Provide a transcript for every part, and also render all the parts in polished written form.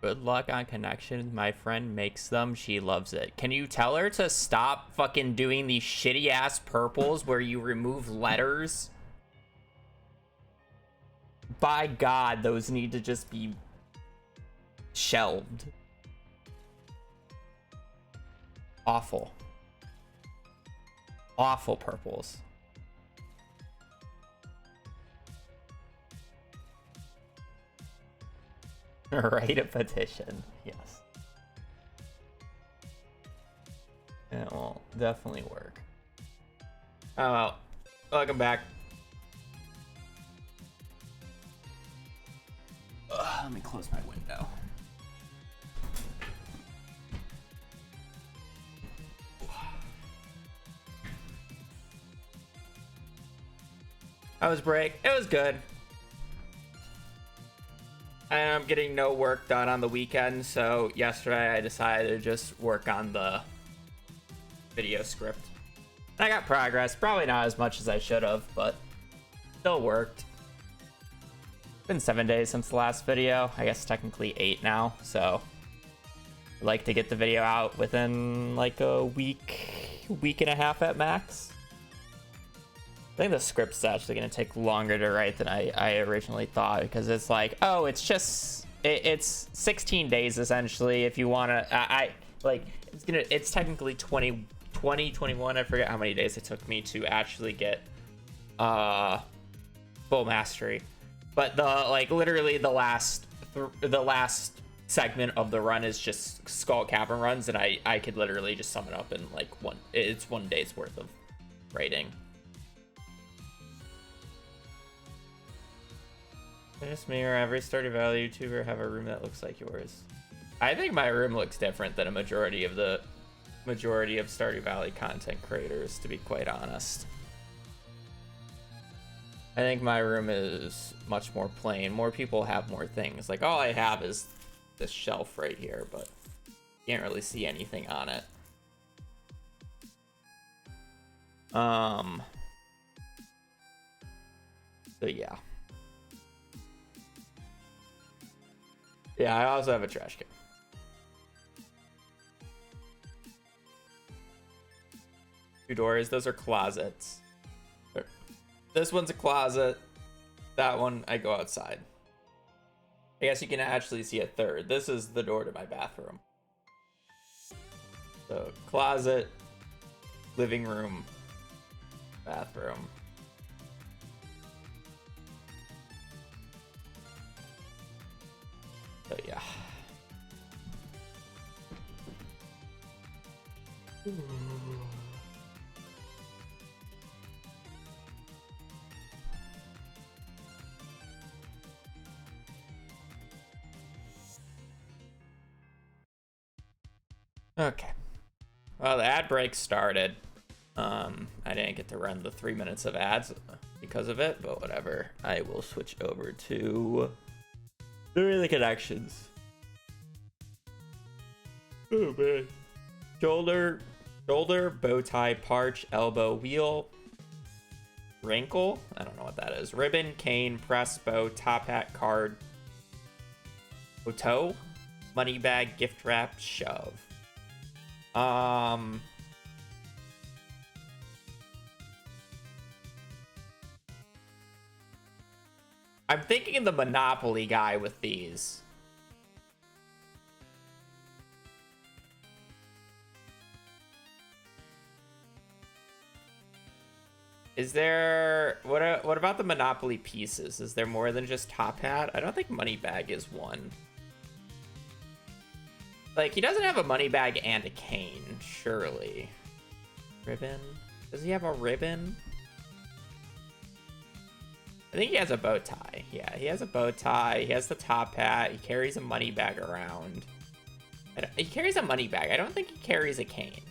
Good luck on connections. My friend makes them. She loves it. Can you tell her to stop fucking doing these shitty ass purples where you remove letters? By God, those need to just be shelved. Awful. Awful purples. Write a petition. Yes. It will definitely work. Oh well. Welcome back. Let me close my window. How was break? It was good. I'm getting no work done on the weekend, so yesterday I decided to just work on the video script. I got progress, probably not as much as I should have, but still worked. It's been 7 days since the last video. I guess technically 8 now, so I'd like to get the video out within like a week and a half at max. I think the script's actually going to take longer to write than I originally thought, because it's like, oh, it's just it's 16 days essentially. If you want to, it's technically 21. I forget how many days it took me to actually get full mastery, but literally the last segment of the run is just skull cavern runs, and I could literally just sum it up in like it's 1 day's worth of writing. Just me or every Stardew Valley YouTuber have a room that looks like yours? I think my room looks different than a majority of Stardew Valley content creators, to be quite honest. I think my room is much more plain. More people have more things. Like, all I have is this shelf right here, but you can't really see anything on it. So yeah. Yeah, I also have a trash can. Two doors, those are closets. This one's a closet. That one, I go outside. I guess you can actually see a third. This is the door to my bathroom. So, closet, living room, bathroom. So yeah. Okay. Well, the ad break started. I didn't get to run the 3 minutes of ads because of it, but whatever. I will switch over to the connections. Oh man. Shoulder, bow tie, parch, elbow, wheel, wrinkle. I don't know what that is. Ribbon, cane, press, bow, top hat, card, toe, money bag, gift wrap, shove. I'm thinking the Monopoly guy with these. Is there what about the Monopoly pieces? Is there more than just top hat? I don't think money bag is one. Like, he doesn't have a money bag and a cane, surely. Ribbon? Does he have a ribbon? I think he has a bow tie. Yeah, he has a bow tie. He has the top hat. He carries a money bag around. He carries a money bag. I don't think he carries a cane.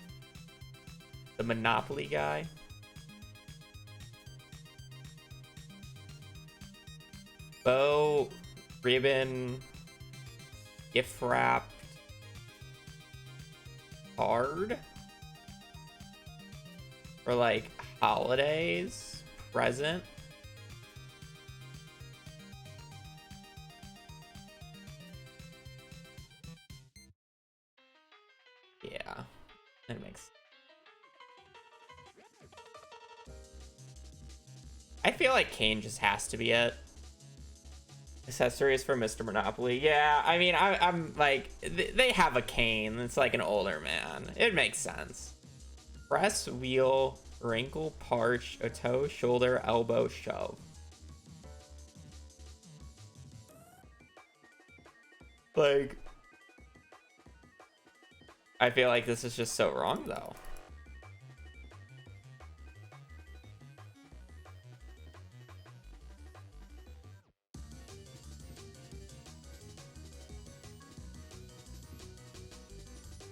The Monopoly guy. Bow, ribbon, gift wrap, card. For like holidays, present. That makes. I feel like Kane just has to be it. Accessories for Mr. Monopoly. Yeah, I mean, I'm like, they have a cane. It's like an older man. It makes sense. Press, wheel, wrinkle, parch, a toe, shoulder, elbow, shove. Like, I feel like this is just so wrong, though.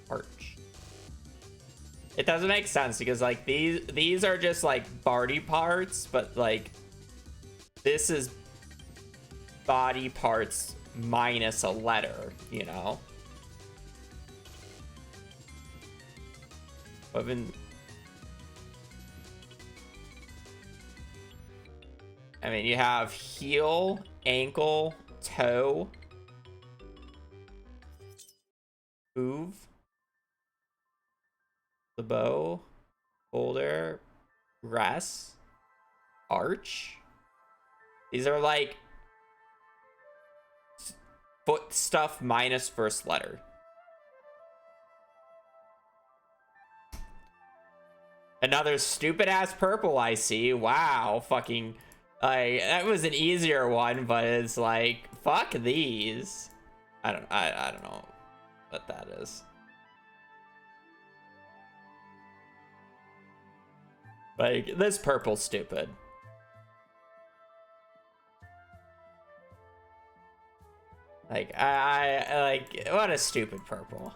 Arch. It doesn't make sense because like these are just like body parts, but like this is body parts minus a letter, you know? I mean, you have heel, ankle, toe, hoof, the bow, shoulder, rest, arch. These are like foot stuff minus first letter. Another stupid ass purple I see. Wow, fucking like that was an easier one, but it's like fuck these. I don't know what that is. Like this purple's stupid. Like I like what a stupid purple.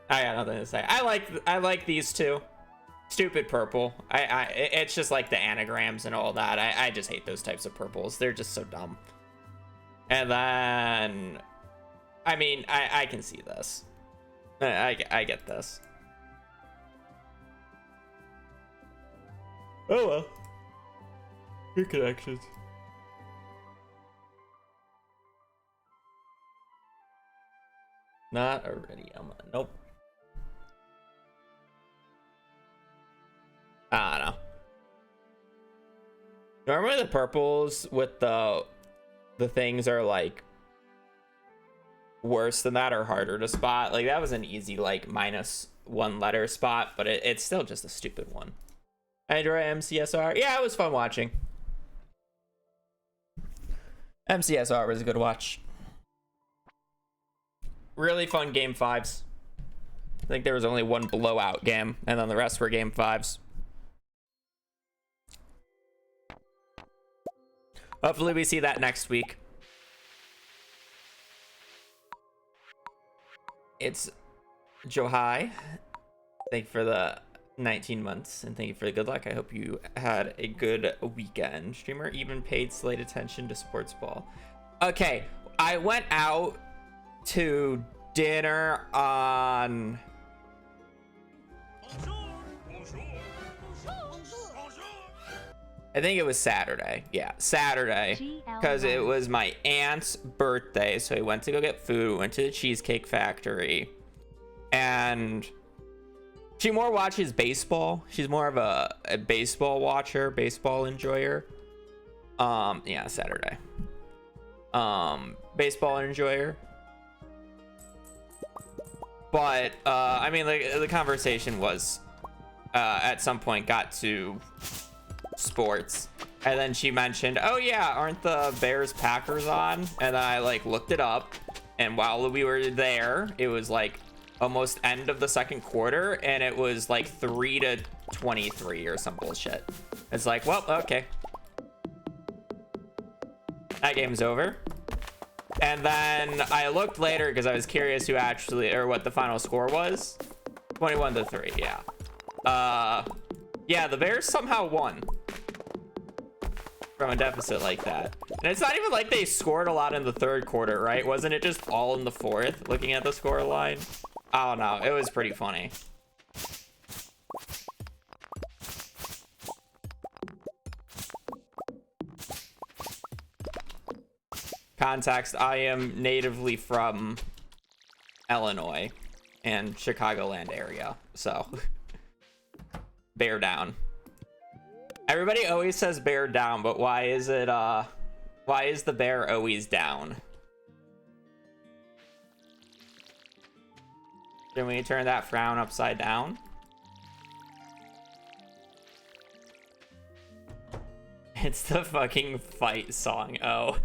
I got nothing to say. I like these two. Stupid purple. It's just like the anagrams and all that. I just hate those types of purples. They're just so dumb. And then, I mean, I can see this. I get this. Oh well. Good connections. Not iridium. Nope. I don't know. Normally the purples with the things are like worse than that or harder to spot. Like that was an easy like minus one letter spot, but it's still just a stupid one. Android MCSR. Yeah, it was fun watching. MCSR was a good watch. Really fun game 5s. I think there was only one blowout game, and then the rest were game 5s. Hopefully we see that next week. It's Joja. Thank you for the 19 months, and thank you for the good luck. I hope you had a good weekend. Streamer even paid slight attention to sports ball. Okay, I went out to dinner on I think it was Saturday. Yeah, Saturday, because it was my aunt's birthday, so we went to go get food. We went to the Cheesecake Factory, and she more watches baseball. She's more of a baseball watcher, baseball enjoyer. Yeah, Saturday. Baseball enjoyer. But I mean, like the conversation was at some point got to sports, and then she mentioned, oh yeah, aren't the Bears Packers on? And then I like looked it up, and while we were there, it was like almost end of the second quarter, and it was like 3-23 or some bullshit. It's like, well, okay, that game's over. And then I looked later because I was curious who actually, or what the final score was. 21-3, yeah. Yeah, the Bears somehow won from a deficit like that. And it's not even like they scored a lot in the third quarter, right? Wasn't it just all in the fourth, looking at the score line? I don't know. It was pretty funny. context, I am natively from Illinois and Chicagoland area, so bear down. Everybody always says bear down, but why is the bear always down? Can we turn that frown upside down? It's the fucking fight song. Oh.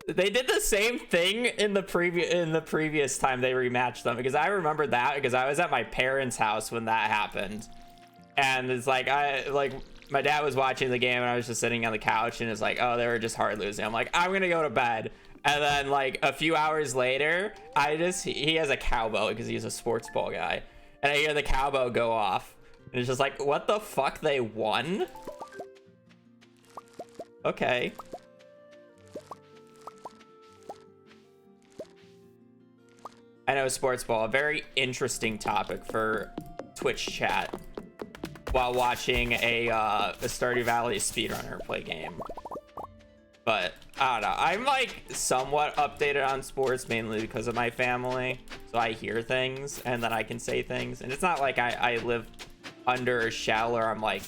They did the same thing in the previous time they rematched them, because I remember that because I was at my parents' house when that happened. And it's like my dad was watching the game and I was just sitting on the couch and it's like, oh, they were just hard losing. I'm like, I'm gonna go to bed. And then like a few hours later, he has a cowbell because he's a sports ball guy. And I hear the cowbell go off. And it's just like, what the fuck? They won? Okay. I know, sports ball, a very interesting topic for Twitch chat while watching a Stardew Valley speedrunner play game. But I don't know. I'm like somewhat updated on sports mainly because of my family. So I hear things and then I can say things. And it's not like I live under a shell or I'm like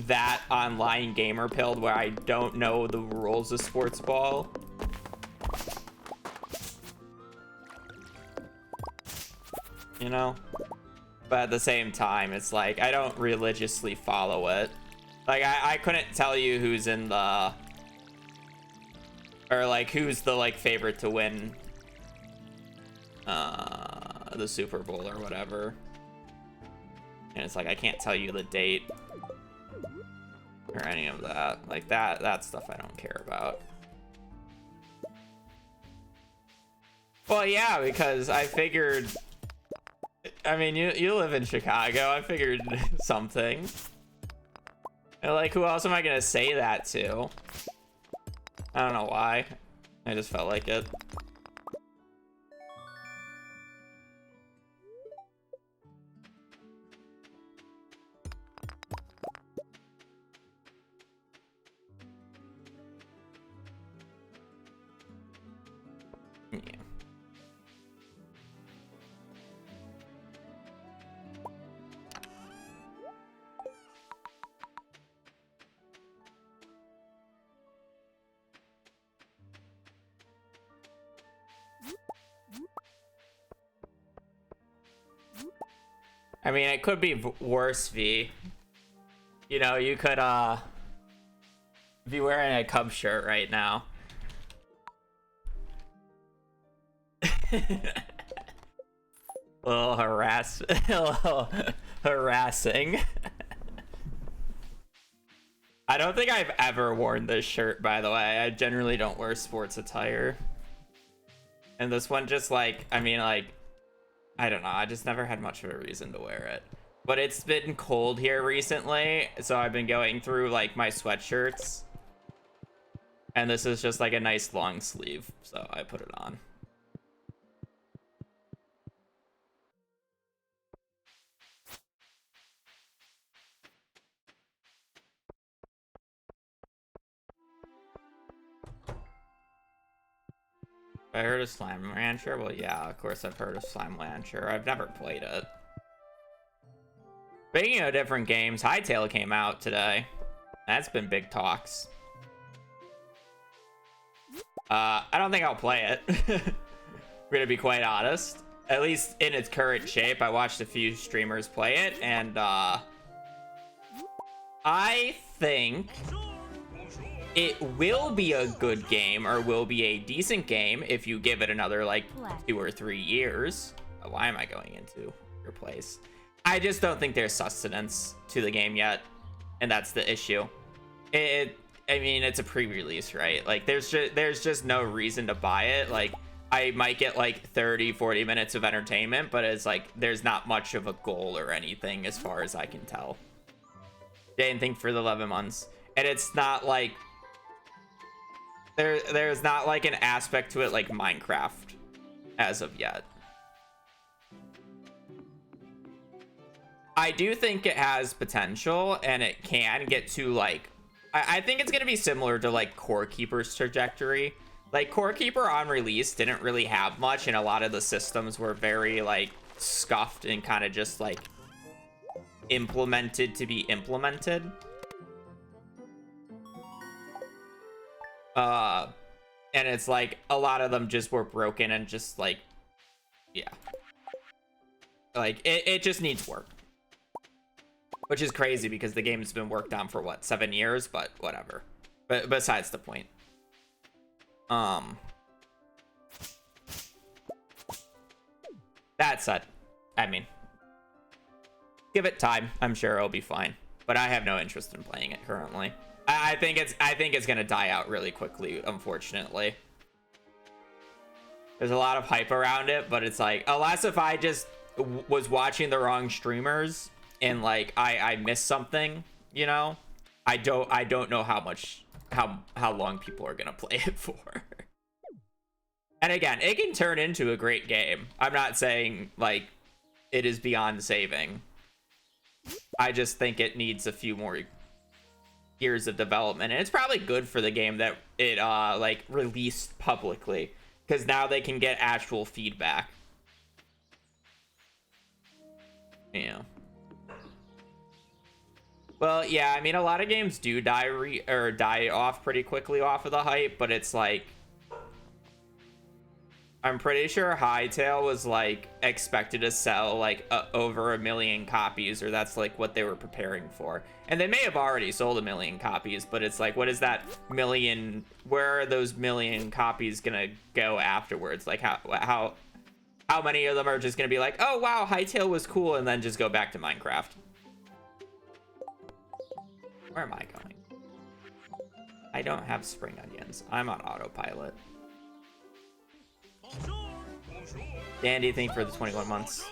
that online gamer pilled where I don't know the rules of sports ball. You know? But at the same time, it's like I don't religiously follow it. Like I couldn't tell you who's in the, or like who's the like favorite to win the Super Bowl or whatever. And it's like I can't tell you the date or any of that. Like that stuff I don't care about. Well, yeah, because I figured, I mean, you live in Chicago. I figured something. And like, who else am I gonna say that to? I don't know why. I just felt like it. Yeah. I mean, it could be worse, V. You know, you could be wearing a Cub shirt right now. A little harassing. I don't think I've ever worn this shirt, by the way. I generally don't wear sports attire. And this one just like, I mean, like, I don't know. I just never had much of a reason to wear it. But it's been cold here recently, so I've been going through like my sweatshirts. And this is just like a nice long sleeve, so I put it on. I heard of Slime Rancher? Well, yeah, of course I've heard of Slime Rancher. I've never played it. Speaking of different games, Hytale came out today. That's been big talks. I don't think I'll play it. I'm gonna be quite honest. At least in its current shape. I watched a few streamers play it, and I think it will be a good game, or will be a decent game if you give it another like 2 or 3 years. Why am I going into your place? I just don't think there's sustenance to the game yet, and that's the issue. I mean, it's a pre-release, right? Like there's just no reason to buy it. Like I might get like 30-40 minutes of entertainment, but it's like there's not much of a goal or anything as far as I can tell. Didn't think for the 11 months, and it's not like there's not like an aspect to it like Minecraft as of yet. I do think it has potential, and it can get to like I think it's gonna be similar to like Core Keeper's trajectory. Like Core Keeper on release didn't really have much, and a lot of the systems were very like scuffed and kind of just like implemented to be implemented. And it's like a lot of them just were broken and just like, yeah, like it just needs work, which is crazy because the game's been worked on for what, 7 years, but whatever. But besides the point. That said, I mean, give it time. I'm sure it'll be fine, but I have no interest in playing it currently. I think it's gonna die out really quickly, unfortunately. There's a lot of hype around it, but it's like, unless if I just was watching the wrong streamers and like I missed something, you know, I don't know how long people are gonna play it for. And again, it can turn into a great game. I'm not saying like it is beyond saving. I just think it needs a few more years of development, and it's probably good for the game that it like released publicly, because now they can get actual feedback. Yeah. Well, yeah, I mean, a lot of games do die off pretty quickly off of the hype, but it's like, I'm pretty sure Hytale was like expected to sell like over 1 million copies, or that's like what they were preparing for. And they may have already sold 1 million copies, but it's like, what is that million? Where are those 1 million copies gonna go afterwards? Like how many of them are just gonna be like, oh wow, Hytale was cool, and then just go back to Minecraft? Where am I going? I don't have spring onions. I'm on autopilot. Dandy, thank you for the 21 months.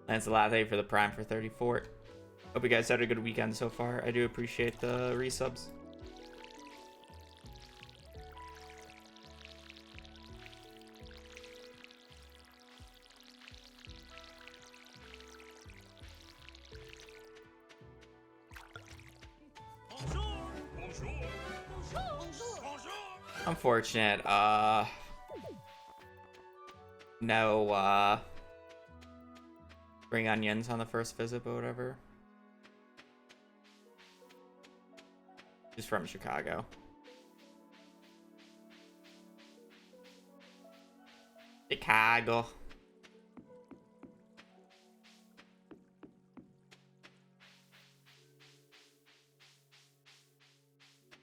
Lancelot, thank you for the Prime for 34. Hope you guys had a good weekend so far. I do appreciate the resubs. Unfortunate. No, spring onions on the first visit, but whatever. She's from Chicago. Chicago.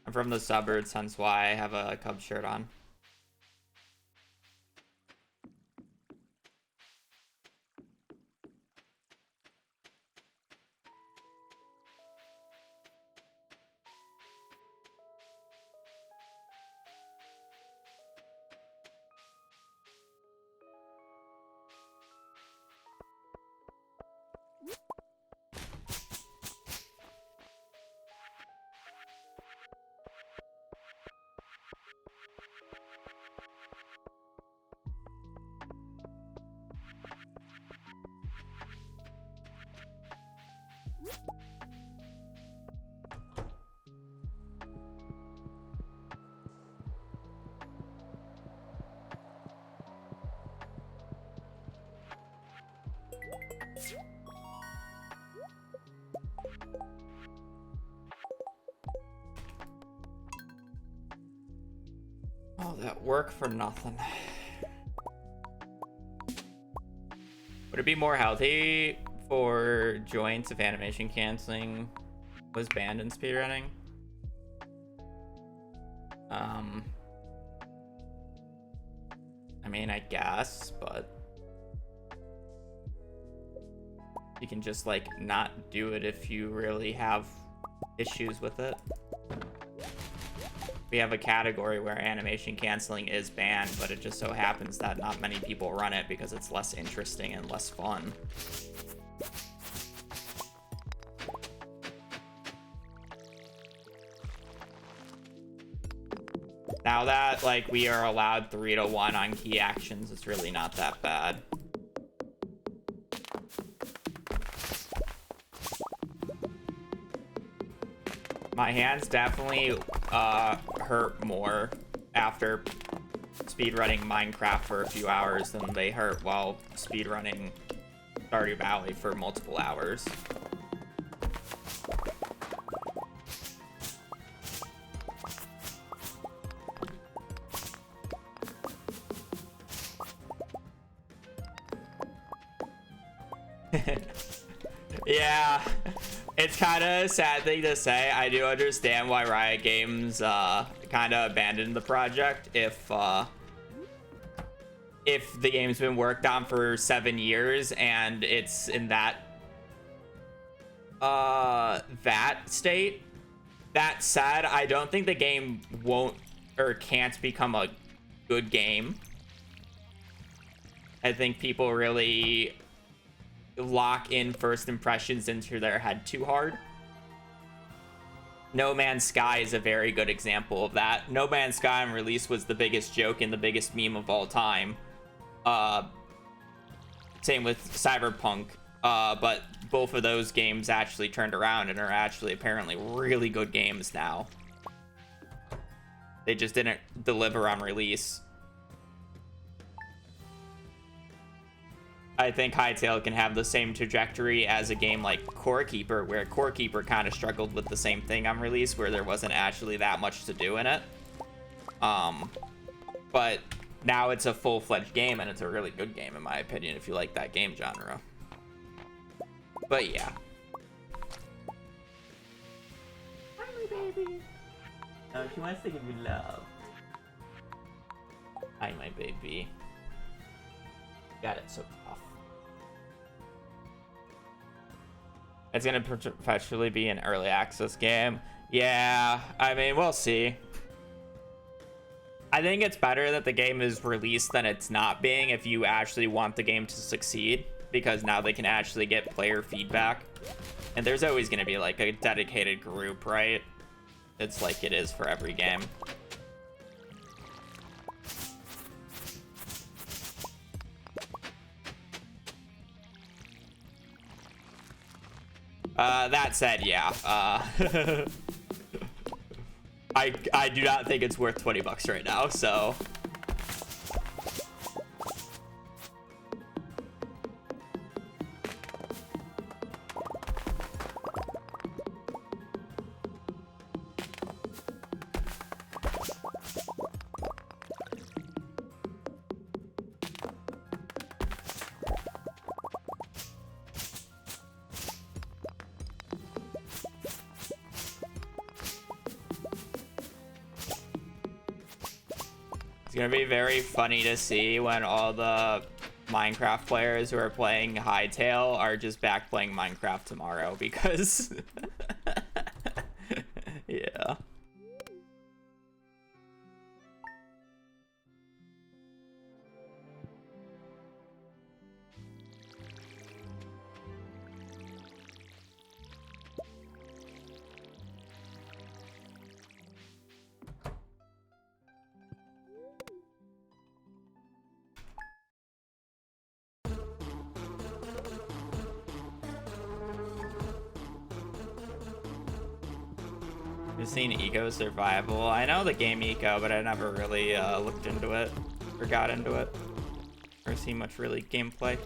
I'm from the suburbs, hence why I have a Cubs shirt on. Oh, that work for nothing. Would it be more healthy for joints if animation canceling was banned in speedrunning? I mean, I guess, but You can just like not do it if you really have issues with it. We have a category where animation canceling is banned, but it just so happens that not many people run it because it's less interesting and less fun. Now that like we are allowed 3-to-1 on key actions, it's really not that bad. My hands definitely hurt more after speedrunning Minecraft for a few hours than they hurt while speedrunning Stardew Valley for multiple hours. Yeah, it's kind of a sad thing to say. I do understand why Riot Games kind of abandoned the project if the game's been worked on for 7 years and it's in that state. That said, I don't think the game won't or can't become a good game. I think people really lock in first impressions into their head too hard. No Man's Sky is a very good example of that. No Man's Sky on release was the biggest joke and the biggest meme of all time. Same with Cyberpunk. But both of those games actually turned around and are actually apparently really good games now. They just didn't deliver on release. I think Hytale can have the same trajectory as a game like Core Keeper, where Core Keeper kind of struggled with the same thing on release, where there wasn't actually that much to do in it. But now it's a full-fledged game, and it's a really good game, in my opinion, if you like that game genre. But yeah. Hi, my baby. Oh, she wants to give you love. Hi, my baby. Got it so tough. It's gonna perpetually be an early access game. Yeah, I mean, we'll see. I think it's better that the game is released than it's not being if you actually want the game to succeed, because now they can actually get player feedback. And there's always gonna be like a dedicated group, right? It's like it is for every game. That said, yeah. I do not think it's worth 20 bucks right now, so. It's gonna be very funny to see when all the Minecraft players who are playing Hytale are just back playing Minecraft tomorrow, because yeah. You've seen Eco Survival. I know the game Eco, but I never really looked into it or got into it or seen much really gameplay.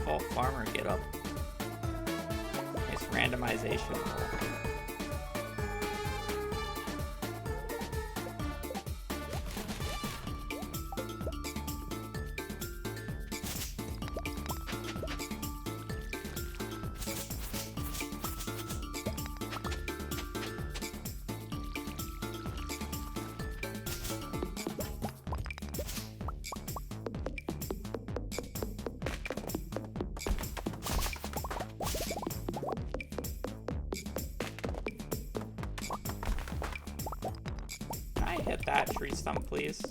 default farmer get up? Nice randomization roll. Hit that tree stump, please.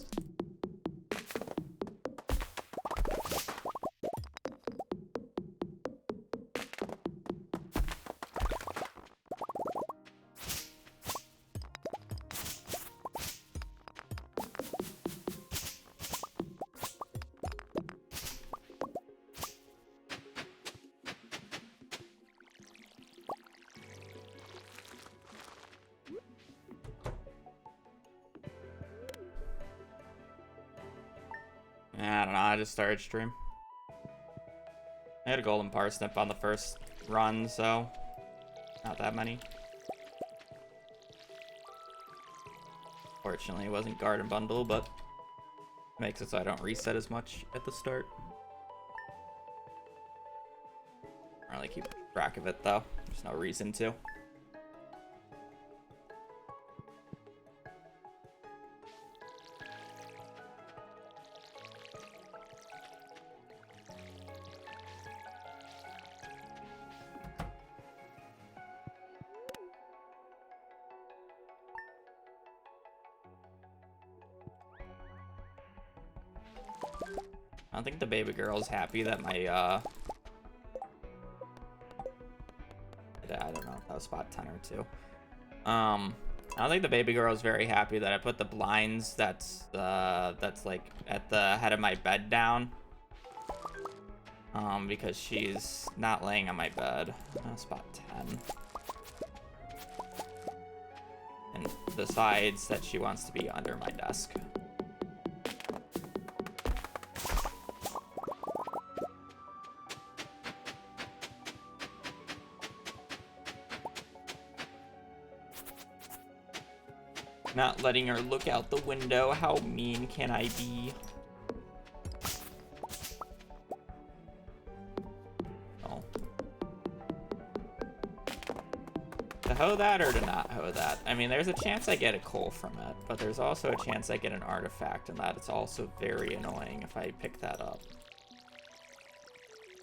I don't know, I just started stream. I had a golden parsnip on the first run, so not that many. Fortunately, it wasn't garden bundle, but makes it so I don't reset as much at the start. I don't really keep track of it though. There's no reason to. I don't think the baby girl's happy that my, I don't know if that was spot 10 or 2. I don't think the baby girl is very happy that I put the blinds that's like at the head of my bed down. Because she's not laying on my bed. Spot 10. And decides that she wants to be under my desk. Not letting her look out the window. How mean can I be? Oh. To hoe that or to not hoe that? I mean, there's a chance I get a coal from it, but there's also a chance I get an artifact, and that it's also very annoying if I pick that up.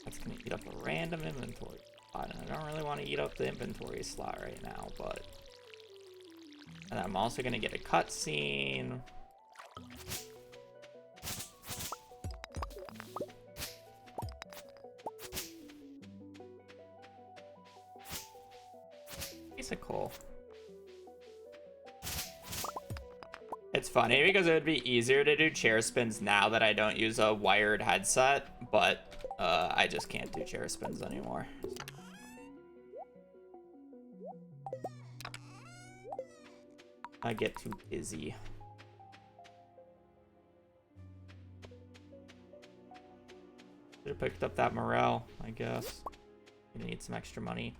That's gonna eat up a random inventory slot, and I don't really want to eat up the inventory slot right now, but... And I'm also gonna get a cutscene. Piece of coal. It's funny because it would be easier to do chair spins now that I don't use a wired headset, but I just can't do chair spins anymore. I get too busy. Should have picked up that morale, I guess. Gonna need some extra money.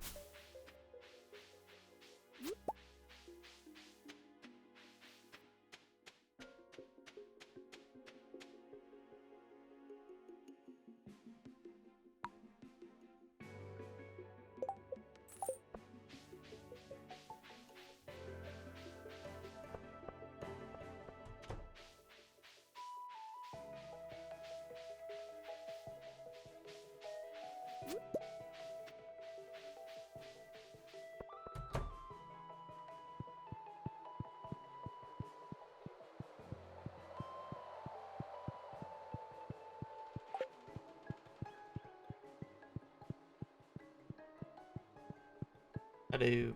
Hello.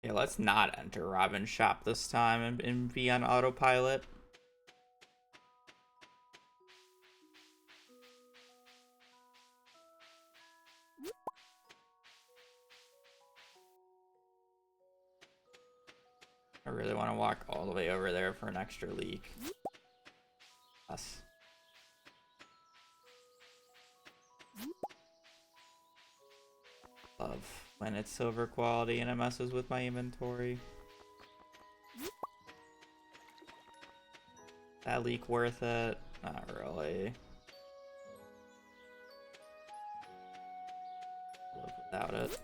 Yeah, let's not enter Robin's shop this time and be on autopilot. I really want to walk all the way over there for an extra leak. Yes. Love when it's silver quality and it messes with my inventory. That leak worth it? Not really. Live without it.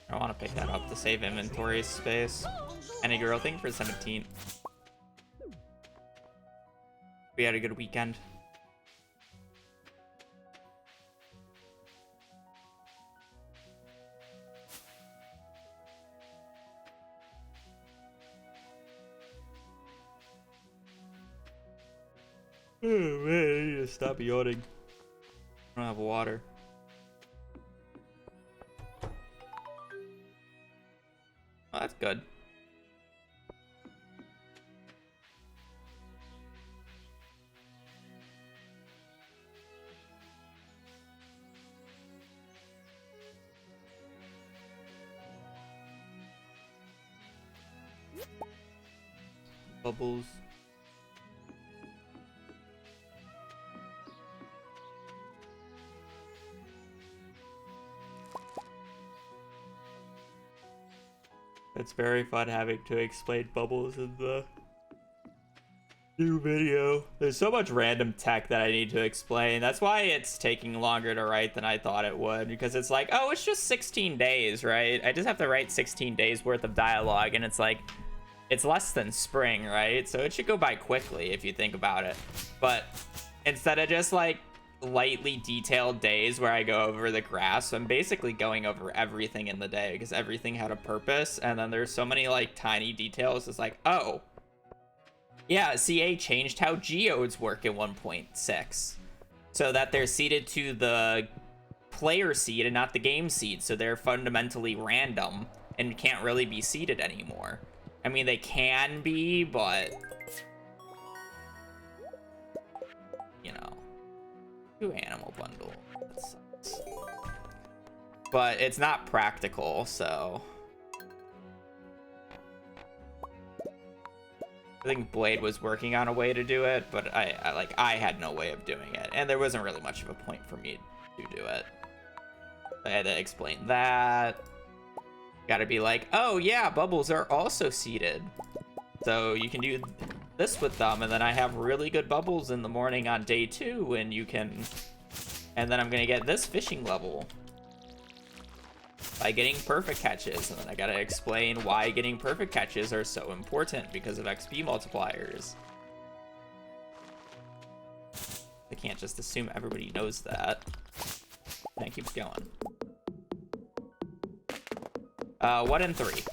I want to pick that up to save inventory space. Any girl thing for 17. We had a good weekend. Oh man, I need to stop yawning. I don't have water. Oh, that's good. Bubbles. It's very fun having to explain bubbles in the new video. There's so much random tech that I need to explain. That's why it's taking longer to write than I thought it would, because it's like, oh, it's just 16 days, right? I just have to write 16 days worth of dialogue, and it's like, it's less than spring, right? So it should go by quickly if you think about it. But instead of just like lightly detailed days where I go over the grass, I'm basically going over everything in the day because everything had a purpose. And then there's so many like tiny details. It's like, oh yeah, CA changed how geodes work in 1.6 so that they're seeded to the player seed and not the game seed, so they're fundamentally random and can't really be seeded anymore. I mean, they can be, but you know, 2 animal bundle, that sucks. But it's not practical, so I think Blade was working on a way to do it, but I had no way of doing it, and there wasn't really much of a point for me to do it. I had to explain that. Gotta be like, oh yeah, bubbles are also seeded, so you can do this with them, and then I have really good bubbles in the morning on day 2, and you can, and then I'm gonna get this fishing level by getting perfect catches, and then I gotta explain why getting perfect catches are so important because of XP multipliers. I can't just assume everybody knows that. And it keeps going. 1 in 3.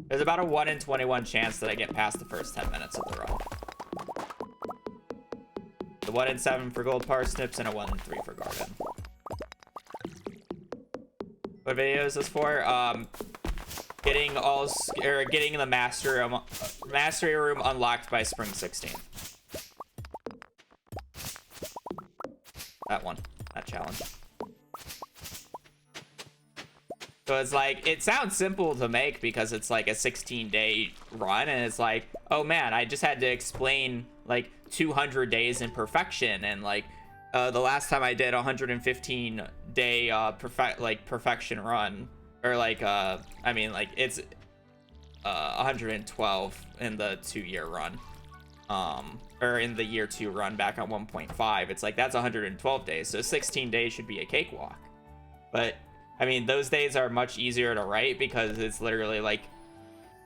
There's about a 1 in 21 chance that I get past the first 10 minutes of the run. The 1 in 7 for gold parsnips and a 1 in 3 for garden. What video is this for? Getting the mastery room unlocked by spring 16th. That challenge. So it's like, it sounds simple to make because it's like a 16-day run, and it's like, oh man, I just had to explain like 200 days in perfection, and like the last time I did a 115-day perfection run, or like I mean, like it's 112 in the 2-year run, or in the year 2 run back on 1.5. It's like that's 112 days, so 16 days should be a cakewalk. But I mean, those days are much easier to write because it's literally like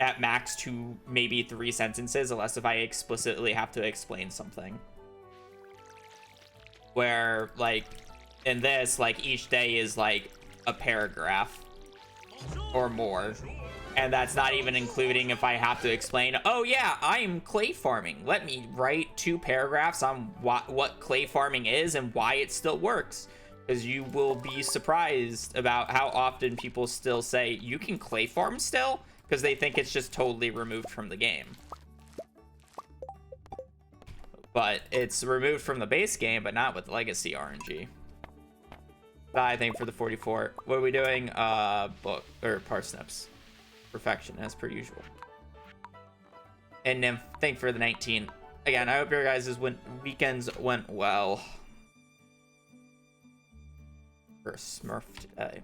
at max 2, maybe 3 sentences, unless if I explicitly have to explain something. Where like in this, like each day is like a paragraph or more, and that's not even including if I have to explain, oh yeah, I'm clay farming, let me write 2 paragraphs on what clay farming is and why it still works. Because you will be surprised about how often people still say you can clay farm still, because they think it's just totally removed from the game. But it's removed from the base game, but not with legacy RNG. I think for the 44, what are we doing? Book or parsnips. Perfection as per usual. And then think for the 19. Again, I hope your guys' weekends went well. For Smurf today.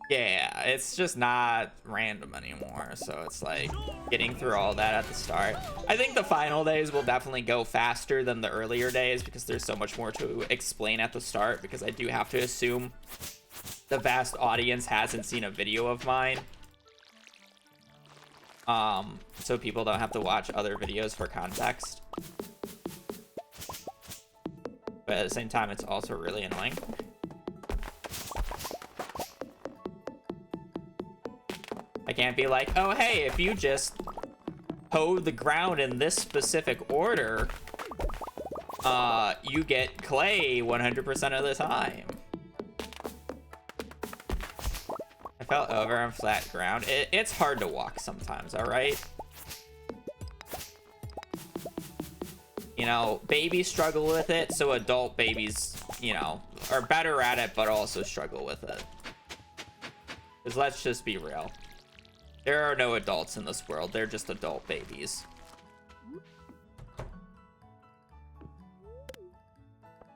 Yeah, it's just not random anymore, so it's like getting through all that at the start. I think the final days will definitely go faster than the earlier days because there's so much more to explain at the start, because I do have to assume the vast audience hasn't seen a video of mine. So people don't have to watch other videos for context. But at the same time, it's also really annoying. I can't be like, oh, hey, if you just hoe the ground in this specific order, you get clay 100% of the time. I fell over on flat ground. It's hard to walk sometimes, all right? You know, babies struggle with it, so adult babies, you know, are better at it, but also struggle with it. Because let's just be real. There are no adults in this world. They're just adult babies.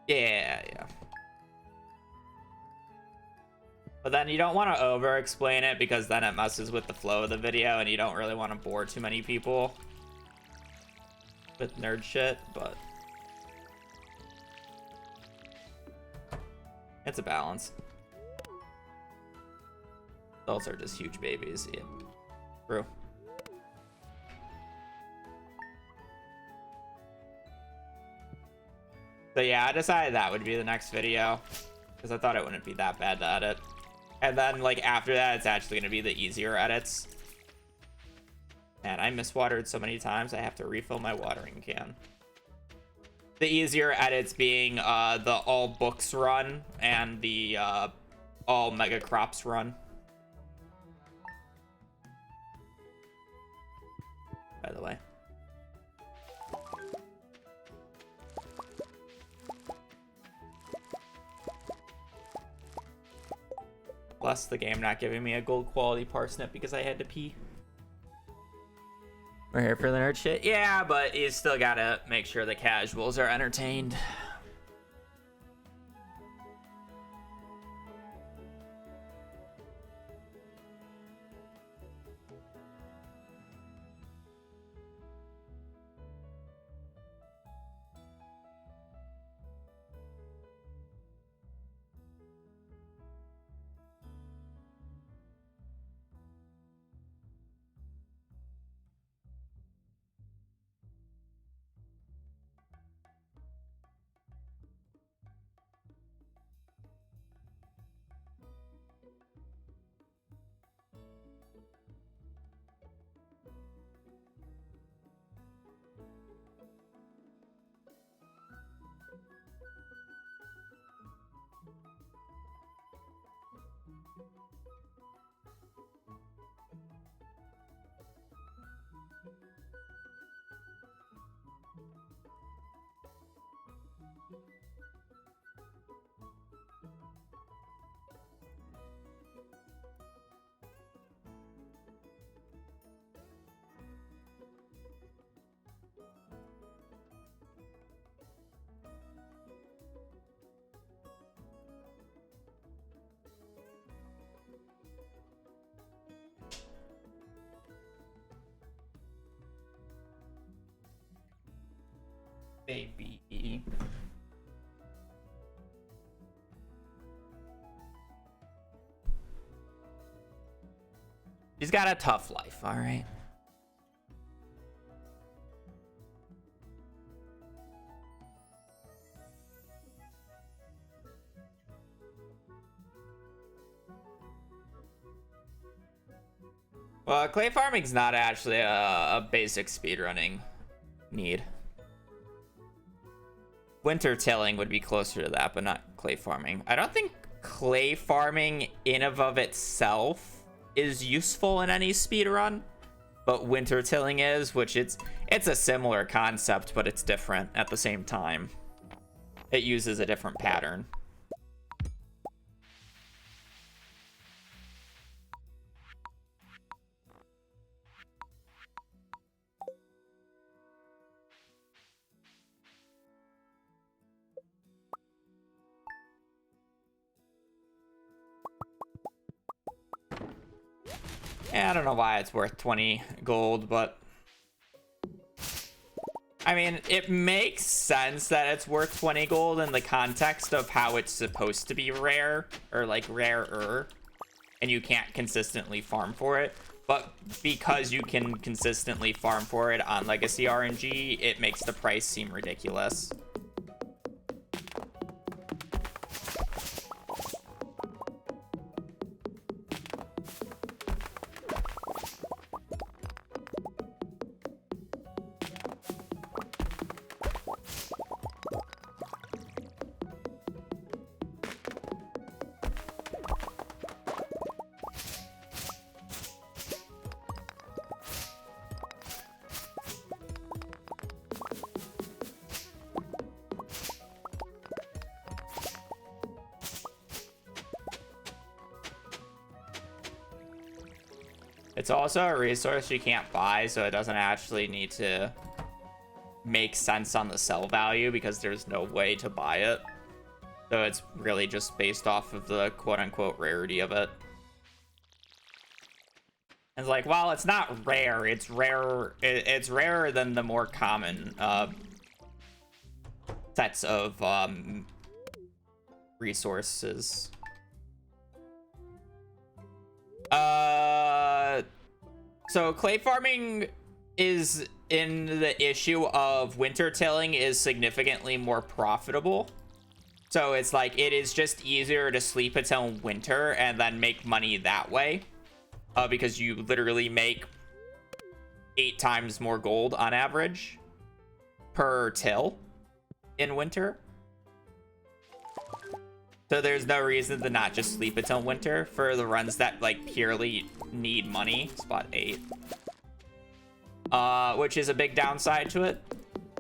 Yeah. But then you don't want to over-explain it because then it messes with the flow of the video and you don't really want to bore too many people with nerd shit, but it's a balance. Adults are just huge babies. Yeah. True. So yeah, I decided that would be the next video because I thought it wouldn't be that bad to edit. And then like after that, it's actually going to be the easier edits. And I miswatered so many times, I have to refill my watering can. The easier edits being the all books run and the all mega crops run. By the way. Plus the game not giving me a gold quality parsnip because I had to pee. We're here for the nerd shit. Yeah, but you still gotta make sure the casuals are entertained. baby. She's got a tough life, all right? Well, clay farming's not actually a basic speedrunning need. Winter tilling would be closer to that, but not clay farming. I don't think clay farming in and of itself is useful in any speedrun, but winter tilling is, which it's a similar concept, but it's different at the same time. It uses a different pattern. Yeah, I don't know why it's worth 20 gold, but I mean, it makes sense that it's worth 20 gold in the context of how it's supposed to be rare, or like rarer, and you can't consistently farm for it. But because you can consistently farm for it on Legacy RNG, it makes the price seem ridiculous. It's also a resource you can't buy, so it doesn't actually need to make sense on the sell value because there's no way to buy it. So it's really just based off of the quote-unquote rarity of it. And it's like, well, it's not rare. It's rarer. It's rarer than the more common sets of resources. So clay farming is in the issue of winter tilling is significantly more profitable. So it's like it is just easier to sleep until winter and then make money that way. Because you literally make 8 times more gold on average per till in winter. So there's no reason to not just sleep until winter for the runs that like purely need money. Spot 8. Which is a big downside to it.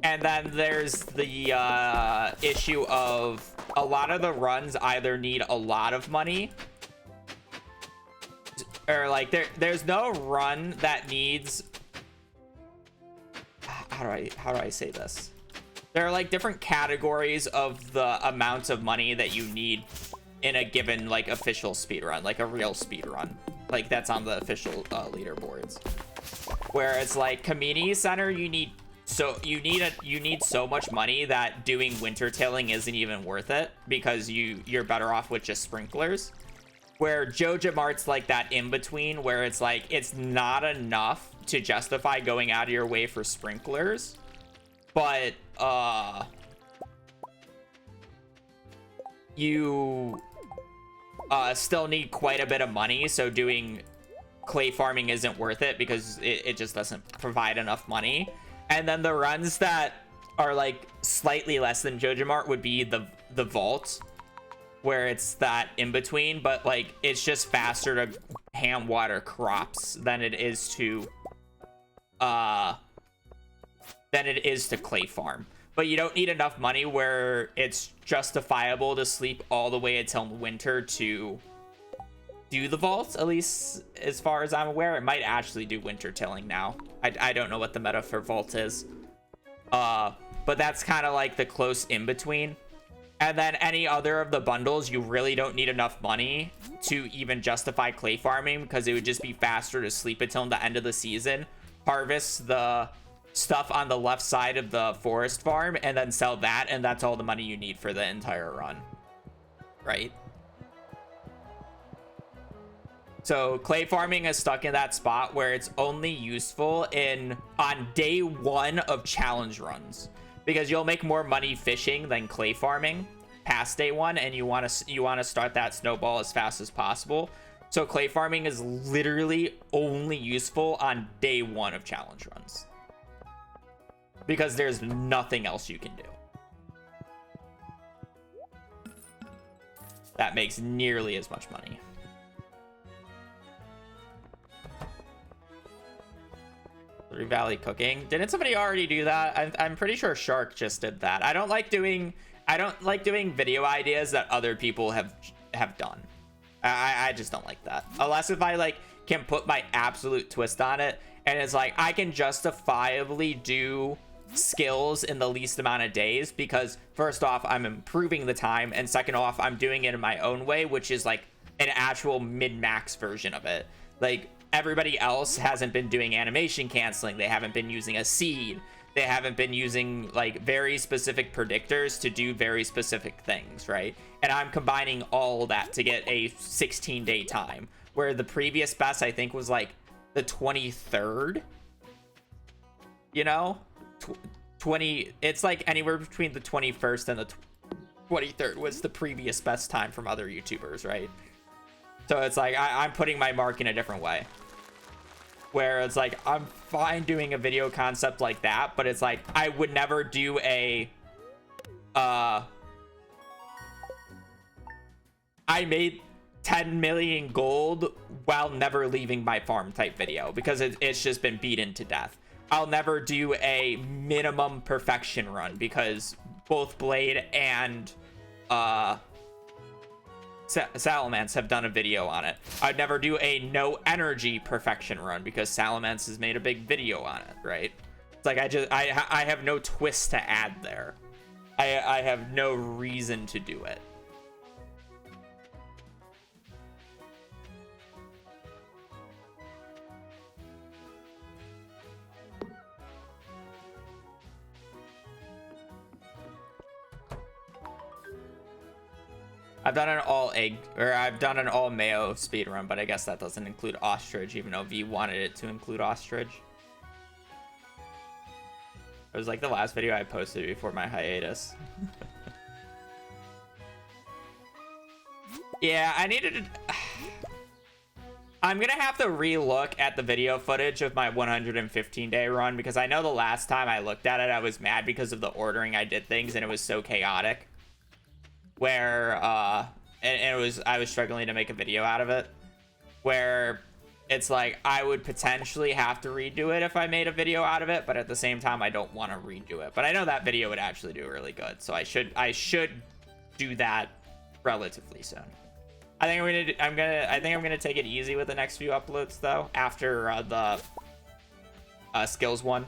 And then there's the issue of a lot of the runs either need a lot of money, or like there's no run that needs, how do I say this? There are like different categories of the amount of money that you need in a given like official speedrun, like a real speedrun, like that's on the official leaderboards. Where it's like community center, you need so much money that doing winter tilling isn't even worth it because you're better off with just sprinklers. Where Joja Mart's like that in between, where it's like it's not enough to justify going out of your way for sprinklers, but you still need quite a bit of money, so doing clay farming isn't worth it because it just doesn't provide enough money. And then the runs that are like slightly less than Joja Mart would be the vault, where it's that in between, but like it's just faster to hand water crops than it is to clay farm. But you don't need enough money where it's justifiable to sleep all the way until winter to do the vault, at least as far as I'm aware. It might actually do winter tilling now. I don't know what the meta for vault is. But that's kind of like the close in between. And then any other of the bundles, you really don't need enough money to even justify clay farming because it would just be faster to sleep until the end of the season, harvest the stuff on the left side of the forest farm and then sell that, and that's all the money you need for the entire run, right? So clay farming is stuck in that spot where it's only useful on day 1 of challenge runs, because you'll make more money fishing than clay farming past day 1, and you want to start that snowball as fast as possible. So clay farming is literally only useful on day 1 of challenge runs, because there's nothing else you can do that makes nearly as much money. Three Valley cooking. Didn't somebody already do that? I'm pretty sure Shark just did that. I don't like doing video ideas that other people have done. I just don't like that. Unless if I like can put my absolute twist on it, and it's like I can justifiably do skills in the least amount of days, because first off, I'm improving the time, and second off, I'm doing it in my own way, which is like an actual min-max version of it. Like, everybody else hasn't been doing animation canceling. They haven't been using a seed. They haven't been using like very specific predictors to do very specific things, right? And I'm combining all that to get a 16-day time, where the previous best I think was like the 23rd. You know, 20. It's like anywhere between the 21st and the 23rd was the previous best time from other YouTubers, right? So it's like I'm putting my mark in a different way, where it's like I'm fine doing a video concept like that, but it's like I would never do a I made 10 million gold while never leaving my farm type video, because it's just been beaten to death. I'll never do a minimum perfection run, because both Blade and Salamence have done a video on it. I'd never do a no energy perfection run, because Salamence has made a big video on it, right? It's like I have no twist to add there. I have no reason to do it. I've done an all egg, or I've done an all mayo speedrun, but I guess that doesn't include ostrich, even though V wanted it to include ostrich. It was like the last video I posted before my hiatus. Yeah, I needed to... I'm gonna have to re-look at the video footage of my 115-day run, because I know the last time I looked at it, I was mad because of the ordering I did things, and it was so chaotic. Where and I was struggling to make a video out of it, where it's like I would potentially have to redo it if I made a video out of it, but at the same time I don't want to redo it. But I know that video would actually do really good, so I should do that relatively soon. I think I'm gonna take it easy with the next few uploads though, after the skills one,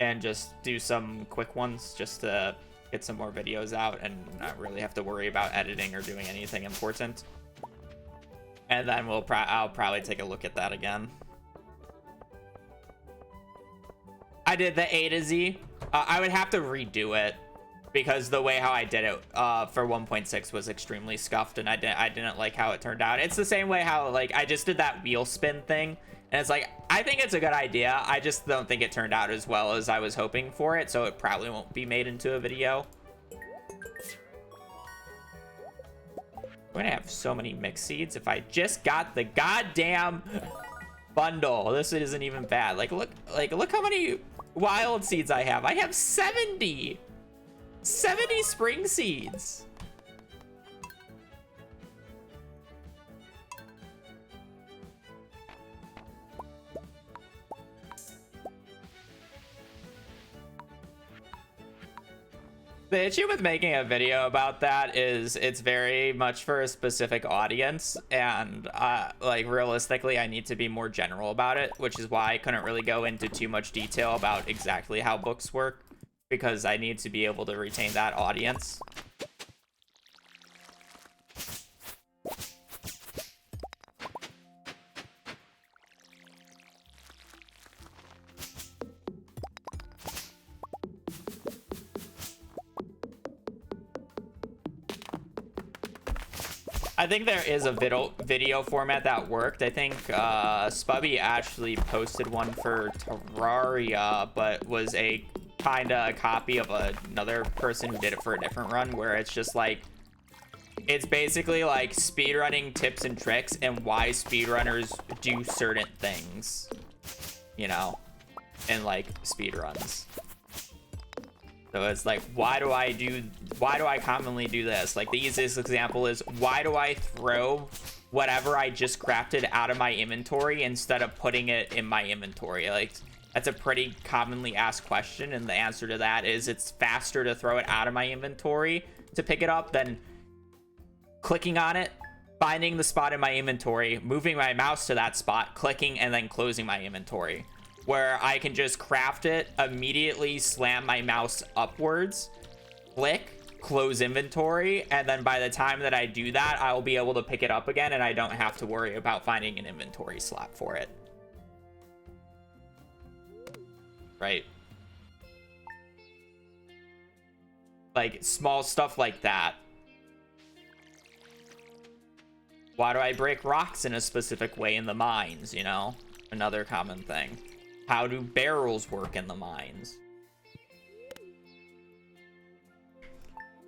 and just do some quick ones just to get some more videos out and not really have to worry about editing or doing anything important. And then I'll probably take a look at that again. I did the A to Z. I would have to redo it, because the way how I did it for 1.6 was extremely scuffed, and I didn't like how it turned out. It's the same way how like I just did that wheel spin thing, and it's like I think it's a good idea. I just don't think it turned out as well as I was hoping for it, so it probably won't be made into a video. I'm gonna have so many mixed seeds if I just got the goddamn bundle. This isn't even bad. Like look how many wild seeds I have. I have 70 spring seeds. The issue with making a video about that is it's very much for a specific audience, and like realistically I need to be more general about it, which is why I couldn't really go into too much detail about exactly how books work, because I need to be able to retain that audience. I think there is a video format that worked. I think Spubby actually posted one for Terraria, but was a kind of a copy of another person who did it for a different run, where it's just like, it's basically like speedrunning tips and tricks and why speedrunners do certain things, you know, in like speedruns. So it's like, why do I commonly do this? Like the easiest example is, why do I throw whatever I just crafted out of my inventory instead of putting it in my inventory? Like, that's a pretty commonly asked question, and the answer to that is it's faster to throw it out of my inventory to pick it up than clicking on it, finding the spot in my inventory, moving my mouse to that spot, clicking, and then closing my inventory. Where I can just craft it, immediately slam my mouse upwards, click, close inventory, and then by the time that I do that, I'll be able to pick it up again, and I don't have to worry about finding an inventory slot for it. Right? Like, small stuff like that. Why do I break rocks in a specific way in the mines, you know? Another common thing. How do barrels work in the mines?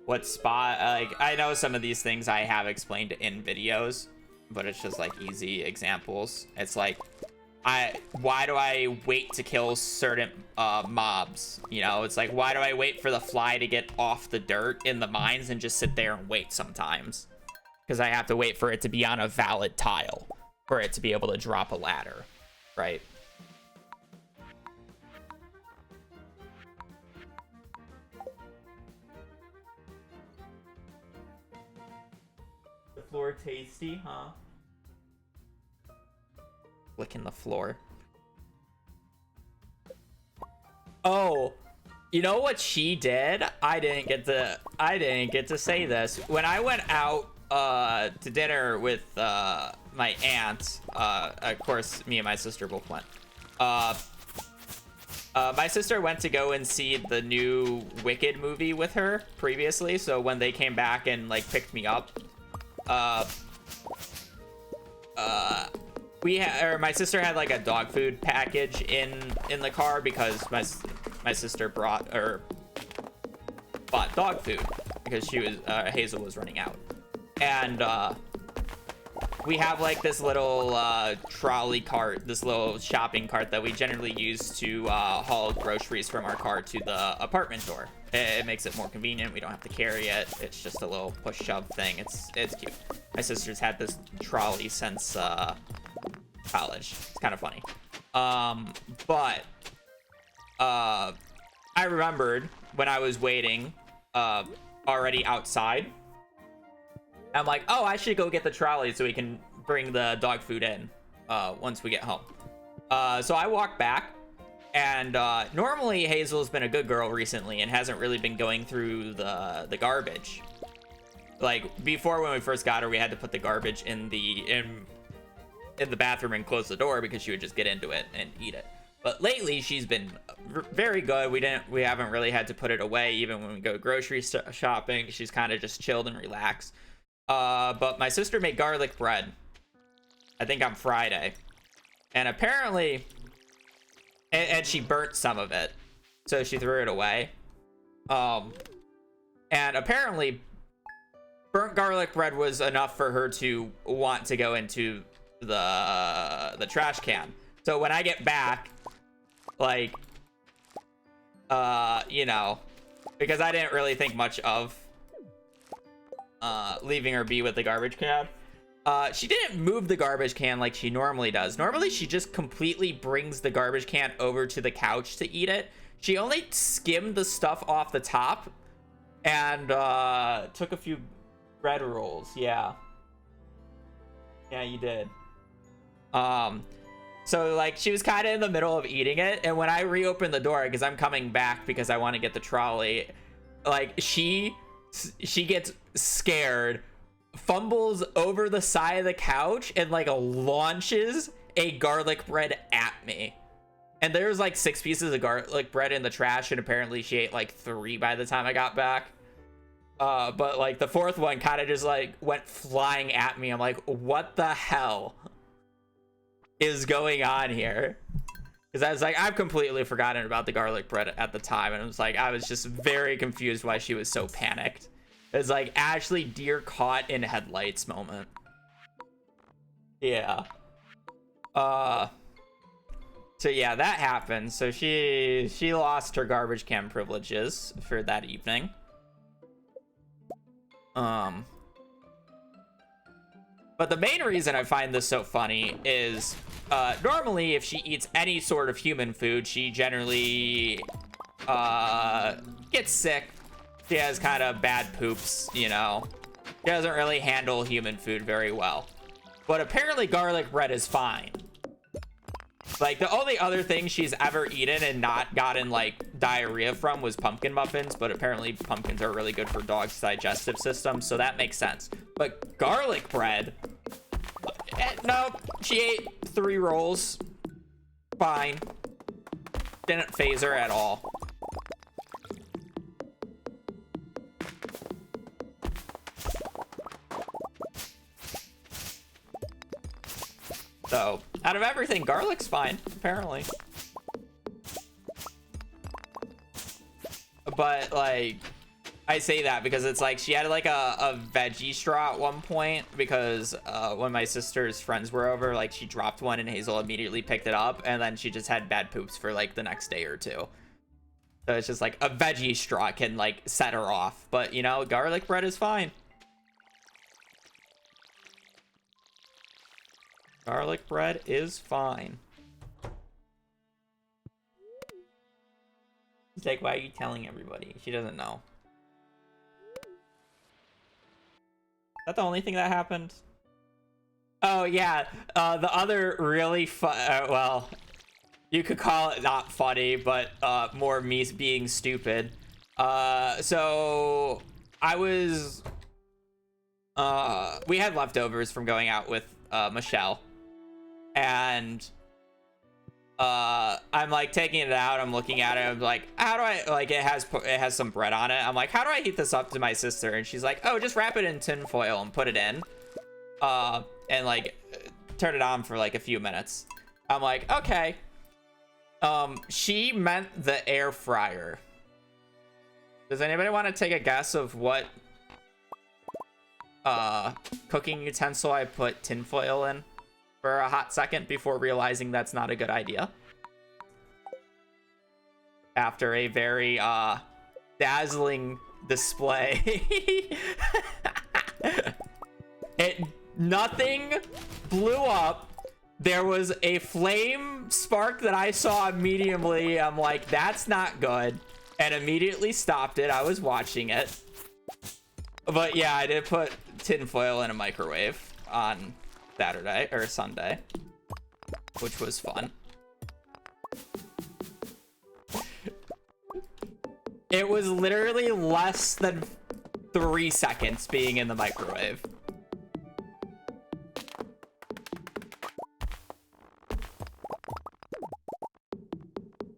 What spot? Like, I know some of these things I have explained in videos, but it's just like easy examples. It's like, why do I wait to kill certain mobs? You know, it's like, why do I wait for the fly to get off the dirt in the mines and just sit there and wait sometimes? Because I have to wait for it to be on a valid tile for it to be able to drop a ladder, right? Floor tasty, huh? Licking the floor. Oh, you know what she did? I didn't get to say this. When I went out to dinner with my aunt, of course me and my sister both went. My sister went to go and see the new Wicked movie with her previously, so when they came back and like picked me up, my sister had like a dog food package in the car because my sister bought dog food because she was Hazel was running out, and we have like this little trolley cart, this little shopping cart that we generally use to haul groceries from our car to the apartment door. It makes it more convenient. We don't have to carry it. It's just a little push shove thing. It's cute. My sister's had this trolley since college. It's kind of funny. But I remembered when I was waiting already outside, I'm like, oh, I should go get the trolley so we can bring the dog food in once we get home. So I walked back, and normally Hazel's been a good girl recently and hasn't really been going through the garbage. Like before, when we first got her, we had to put the garbage in the bathroom and close the door because she would just get into it and eat it. But lately she's been very good. We haven't really had to put it away even when we go grocery shopping. She's kind of just chilled and relaxed. But my sister made garlic bread, I think on Friday, and apparently and she burnt some of it, so she threw it away. And apparently burnt garlic bread was enough for her to want to go into the trash can. So when I get back, like you know, because I didn't really think much of leaving her be with the garbage can, she didn't move the garbage can like she normally does. Normally she just completely brings the garbage can over to the couch to eat it. She only skimmed the stuff off the top and took a few bread rolls. Yeah, you did. So like she was kind of in the middle of eating it, and when I reopened the door because I'm coming back because I want to get the trolley, like she gets scared, fumbles over the side of the couch, and like launches a garlic bread at me. And there's like 6 pieces of garlic bread in the trash, and apparently she ate like 3 by the time I got back. But like the fourth one kind of just like went flying at me. I'm like, what the hell is going on here? Because I was like, I've completely forgotten about the garlic bread at the time, and it was like I was just very confused why she was so panicked. It was like Ashley deer caught in headlights moment. Yeah. So yeah, that happened. So she lost her garbage can privileges for that evening. But the main reason I find this so funny is normally if she eats any sort of human food, she generally gets sick. She has kind of bad poops, you know. She doesn't really handle human food very well. But apparently garlic bread is fine. Like, the only other thing she's ever eaten and not gotten, like, diarrhea from was pumpkin muffins, but apparently pumpkins are really good for dogs' digestive system, so that makes sense. But garlic bread, no, she ate 3 rolls, fine. Didn't phase her at all. So, out of everything, garlic's fine, apparently. But, like, I say that because it's like she had, like, a veggie straw at one point because when my sister's friends were over, like, she dropped one and Hazel immediately picked it up, and then she just had bad poops for, like, the next day or two. So it's just, like, a veggie straw can, like, set her off. But, you know, garlic bread is fine. Garlic bread is fine. It's like, why are you telling everybody? She doesn't know. Is that the only thing that happened? Oh, yeah. The other really well, you could call it not funny, but more me being stupid. So I was... we had leftovers from going out with Michelle. And I'm like taking it out, I'm looking at it, I'm like, how do I, like, it has some bread on it, I'm like, how do I heat this up to my sister? And she's like, oh, just wrap it in tin foil and put it in and like turn it on for like a few minutes. I'm like, okay. She meant the air fryer. Does anybody want to take a guess of what cooking utensil I put tin foil in for a hot second before realizing that's not a good idea? After a very dazzling display. Nothing blew up. There was a flame spark that I saw immediately. I'm like, that's not good, and immediately stopped it. I was watching it. But yeah, I did put tin foil in a microwave on Saturday or Sunday, which was fun. It was literally less than 3 seconds being in the microwave.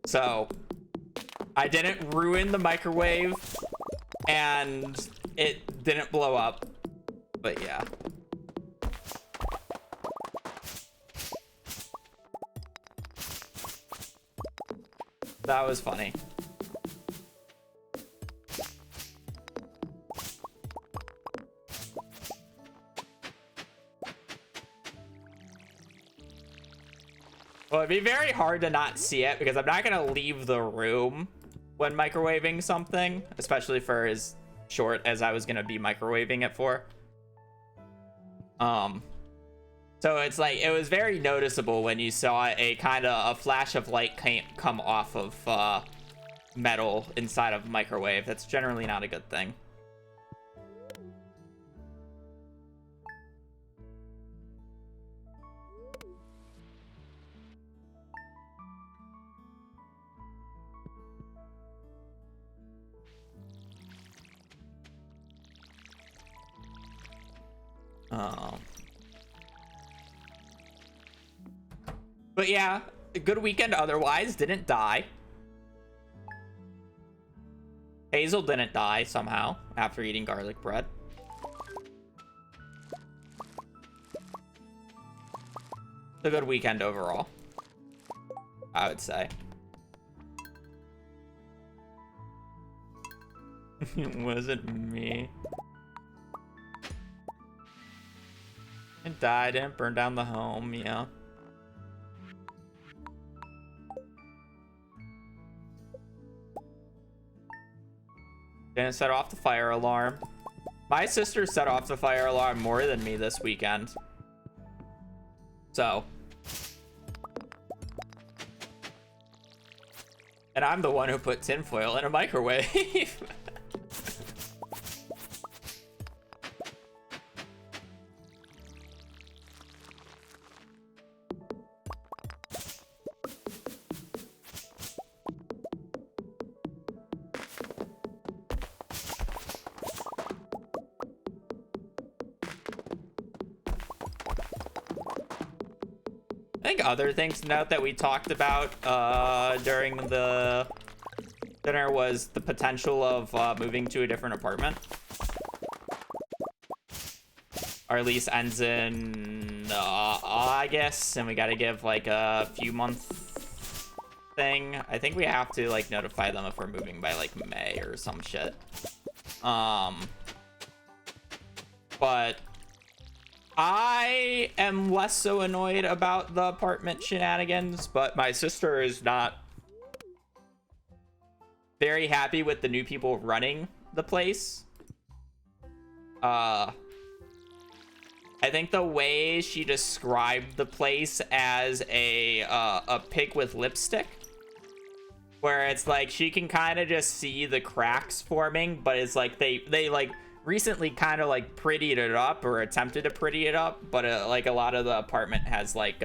So I didn't ruin the microwave and it didn't blow up, but yeah. That was funny. Well, it'd be very hard to not see it because I'm not going to leave the room when microwaving something, especially for as short as I was going to be microwaving it for. So it's like, it was very noticeable when you saw a kind of a flash of light come off of metal inside of a microwave. That's generally not a good thing. But yeah, a good weekend otherwise. Didn't die. Hazel didn't die somehow after eating garlic bread. It's a good weekend overall, I would say. It wasn't me. It died, didn't burn down the home, yeah. Didn't set off the fire alarm. My sister set off the fire alarm more than me this weekend. So. And I'm the one who put tinfoil in a microwave. I think other things to note that we talked about during the dinner was the potential of moving to a different apartment. Our lease ends in August, and we got to give like a few month thing. I think we have to like notify them if we're moving by like May or some shit. But I am less so annoyed about the apartment shenanigans, but my sister is not very happy with the new people running the place. I think the way she described the place as a pig with lipstick, where it's like she can kind of just see the cracks forming, but it's like they like recently kind of like prettied it up or attempted to pretty it up, but like a lot of the apartment has like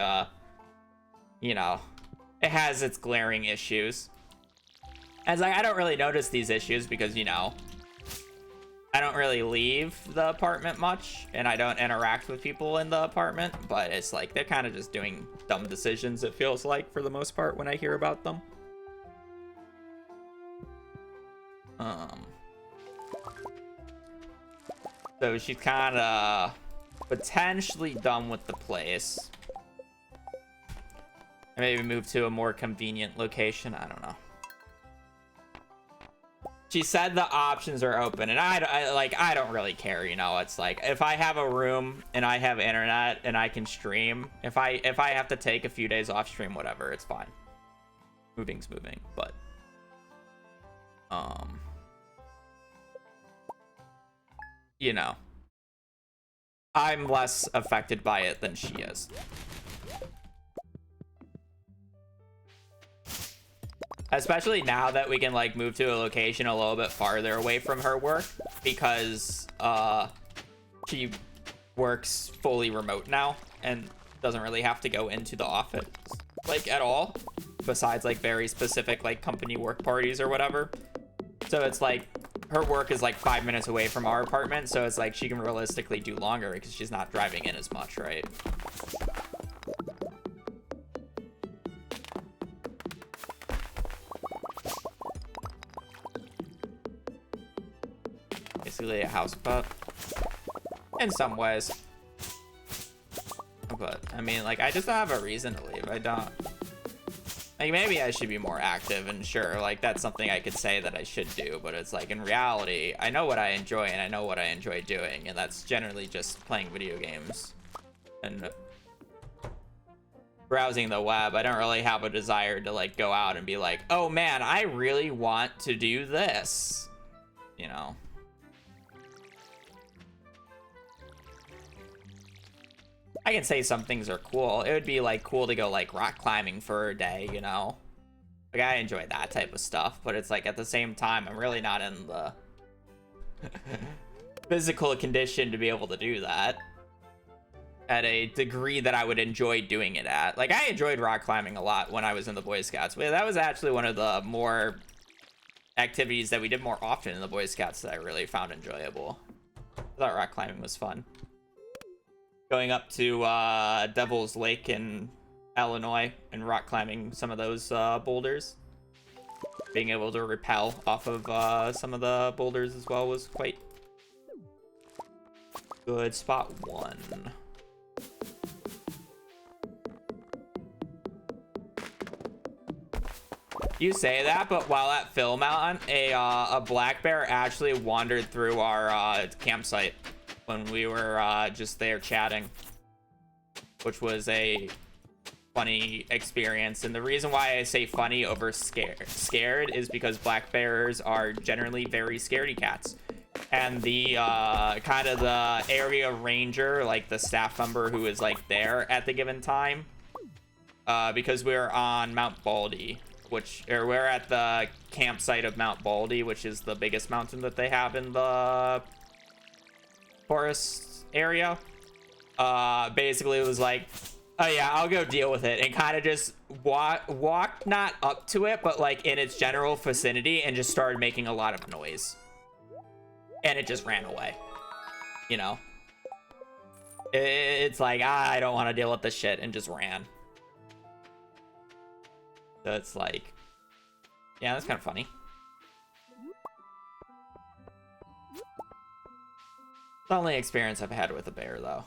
you know, it has its glaring issues. As like I don't really notice these issues because, you know, I don't really leave the apartment much and I don't interact with people in the apartment, but it's like they're kind of just doing dumb decisions, it feels like, for the most part when I hear about them. So she's kind of potentially done with the place. Maybe move to a more convenient location. I don't know. She said the options are open, and I don't really care, you know. It's like if I have a room and I have internet and I can stream, if I have to take a few days off stream, whatever, it's fine. Moving's moving, but you know, I'm less affected by it than she is. Especially now that we can like move to a location a little bit farther away from her work, because she works fully remote now and doesn't really have to go into the office like at all, besides like very specific like company work parties or whatever. So it's like her work is like 5 minutes away from our apartment, so it's like she can realistically do longer because she's not driving in as much, right? Basically a house pet in some ways, but I mean, like, I just don't have a reason to leave. I don't, like, maybe I should be more active, and sure, like, that's something I could say that I should do, but it's like, in reality, I know what I enjoy, and I know what I enjoy doing, and that's generally just playing video games and browsing the web. I don't really have a desire to like go out and be like, oh man, I really want to do this, you know. I can say some things are cool. It would be like cool to go like rock climbing for a day, you know? Like, I enjoy that type of stuff, but it's like at the same time, I'm really not in the physical condition to be able to do that at a degree that I would enjoy doing it at. Like, I enjoyed rock climbing a lot when I was in the Boy Scouts, but that was actually one of the more activities that we did more often in the Boy Scouts that I really found enjoyable. I thought rock climbing was fun. Going up to Devil's Lake in Illinois and rock climbing some of those boulders. being able to rappel off of some of the boulders as well was quite good. Spot 1. You say that, but while at Phil Mountain, a black bear actually wandered through our campsite when we were just there chatting, which was a funny experience. And the reason why I say funny over scared is because black bears are generally very scaredy cats. And the kind of the area ranger, like the staff member who is like there at the given time, because we're on Mount Baldy, we're at the campsite of Mount Baldy, which is the biggest mountain that they have in the forest area. Basically it was like, oh yeah, I'll go deal with it, and kind of just walked not up to it, but like in its general vicinity, and just started making a lot of noise, and it just ran away. You know, it's like, I don't want to deal with this shit, and just ran. So it's like, yeah, that's kind of funny. It's the only experience I've had with a bear, though.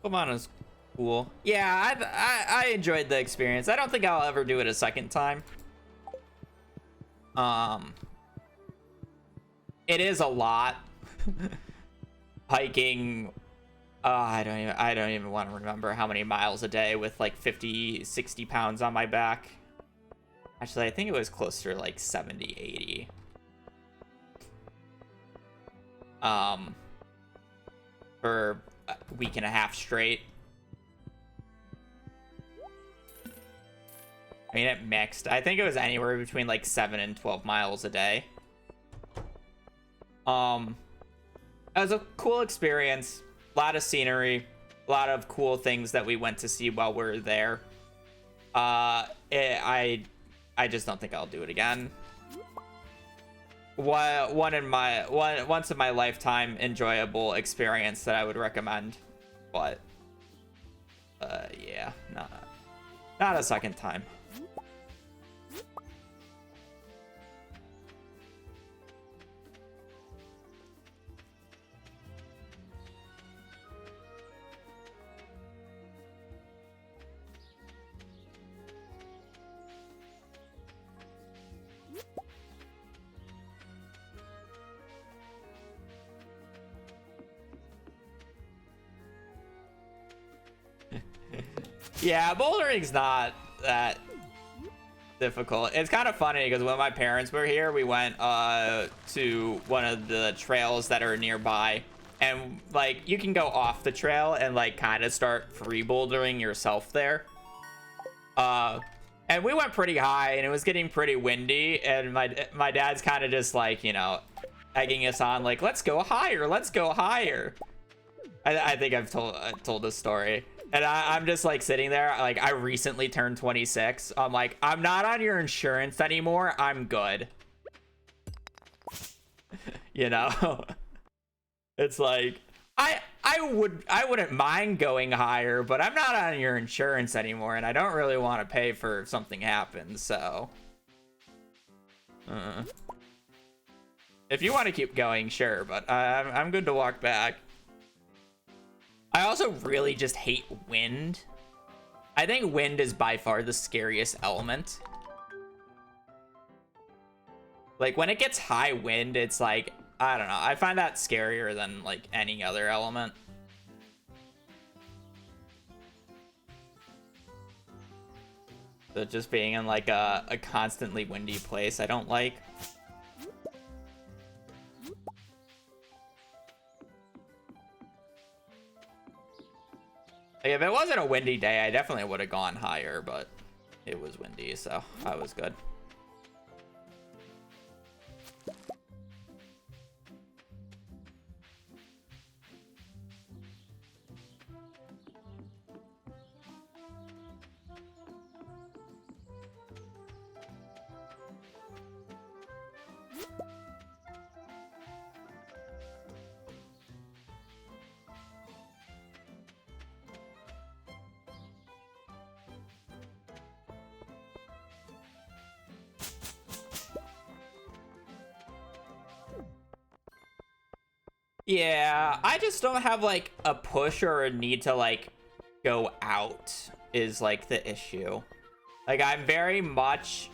Pokemon is cool. Yeah, I enjoyed the experience. I don't think I'll ever do it a second time. It is a lot. Hiking, I don't even want to remember how many miles a day with like 50-60 pounds on my back. Actually, I think it was closer to like 70-80. For a week and a half straight. I mean, it mixed. I think it was anywhere between like 7 and 12 miles a day. It was a cool experience. A lot of scenery, a lot of cool things that we went to see while we were there. I just don't think I'll do it again. Once in my lifetime enjoyable experience that I would recommend, but yeah, not a second time. Yeah, bouldering's not that difficult. It's kind of funny because when my parents were here, we went to one of the trails that are nearby, and like you can go off the trail and like kind of start free bouldering yourself there. And we went pretty high, and it was getting pretty windy, and my dad's kind of just like, you know, egging us on, like, let's go higher, let's go higher. I think I've told this story. And I'm just like sitting there, like I recently turned 26. I'm like, I'm not on your insurance anymore. I'm good. You know, it's like I wouldn't mind going higher, but I'm not on your insurance anymore, and I don't really want to pay for if something happens. So, if you want to keep going, sure, but I'm good to walk back. I also really just hate wind. I think wind is by far the scariest element. Like, when it gets high wind, it's like, I don't know. I find that scarier than, like, any other element. So just being in, like, a constantly windy place, I don't like. Like, if it wasn't a windy day, I definitely would have gone higher, but it was windy, so I was good. Yeah, I just don't have like a push or a need to like go out is like the issue. Like, I'm very much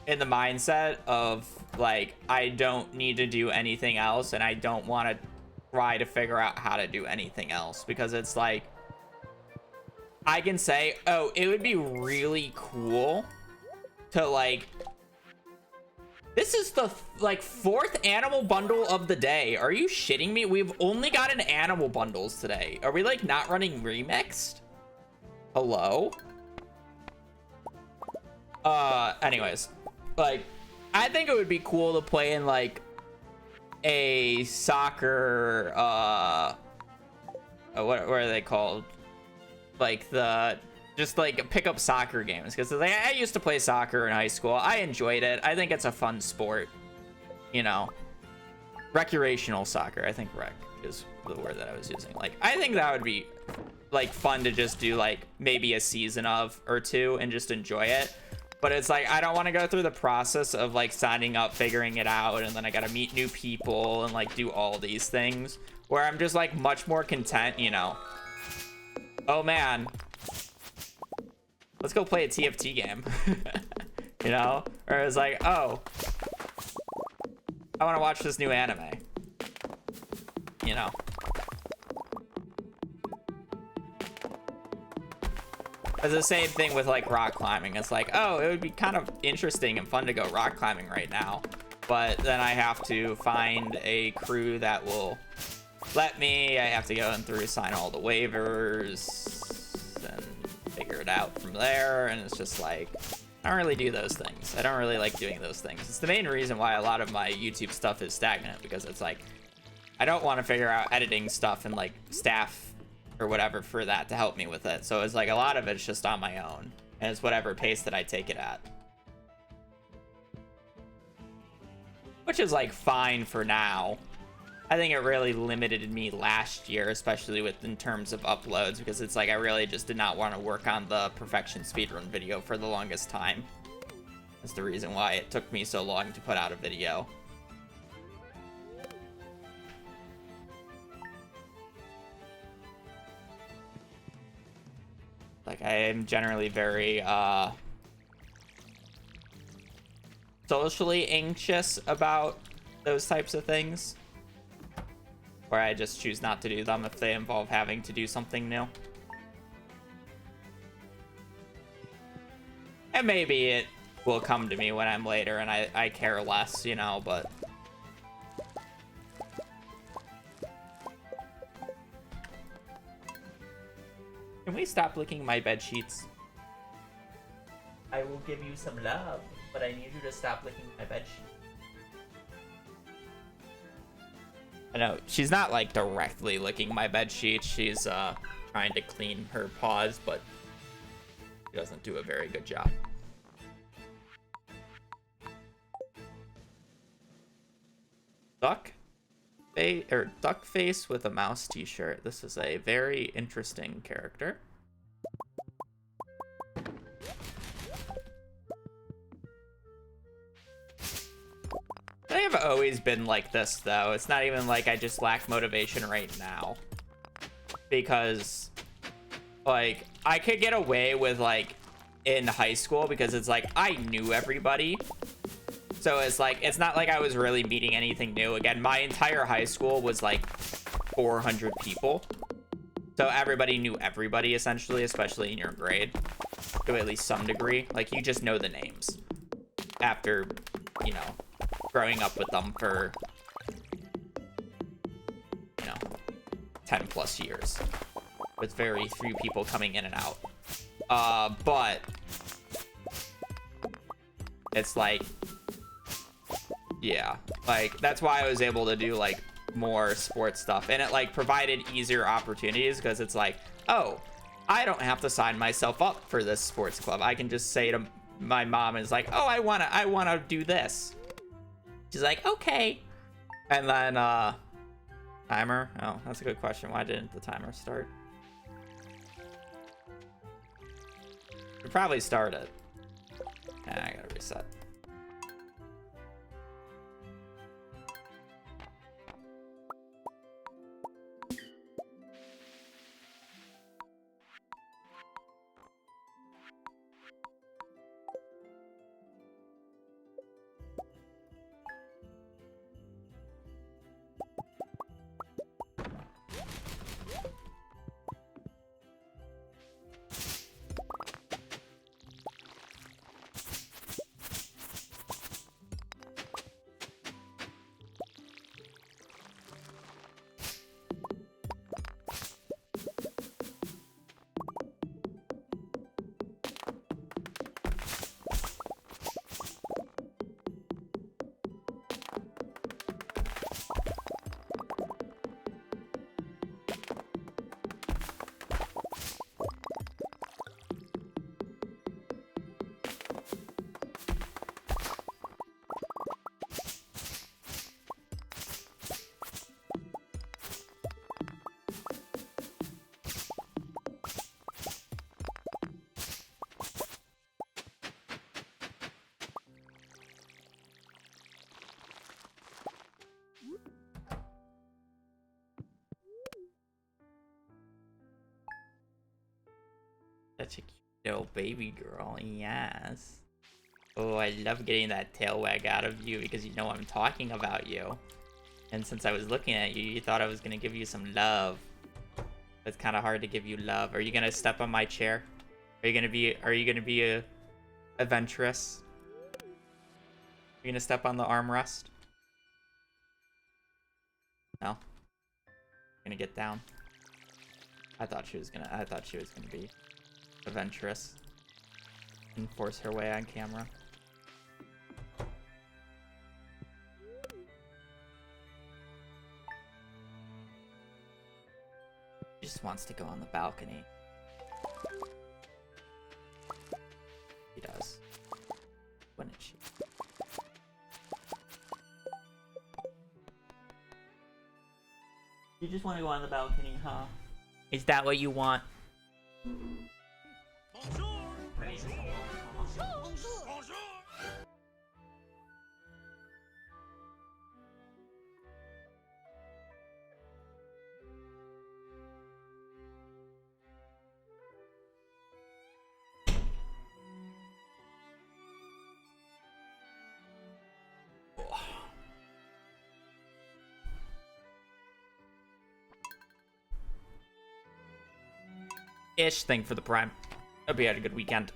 in the mindset of like, I don't need to do anything else, and I don't want to try to figure out how to do anything else, because it's like, I can say, oh, it would be really cool to like, this is the like 4th animal bundle of the day. Are you shitting me? We've only gotten animal bundles today. Are we like not running remixed? Hello? Anyways, like, I think it would be cool to play in like a soccer, what are they called? Like just like pick up soccer games, because like, I used to play soccer in high school. I enjoyed it. I think it's a fun sport, you know. Recreational soccer, I think rec is the word that I was using. Like, I think that would be like fun to just do like maybe a season of or two and just enjoy it. But it's like, I don't want to go through the process of like signing up, figuring it out, and then I gotta meet new people and like do all these things, where I'm just like much more content, you know. Oh man, let's go play a TFT game. You know? Or it's like, oh, I want to watch this new anime. You know? It's the same thing with like rock climbing. It's like, oh, it would be kind of interesting and fun to go rock climbing right now, but then I have to find a crew that will let me. I have to go in through, sign all the waivers, and figure it out from there. And it's just like, I don't really do those things. I don't really like doing those things. It's the main reason why a lot of my YouTube stuff is stagnant, because it's like, I don't want to figure out editing stuff and like staff or whatever for that to help me with it. So it's like, a lot of it's just on my own, and it's whatever pace that I take it at, which is like fine for now. I think it really limited me last year, especially with in terms of uploads, because it's like, I really just did not want to work on the perfection speedrun video for the longest time. That's the reason why it took me so long to put out a video. Like, I am generally very socially anxious about those types of things, where I just choose not to do them if they involve having to do something new. And maybe it will come to me when I'm later and I care less, you know, but... Can we stop licking my bed sheets? I will give you some love, but I need you to stop licking my bed sheets. I know, she's not like directly licking my bed sheets. She's trying to clean her paws, but she doesn't do a very good job. Duck face with a mouse t-shirt. This is a very interesting character. I have always been like this, though. It's not even like I just lack motivation right now, because like I could get away with like in high school, because it's like I knew everybody. So it's like, it's not like I was really meeting anything new. Again, my entire high school was like 400 people. So everybody knew everybody, essentially, especially in your grade, to at least some degree. Like, you just know the names after, you know, growing up with them for, you know, 10 plus years. with very few people coming in and out. But it's like, yeah, like that's why I was able to do like more sports stuff, and it like provided easier opportunities because it's like, oh, I don't have to sign myself up for this sports club. I can just say to my mom, is like, oh, I wanna do this. She's like, okay. And then timer. Oh, that's a good question. Why didn't the timer start? Should probably start it. I gotta reset. Such a cute little baby girl, yes. Oh, I love getting that tail wag out of you because you know I'm talking about you. And since I was looking at you, you thought I was gonna give you some love. It's kind of hard to give you love. Are you gonna step on my chair? Are you gonna be a adventurous? Are you gonna step on the armrest? No. You're gonna get down. I thought she was gonna be adventurous and force her way on camera. She just wants to go on the balcony. She does. Wouldn't she? You just want to go on the balcony, huh? Is that what you want? Bonjour. Bonjour. Bonjour. Ish thing for the Prime. Hope you had a good weekend.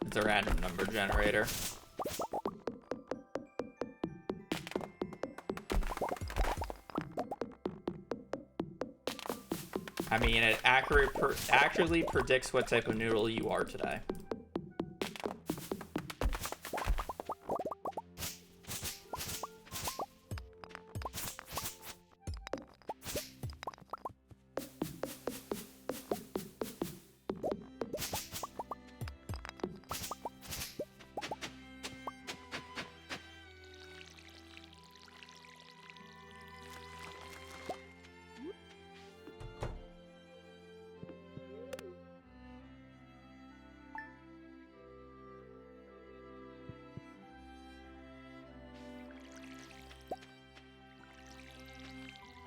It's a random number generator. I mean, it accurately predicts what type of noodle you are today.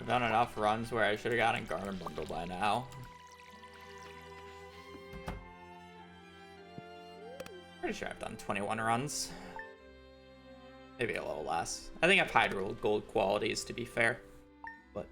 done enough runs where I should have gotten Garden Bundle by now. Pretty sure I've done 21 runs. Maybe a little less. I think I've hydro gold qualities, to be fair. But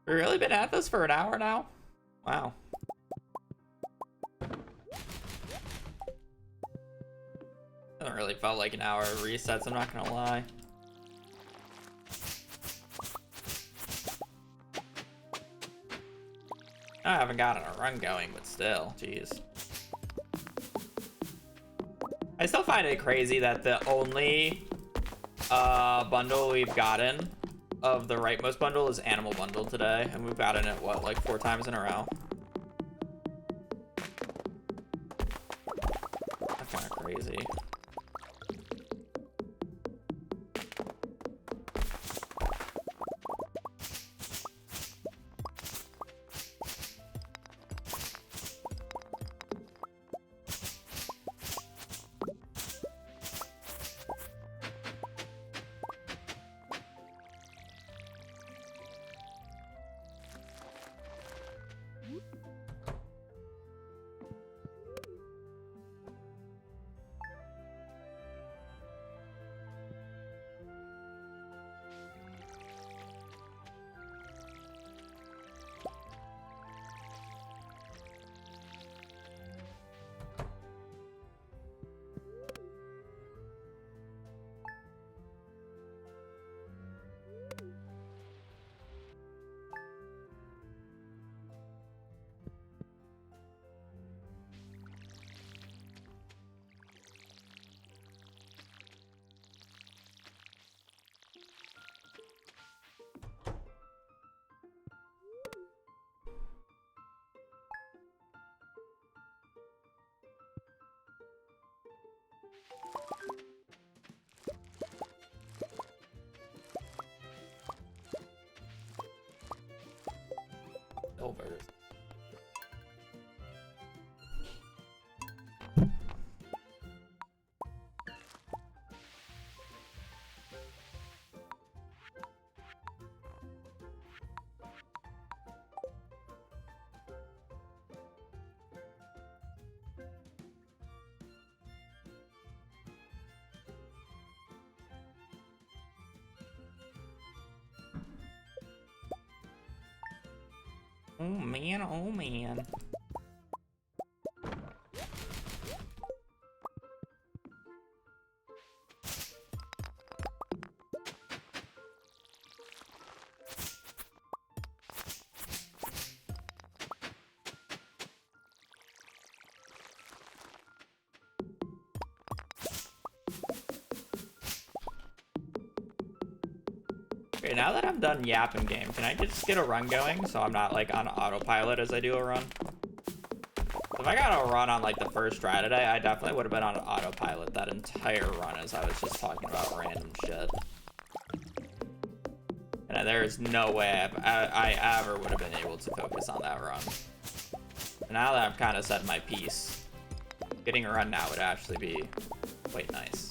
we've really been at this for an hour now? Wow. Hasn't really felt like an hour of resets, I'm not gonna lie. I haven't gotten a run going, but still, jeez. I still find it crazy that the only bundle we've gotten of the rightmost bundle is Animal Bundle today, and we've gotten it, what, like 4 times in a row? That's kind of crazy. Over. Oh man, oh man. Okay, now that I'm done yapping game, can I just get a run going so I'm not like on autopilot as I do a run? If I got a run on like the first try today, I definitely would have been on autopilot that entire run as I was just talking about random shit. And there is no way I ever would have been able to focus on that run. And now that I've kind of said my piece, getting a run now would actually be quite nice.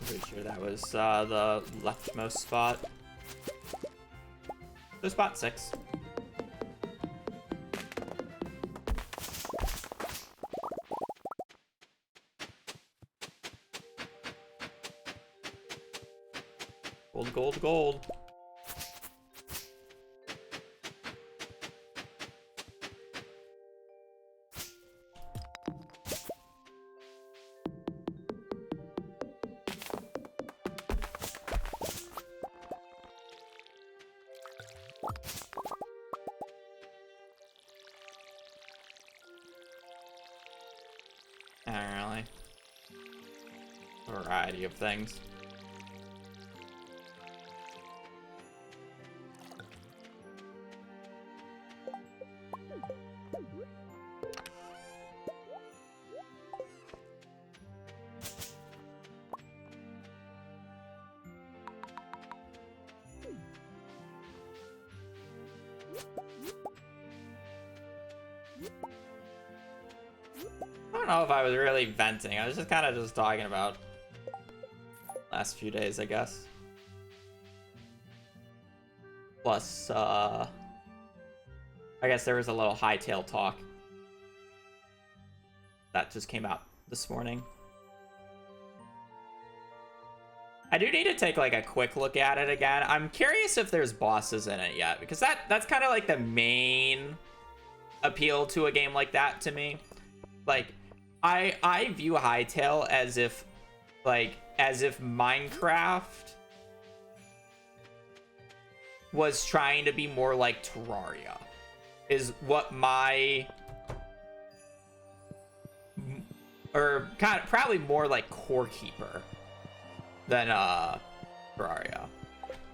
Pretty sure that was the leftmost spot. So spot 6. Gold, gold, gold. Not really. A variety of things. I don't know if I was really venting. I was just kind of just talking about last few days, I guess. Plus, I guess there was a little hightail talk that just came out this morning. I do need to take like a quick look at it again. I'm curious if there's bosses in it yet, because that's kind of like the main appeal to a game like that to me. Like, I view Hytale as if Minecraft was trying to be more like Terraria, is what my, or kind of probably more like Core Keeper than Terraria.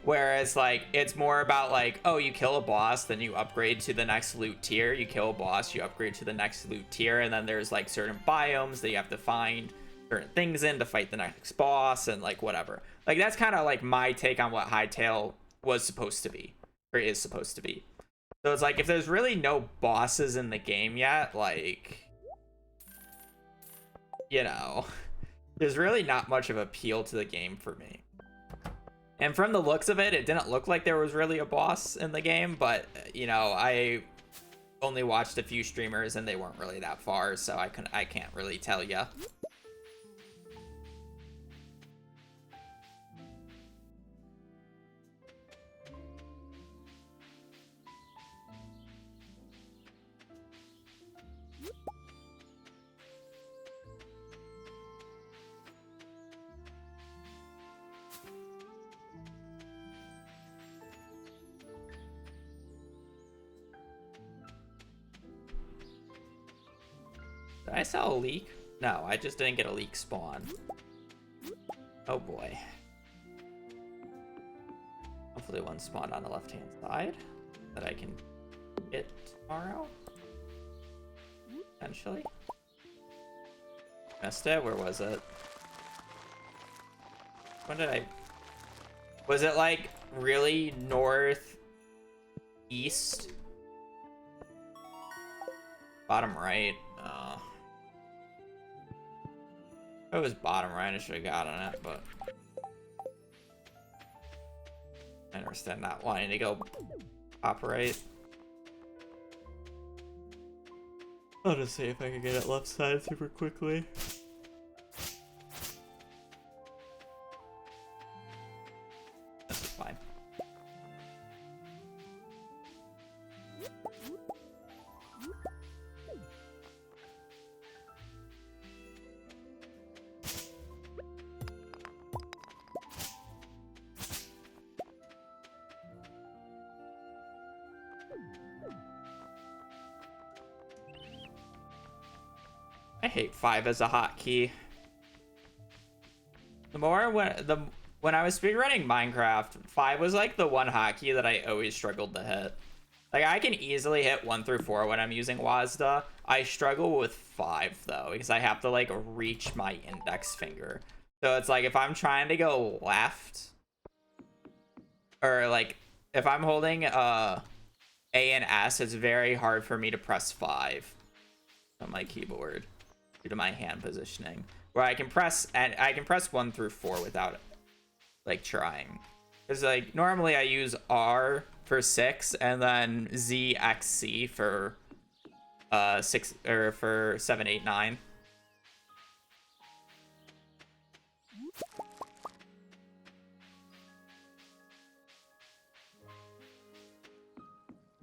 Whereas, like, it's more about, like, oh, you kill a boss, then you upgrade to the next loot tier. You kill a boss, you upgrade to the next loot tier. And then there's, like, certain biomes that you have to find certain things in to fight the next boss and, like, whatever. Like, that's kind of, like, my take on what Hytale was supposed to be, or is supposed to be. So it's like, if there's really no bosses in the game yet, like, you know, there's really not much of appeal to the game for me. And from the looks of it, it didn't look like there was really a boss in the game, but, you know, I only watched a few streamers and they weren't really that far, so I can't really tell ya. Did I sell a leak? No, I just didn't get a leak spawn. Oh boy. Hopefully one spawned on the left-hand side that I can get tomorrow. Potentially. Missed it? Where was it? When did I... Was it like really northeast? Bottom right. Oh. If it was bottom right, I should have gotten it, but I understand not wanting to go top right. I'll just see if I can get it left side super quickly. This is fine. I hate 5 as a hotkey. When I was speedrunning Minecraft, 5 was like the one hotkey that I always struggled to hit. Like, I can easily hit 1 through 4 when I'm using WASD. I struggle with 5 though, because I have to like reach my index finger. So it's like if I'm trying to go left, or like if I'm holding A and S, it's very hard for me to press 5 on my keyboard due to my hand positioning. where I can press 1 through 4 without like trying. Because like normally I use R for 6 and then ZXC for 6 or for 7, 8, 9.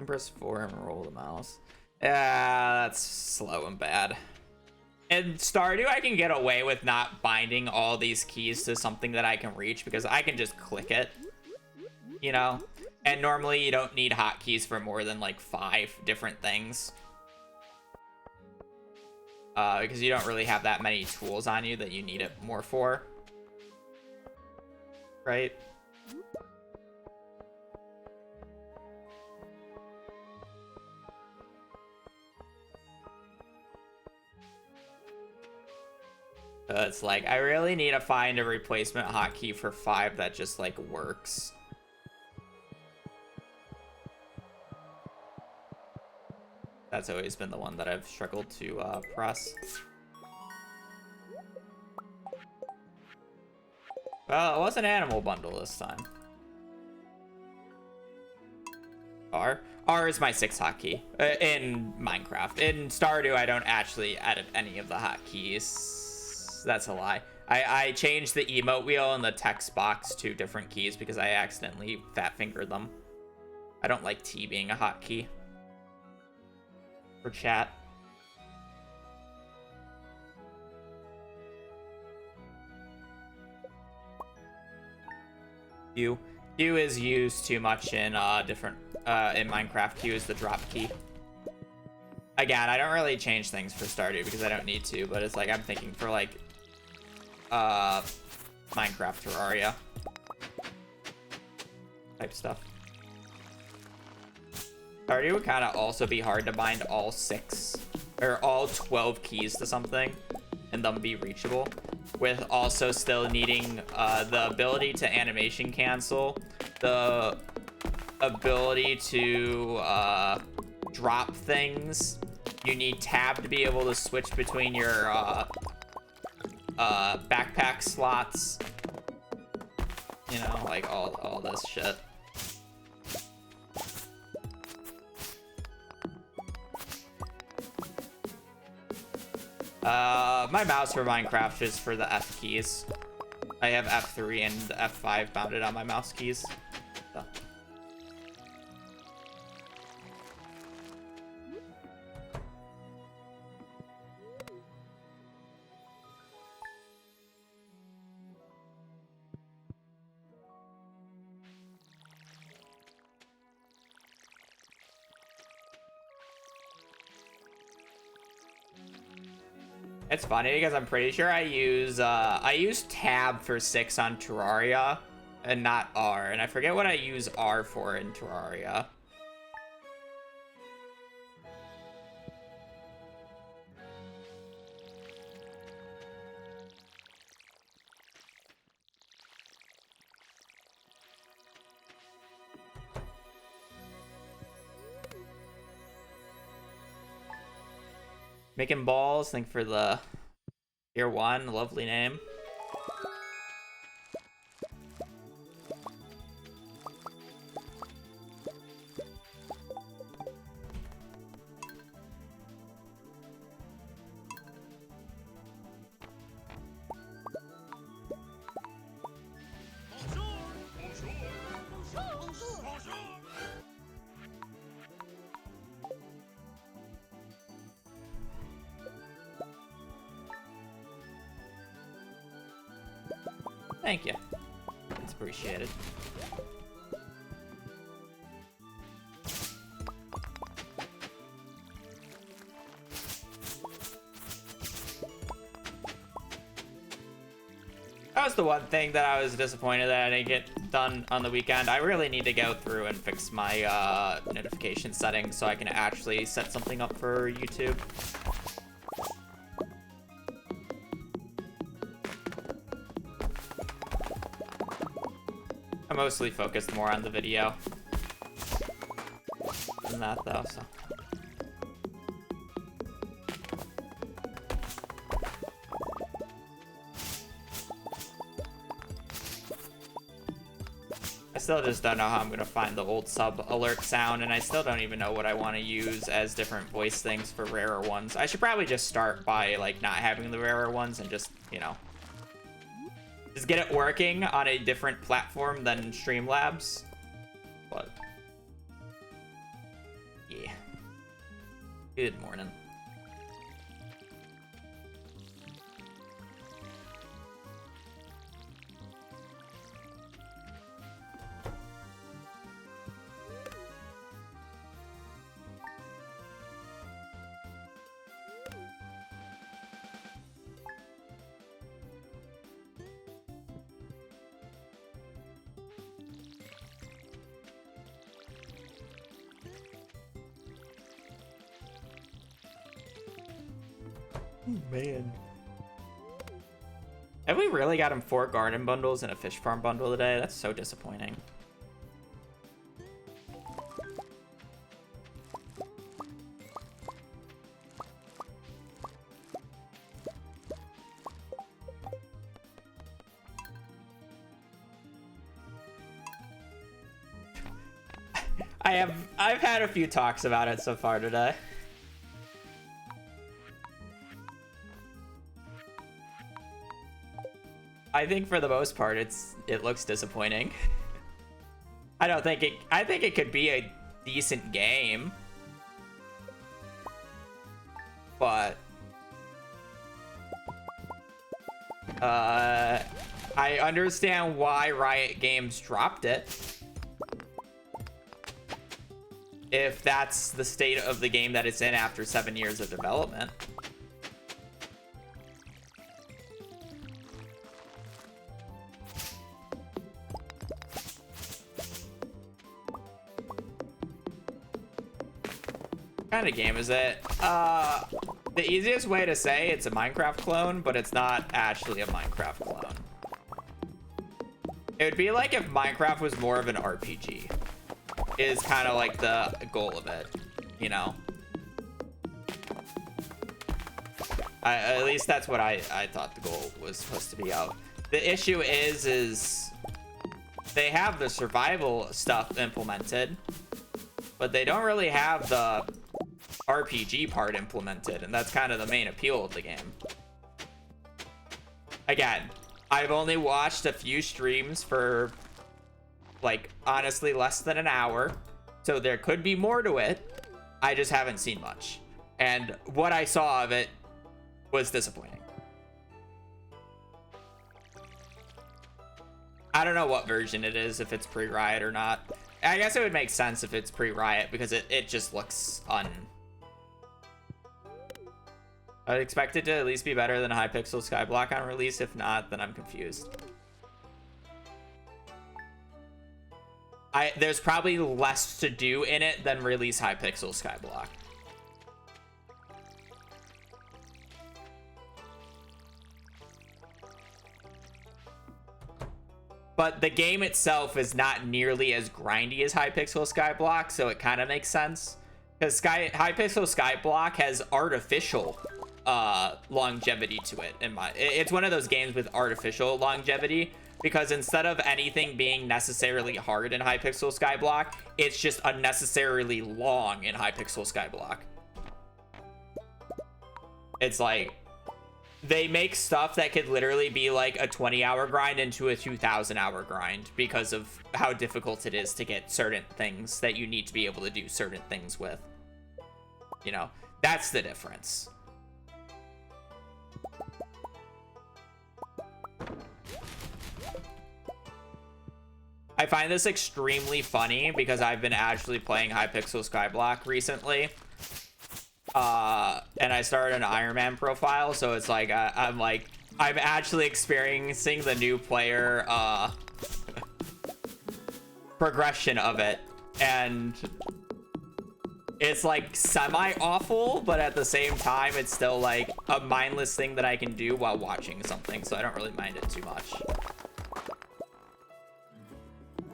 Press 4 and roll the mouse. Yeah, that's slow and bad. In Stardew, I can get away with not binding all these keys to something that I can reach because I can just click it, you know? And normally you don't need hotkeys for more than like 5 different things. Because you don't really have that many tools on you that you need it more for. Right? It's like, I really need to find a replacement hotkey for 5 that just, like, works. That's always been the one that I've struggled to press. Well, it was an animal bundle this time. R is my 6th hotkey in Minecraft. In Stardew, I don't actually edit any of the hotkeys. That's a lie. I changed the emote wheel and the text box to different keys because I accidentally fat fingered them. I don't like T being a hotkey for chat. Q is used too much in in Minecraft. Q is the drop key. Again, I don't really change things for Stardew because I don't need to, but it's like I'm thinking for like Minecraft Terraria type stuff. Stardew would kind of also be hard to bind all 6 or all 12 keys to something and them be reachable, with also still needing the ability to animation cancel, the ability to drop things. You need tab to be able to switch between your backpack slots, you know, like all this shit. My mouse for Minecraft is for the F keys. I have F3 and F5 mounted on my mouse keys. So. It's funny because I'm pretty sure I use tab for 6 on Terraria and not R, and I forget what I use R for in Terraria. Making balls, thank for the Year 1, lovely name. Thank you. It's appreciated. That was the one thing that I was disappointed that I didn't get done on the weekend. I really need to go through and fix my notification settings so I can actually set something up for YouTube. I'm mostly focused more on the video than that, though, so. still just don't know how I'm gonna find the old sub alert sound, and I still don't even know what I want to use as different voice things for rarer ones. I should probably just start by like not having the rarer ones and just, you know, just get it working on a different platform than Streamlabs. But yeah. Good morning. Man. Have we really got him 4 garden bundles and a fish farm bundle today? That's so disappointing. I've had a few talks about it so far today. I think for the most part it looks disappointing. I think it could be a decent game. But I understand why Riot Games dropped it. If that's the state of the game that it's in after 7 years of development. What kind of game is it? The easiest way to say it's a Minecraft clone, but it's not actually a Minecraft clone. It would be like if Minecraft was more of an RPG. Is kind of like the goal of it, you know? At least that's what I thought the goal was supposed to be out. The issue is they have the survival stuff implemented, but they don't really have the RPG part implemented, and that's kind of the main appeal of the game. Again, I've only watched a few streams for, like, honestly less than an hour, so there could be more to it. I just haven't seen much, and what I saw of it was disappointing. I don't know what version it is, if it's pre-Riot or not. I guess it would make sense if it's pre-Riot, because it just looks I'd expect it to at least be better than Hypixel Skyblock on release. If not, then I'm confused. There's probably less to do in it than release Hypixel Skyblock. But the game itself is not nearly as grindy as Hypixel Skyblock, so it kind of makes sense. Because Hypixel Skyblock has artificial longevity to it. It's one of those games with artificial longevity, because instead of anything being necessarily hard in Hypixel Skyblock, it's just unnecessarily long in Hypixel Skyblock. It's like they make stuff that could literally be like a 20-hour grind into a 2,000-hour grind because of how difficult it is to get certain things that you need to be able to do certain things with. You know, that's the difference. I find this extremely funny because I've been actually playing Hypixel Skyblock recently. And I started an Iron Man profile, so it's like I'm actually experiencing the new player progression of it, and it's like semi-awful, but at the same time it's still like a mindless thing that I can do while watching something, so I don't really mind it too much.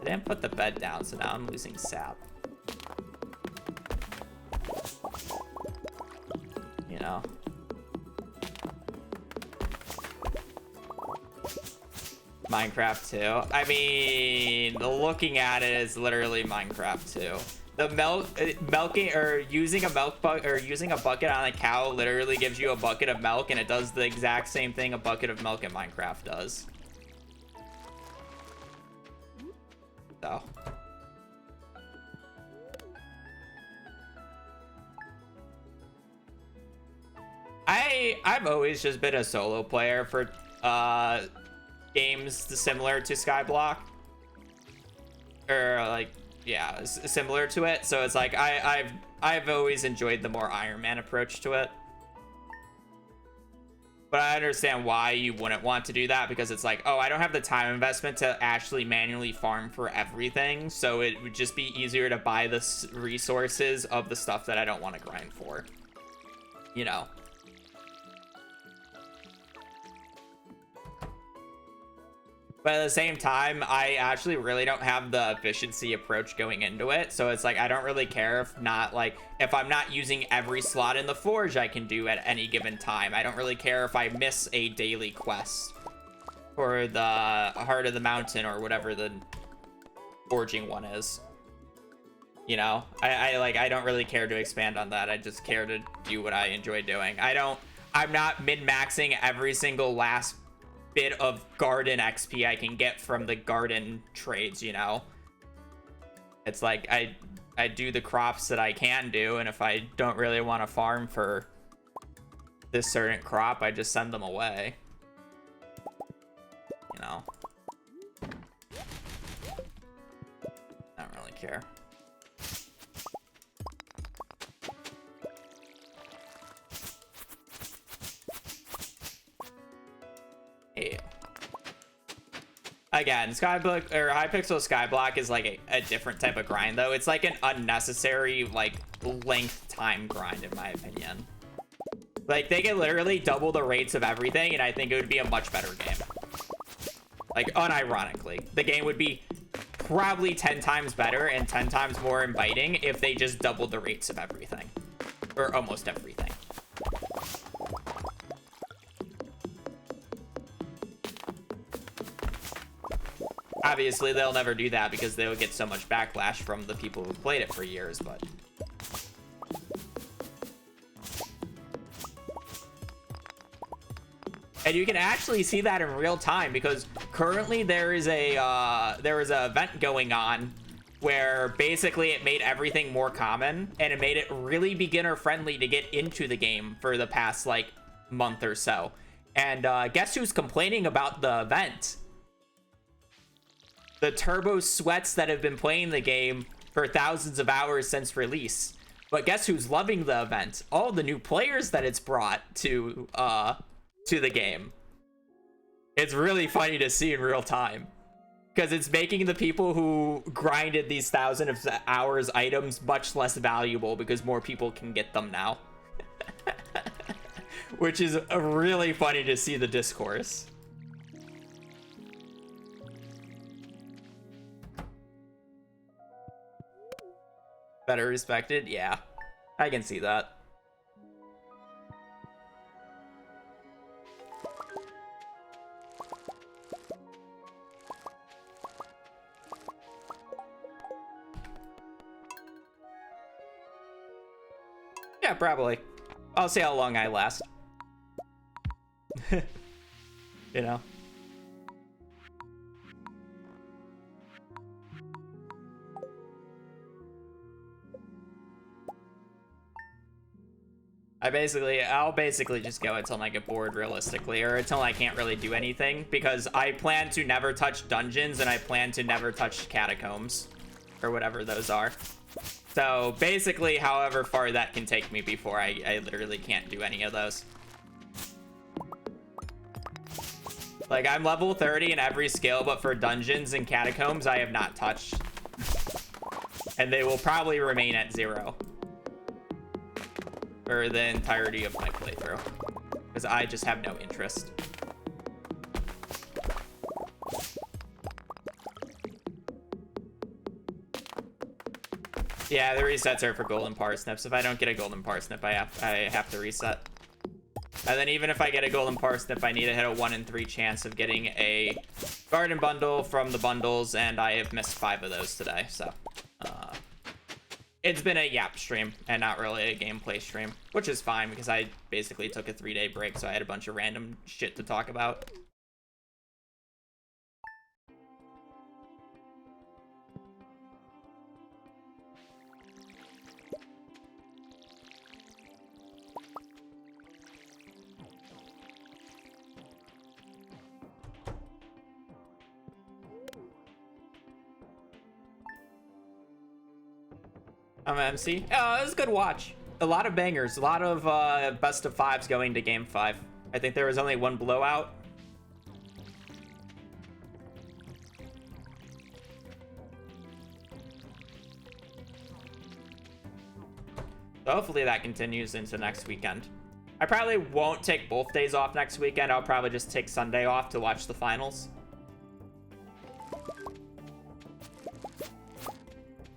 I didn't put the bed down, so now I'm losing sap. You know? Minecraft 2. I mean, looking at it is literally Minecraft 2. The milking or using a using a bucket on a cow literally gives you a bucket of milk, and it does the exact same thing a bucket of milk in Minecraft does. So. I've always just been a solo player for games similar to Skyblock, or like, yeah, similar to it. So it's like I've always enjoyed the more Iron Man approach to it. But I understand why you wouldn't want to do that, because it's like, oh, I don't have the time investment to actually manually farm for everything, so it would just be easier to buy the resources of the stuff that I don't want to grind for, you know. But at the same time, I actually really don't have the efficiency approach going into it. So it's like, I don't really care if I'm not using every slot in the forge I can do at any given time. I don't really care if I miss a daily quest for the Heart of the Mountain or whatever the forging one is. You know, I don't really care to expand on that. I just care to do what I enjoy doing. I'm not min-maxing every single last bit of garden XP I can get from the garden trades, you know. It's like I do the crops that I can do, and if I don't really want to farm for this certain crop, I just send them away, you know. I don't really care. Again, Skyblock or Hypixel Skyblock is like a different type of grind, though. It's like an unnecessary like length time grind, in my opinion. Like, they can literally double the rates of everything, and I think it would be a much better game. Like, unironically, the game would be probably 10 times better and 10 times more inviting if they just doubled the rates of everything, or almost everything. Obviously, they'll never do that because they would get so much backlash from the people who played it for years, but... And you can actually see that in real time, because currently there is a event going on where basically it made everything more common, and it made it really beginner friendly to get into the game for the past like month or so. And guess who's complaining about the event? The turbo sweats that have been playing the game for thousands of hours since release. But guess who's loving the event? All the new players that it's brought to the game. It's really funny to see in real time, because it's making the people who grinded these thousands of hours items much less valuable because more people can get them now. Which is really funny to see the discourse. Better respected? Yeah, I can see that. Yeah, probably. I'll see how long I last. You know? I'll basically just go until I get bored, realistically, or until I can't really do anything, because I plan to never touch dungeons and I plan to never touch catacombs, or whatever those are. So basically, however far that can take me before I literally can't do any of those. Like, I'm level 30 in every skill, but for dungeons and catacombs, I have not touched. And they will probably remain at 0. For the entirety of my playthrough, because I just have no interest. Yeah, the resets are for golden parsnips. If I don't get a golden parsnip, I have to reset. And then even if I get a golden parsnip, I need to hit a 1 in 3 chance of getting a garden bundle from the bundles, and I have missed 5 of those today. So it's been a yap stream and not really a gameplay stream, which is fine because I basically took a 3-day break, so I had a bunch of random shit to talk about. I'm an MC. Oh, it was a good watch. A lot of bangers. A lot of best of 5s going to game 5. I think there was only 1 blowout. So hopefully that continues into next weekend. I probably won't take both days off next weekend. I'll probably just take Sunday off to watch the finals.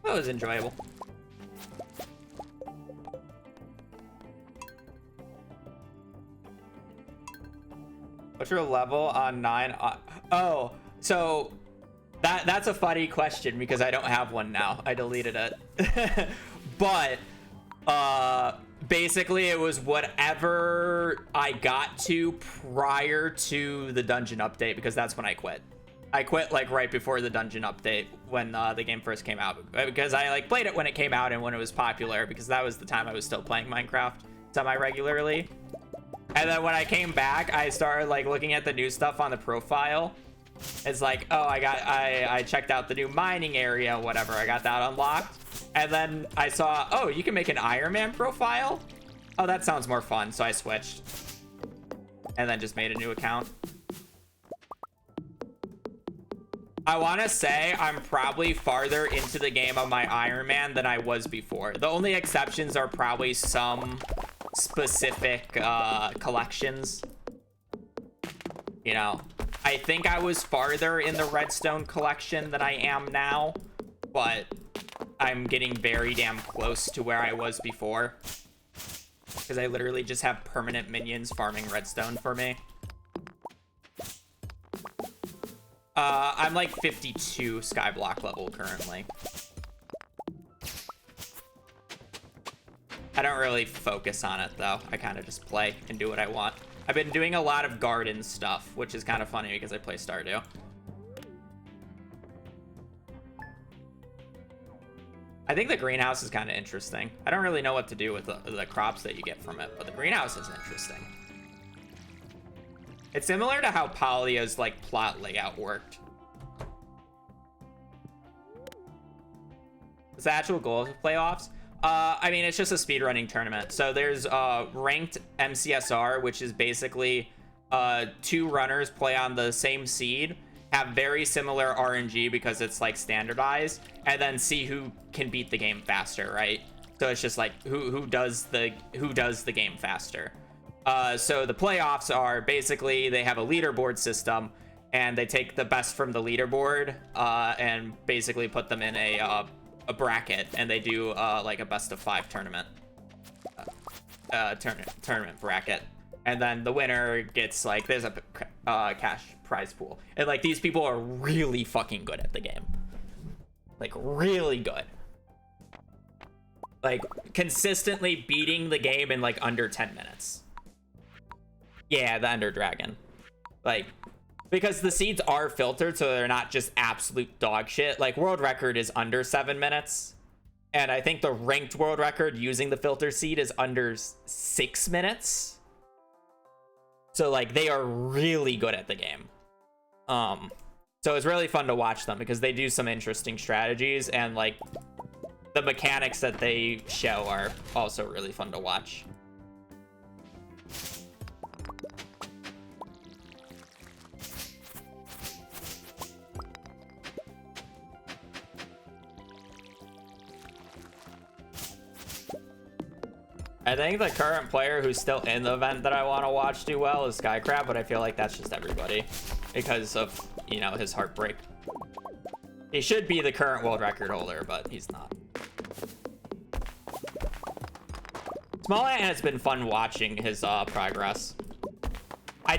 That was enjoyable. What's your level on 9? Oh, so that's a funny question because I don't have one now. I deleted it. But basically it was whatever I got to prior to the dungeon update, because that's when I quit. I quit like right before the dungeon update when the game first came out, because I like played it when it came out and when it was popular, because that was the time I was still playing Minecraft semi-regularly. And then when I came back, I started like looking at the new stuff on the profile. It's like, oh, I checked out the new mining area, whatever. I got that unlocked. And then I saw, oh, you can make an Iron Man profile. Oh, that sounds more fun. So I switched and then just made a new account. I want to say I'm probably farther into the game of my Iron Man than I was before. The only exceptions are probably some specific collections. You know, I think I was farther in the redstone collection than I am now, but I'm getting very damn close to where I was before, because I literally just have permanent minions farming redstone for me. I'm like 52 skyblock level currently. I don't really focus on it though. I kind of just play and do what I want. I've been doing a lot of garden stuff, which is kind of funny because I play Stardew. I think the greenhouse is kind of interesting. I don't really know what to do with the crops that you get from it, but the greenhouse is interesting. It's similar to how Polio's like plot layout worked. What's the actual goal of the playoffs? I mean, it's just a speedrunning tournament. So there's ranked MCSR, which is basically 2 runners play on the same seed, have very similar RNG because it's like standardized, and then see who can beat the game faster, right? So it's just like who does the game faster. So the playoffs are basically, they have a leaderboard system, and they take the best from the leaderboard and basically put them in a bracket, and they do like a best of 5 tournament bracket, and then the winner gets like, there's a cash prize pool, and like these people are really fucking good at the game, like really good, like consistently beating the game in like under 10 minutes. Yeah, the Ender Dragon, like, because the seeds are filtered, so they're not just absolute dog shit. Like, world record is under 7 minutes. And I think the ranked world record using the filter seed is under 6 minutes. So, like, they are really good at the game. So it's really fun to watch them because they do some interesting strategies. And, like, the mechanics that they show are also really fun to watch. I think the current player who's still in the event that I want to watch do well is Skycrab, but I feel like that's just everybody because of, you know, his heartbreak. He should be the current world record holder, but he's not. Small Ant has been fun watching his progress.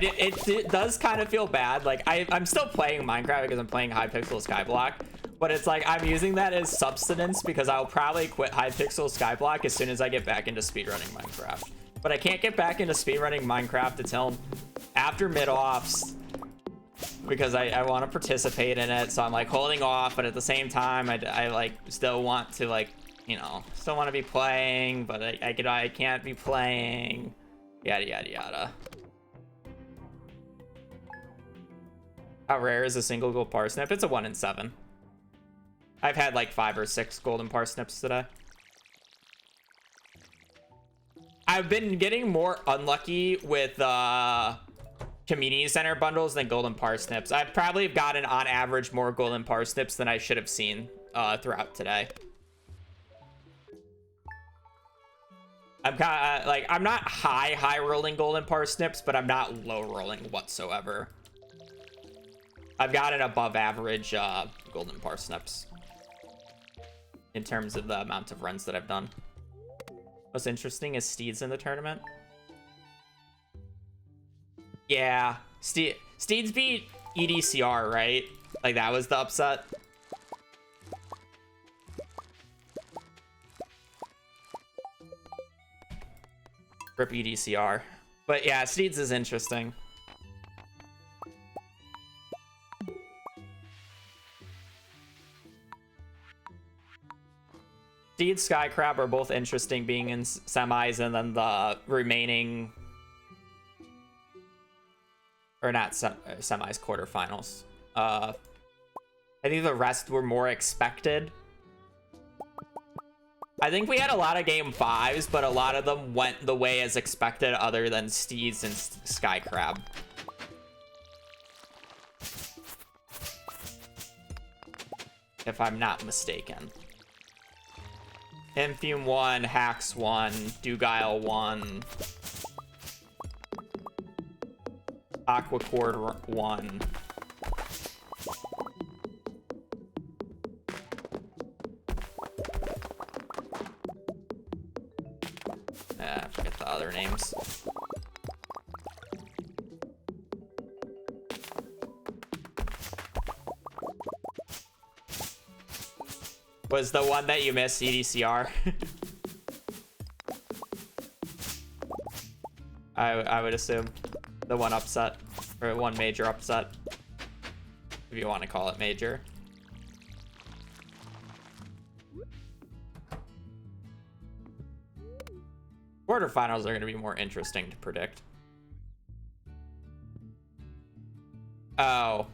It does kind of feel bad. Like I'm still playing Minecraft because I'm playing Hypixel Skyblock, but it's like I'm using that as subsistence because I'll probably quit Hypixel Skyblock as soon as I get back into speedrunning Minecraft. But I can't get back into speedrunning Minecraft until after mid-offs because I want to participate in it. So I'm like holding off, but at the same time, I like still want to, like, you know, still want to be playing, but I can't be playing. Yada yada yada. How rare is a single gold parsnip? It's a 1 in 7. I've had like 5 or 6 golden parsnips today. I've been getting more unlucky with community center bundles than golden parsnips. I probably have gotten on average more golden parsnips than I should have seen throughout today. I'm kind of like, I'm not high rolling golden parsnips, but I'm not low rolling whatsoever. I've got an above average golden parsnips in terms of the amount of runs that I've done. What's interesting is Steeds in the tournament. Yeah, Steeds beat EDCR, right? Like that was the upset. Rip EDCR. But yeah, Steeds is interesting. Steed, Skycrab are both interesting being in semis, and then the remaining, or not semis, quarterfinals. I think the rest were more expected. I think we had a lot of game 5s, but a lot of them went the way as expected other than Steeds and Skycrab. If I'm not mistaken. Infume 1, Hacks 1, Dugile 1, Aquacord 1. I forget the other names. Was the one that you missed EDCR? I would assume the one upset, or one major upset, if you want to call it major. Quarterfinals are going to be more interesting to predict. Oh,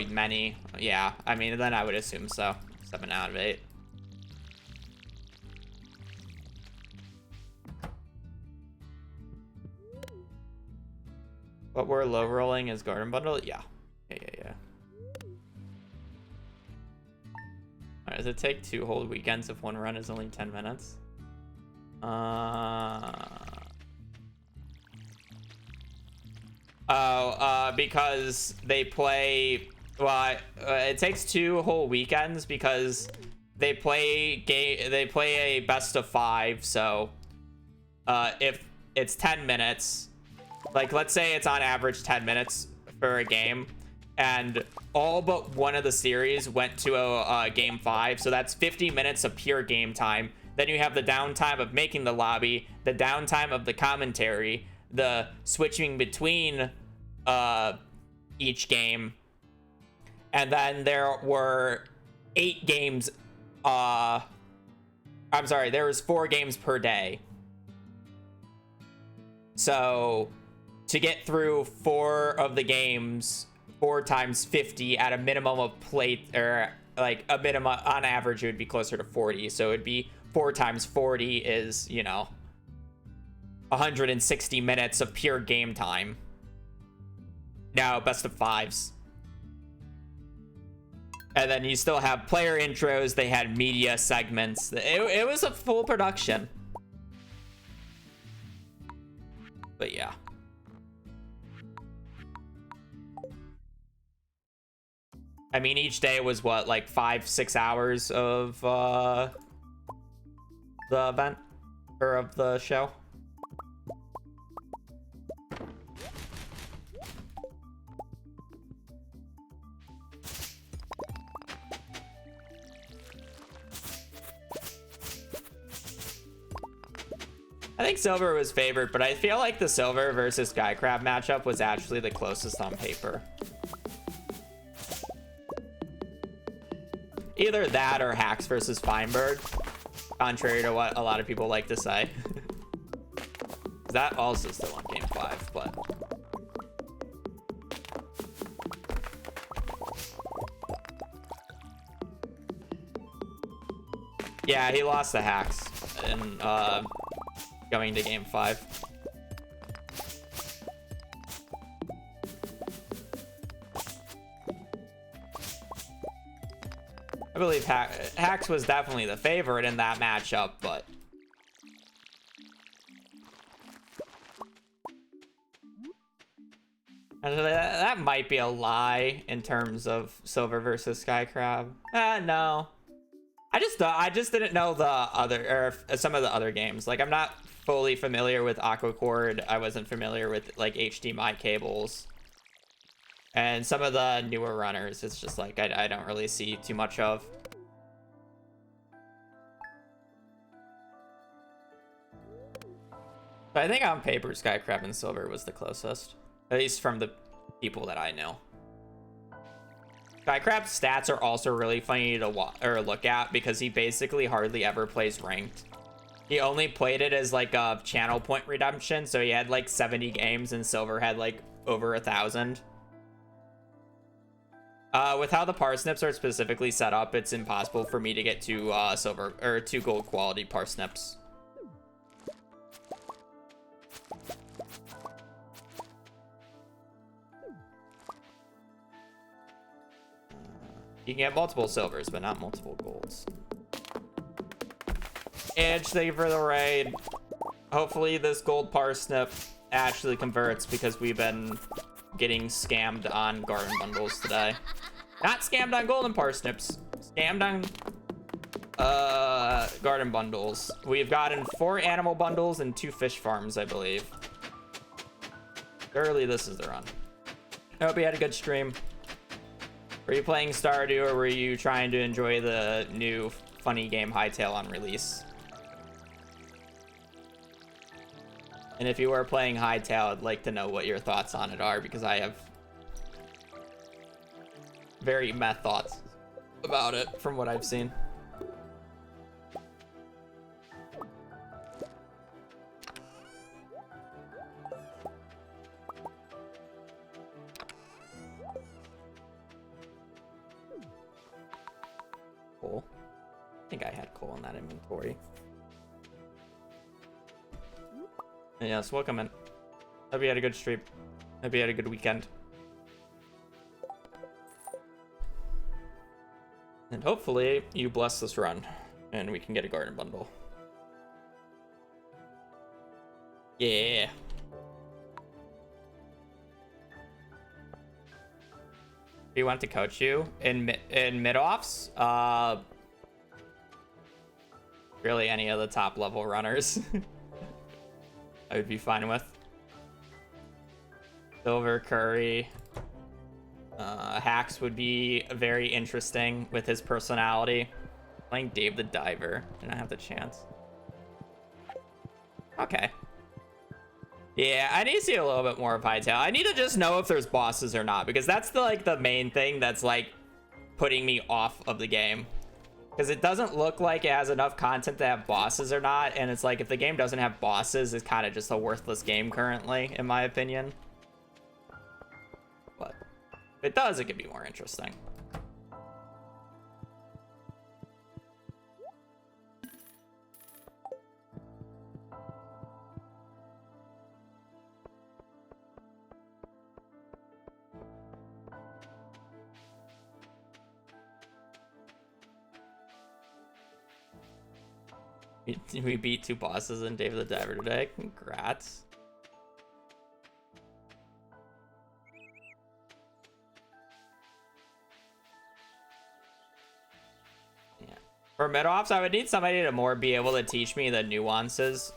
many. Yeah, I mean, then I would assume so. 7 out of 8. What we're low rolling is garden bundle? Yeah. Yeah. Alright, does it take 2 whole weekends if one run is only 10 minutes? Because they play. Well, it takes 2 whole weekends because they play a best of 5. So, if it's 10 minutes, like let's say it's on average 10 minutes for a game, and all but one of the series went to a game 5, so that's 50 minutes of pure game time. Then you have the downtime of making the lobby, the downtime of the commentary, the switching between each game. And then there were 8 games. I'm sorry, there was 4 games per day. So to get through 4 of the games, 4 times 50 at a minimum of plate, or like a minimum on average, it would be closer to 40. So it'd be 4 times 40 is, you know, 160 minutes of pure game time. Now, best of 5s. And then you still have player intros. They had media segments. It was a full production. But yeah. I mean, each day was what, like 5-6 hours of the event, or of the show. think silver was favored, but I feel like the silver versus Skycrab matchup was actually the closest on paper. Either that or Hacks versus Feinberg, contrary to what a lot of people like to say. That also still on game 5, but yeah, he lost the Hacks in going to game 5. I believe Hacks was definitely the favorite in that matchup, but that might be a lie in terms of silver versus Skycrab. No. I just didn't know the other, or some of the other games. Like, I'm not fully familiar with Aquacord. I wasn't familiar with like HDMI cables. And some of the newer runners, it's just like I don't really see too much of. But I think on paper, Skycrab and silver was the closest, at least from the people that I know. Skycrab's stats are also really funny to look at because he basically hardly ever plays ranked. He only played it as like a channel point redemption, so he had like 70 games and silver had like over 1,000. With how the parsnips are specifically set up, it's impossible for me to get two silver or 2 gold quality parsnips. You can get multiple silvers, but not multiple golds. Edge, thank you for the raid. Hopefully this gold parsnip actually converts because we've been getting scammed on garden bundles today. Not scammed on golden parsnips. Scammed on garden bundles. We've gotten 4 animal bundles and 2 fish farms, I believe. Surely this is the run. I hope you had a good stream. Were you playing Stardew or were you trying to enjoy the new funny game Hytale on release? And if you were playing Hytale, I'd like to know what your thoughts on it are, because I have very meh thoughts about it from what I've seen. Coal. I think I had coal in that inventory. Yes, welcome in. Hope you had a good stream. Hope you had a good weekend. And hopefully you bless this run and we can get a garden bundle. Yeah. Do you want to coach you in mid-offs? Really any of the top level runners. I would be fine with. Silver, Curry. Hacks would be very interesting with his personality. Playing Dave the Diver. Did I have the chance? Okay. Yeah, I need to see a little bit more of Hytale. I need to just know if there's bosses or not, because that's the main thing that's like putting me off of the game. Because it doesn't look like it has enough content to have bosses or not, and it's like if the game doesn't have bosses, it's kind of just a worthless game currently, in my opinion. But if it does, it could be more interesting. We beat 2 bosses in Dave the Diver today. Congrats. Yeah. For mid-offs, I would need somebody to more be able to teach me the nuances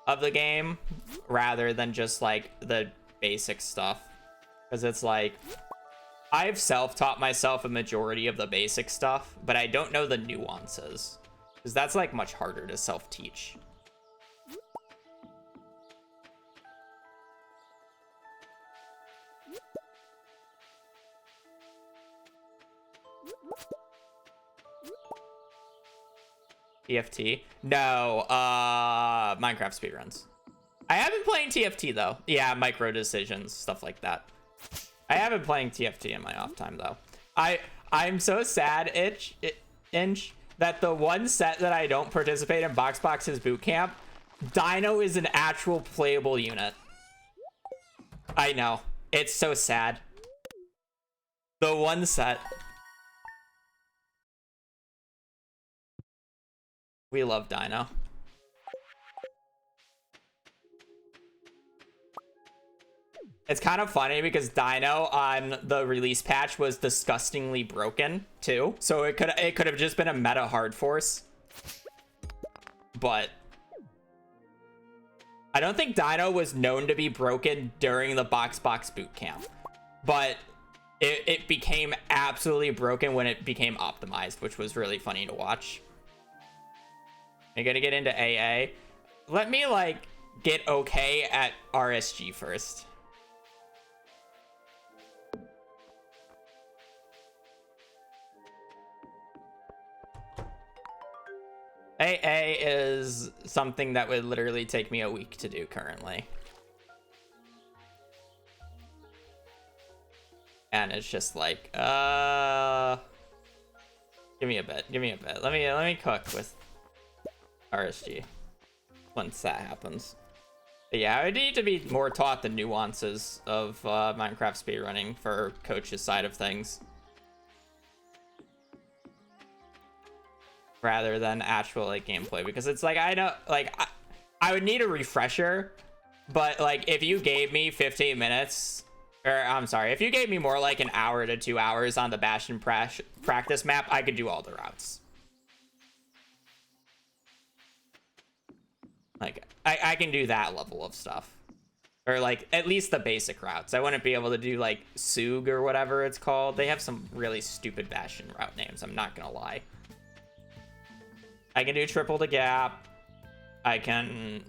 of the game rather than just like the basic stuff. Because it's like, I've self-taught myself a majority of the basic stuff, but I don't know the nuances. Because that's like much harder to self-teach. TFT? No, Minecraft speedruns. I have been playing TFT though. Yeah, micro decisions, stuff like that. I have been playing TFT in my off time though. I'm so sad, Inch, that the one set that I don't participate in, Boxbox's boot camp, Dino is an actual playable unit. I know. It's so sad. The one set. We love Dino. It's kind of funny because Dino on the release patch was disgustingly broken too. So it could have just been a meta hard force. But I don't think Dino was known to be broken during the Box boot camp. But it became absolutely broken when it became optimized, which was really funny to watch. I'm gonna get into AA. Let me like get okay at RSG first. AA is something that would literally take me a week to do currently. And it's just like, give me a bit. Let me cook with RSG once that happens. But yeah, I would need to be more taught the nuances of Minecraft speedrunning for Coach's side of things, rather than actual like gameplay, because it's like I know like I would need a refresher, but like if you gave me 15 minutes, or I'm sorry, if you gave me more like an hour to 2 hours on the Bastion practice map, I could do all the routes. Like I can do that level of stuff, or like at least the basic routes. I wouldn't be able to do like Sug or whatever it's called. They have some really stupid Bastion route names, I'm not gonna lie. I can do triple the gap. I can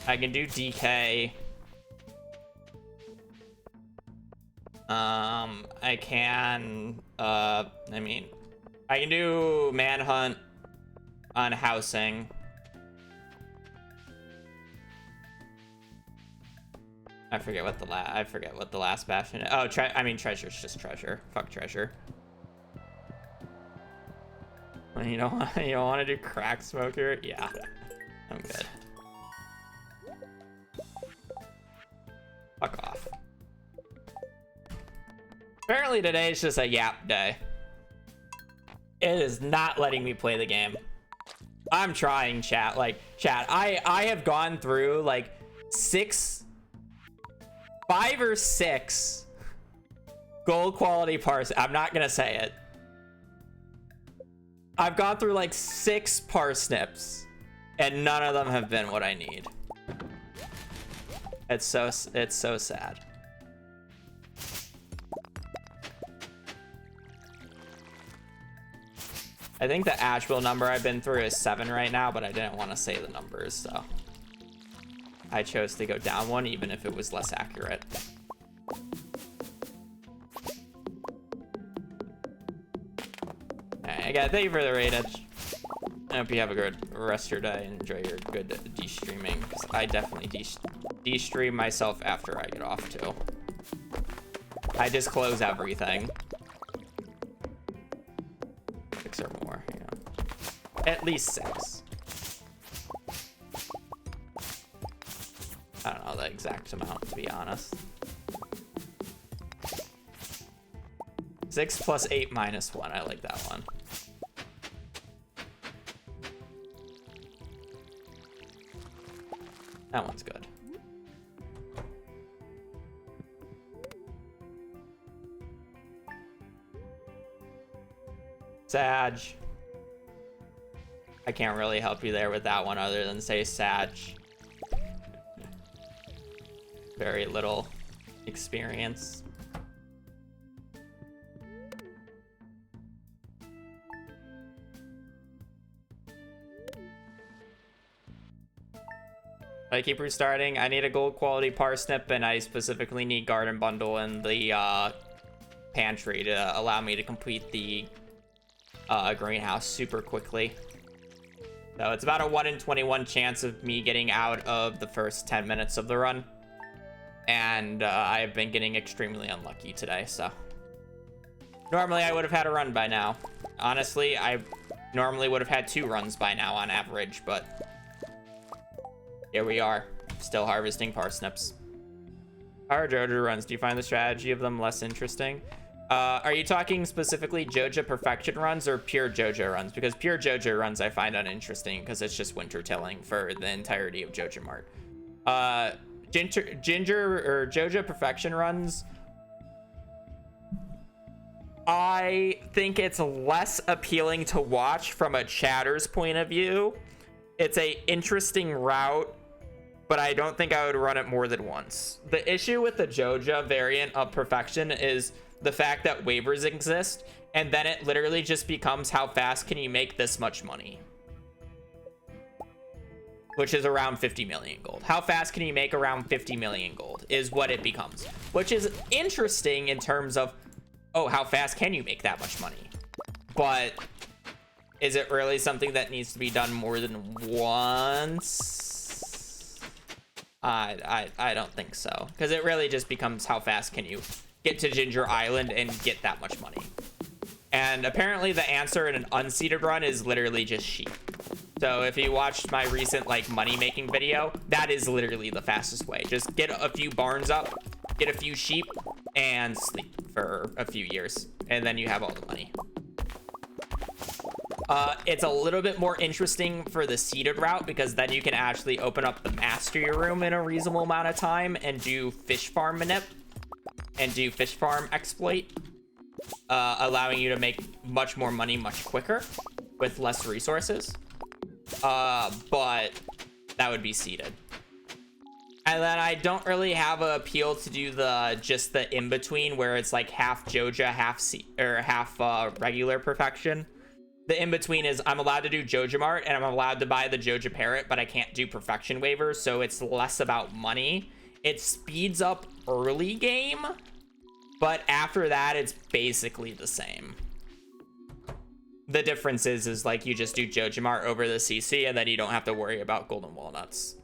do DK. I can I mean, I can do manhunt on housing. I forget what the last Bastion is. Oh, I mean treasure's just treasure. Fuck treasure. You don't want to do crack smoker? Yeah, I'm good. Fuck off. Apparently today is just a yap day. It is not letting me play the game. I'm trying, chat. Like, chat, I have gone through like 5 or 6 gold quality parts. I'm not gonna say it. I've gone through like 6 parsnips, and none of them have been what I need. It's so sad. I think the actual number I've been through is 7 right now, but I didn't want to say the numbers, so I chose to go down 1, even if it was less accurate. Again, thank you for the raid, Edge. I hope you have a good rest of your day and enjoy your good de-streaming, because I definitely de-stream myself after I get off too. I just close everything. 6 or more, you know. At least 6. I don't know the exact amount, to be honest. 6 plus 8 minus 1, I like that one. That one's good. Sag. I can't really help you there with that one other than say Sag. Very little experience. I keep restarting. I need a gold quality parsnip, and I specifically need garden bundle in the pantry to allow me to complete the greenhouse super quickly. So it's about a 1 in 21 chance of me getting out of the first 10 minutes of the run. And I've been getting extremely unlucky today, so. Normally I would have had a run by now. Honestly, I normally would have had 2 runs by now on average, but here we are, still harvesting parsnips. How are Joja runs? Do you find the strategy of them less interesting? Are you talking specifically Joja perfection runs or pure Joja runs? Because pure Joja runs I find uninteresting because it's just winter tilling for the entirety of Joja Mart. Ginger or Joja perfection runs, I think it's less appealing to watch from a chatter's point of view. It's a interesting route, but I don't think I would run it more than once. The issue with the Joja variant of perfection is the fact that waivers exist, and then it literally just becomes how fast can you make this much money, which is around 50 million gold. How fast can you make around 50 million gold is what it becomes, which is interesting in terms of, oh, how fast can you make that much money? But is it really something that needs to be done more than once? I don't think so, because it really just becomes how fast can you get to Ginger Island and get that much money. And apparently the answer in an unseeded run is literally just sheep. So if you watched my recent like money making video, that is literally the fastest way. Just get a few barns up, get a few sheep, and sleep for a few years, and then you have all the money. It's a little bit more interesting for the seeded route because then you can actually open up the mastery room in a reasonable amount of time and do fish farm manip and do fish farm exploit, allowing you to make much more money much quicker with less resources. But that would be seeded. And then I don't really have an appeal to do just the in-between where it's like half Joja, half regular perfection. The in-between is I'm allowed to do Joja Mart and I'm allowed to buy the Joja Parrot, but I can't do perfection waivers, so it's less about money. It speeds up early game, but after that it's basically the same. The difference is like you just do Joja Mart over the CC and then you don't have to worry about golden walnuts.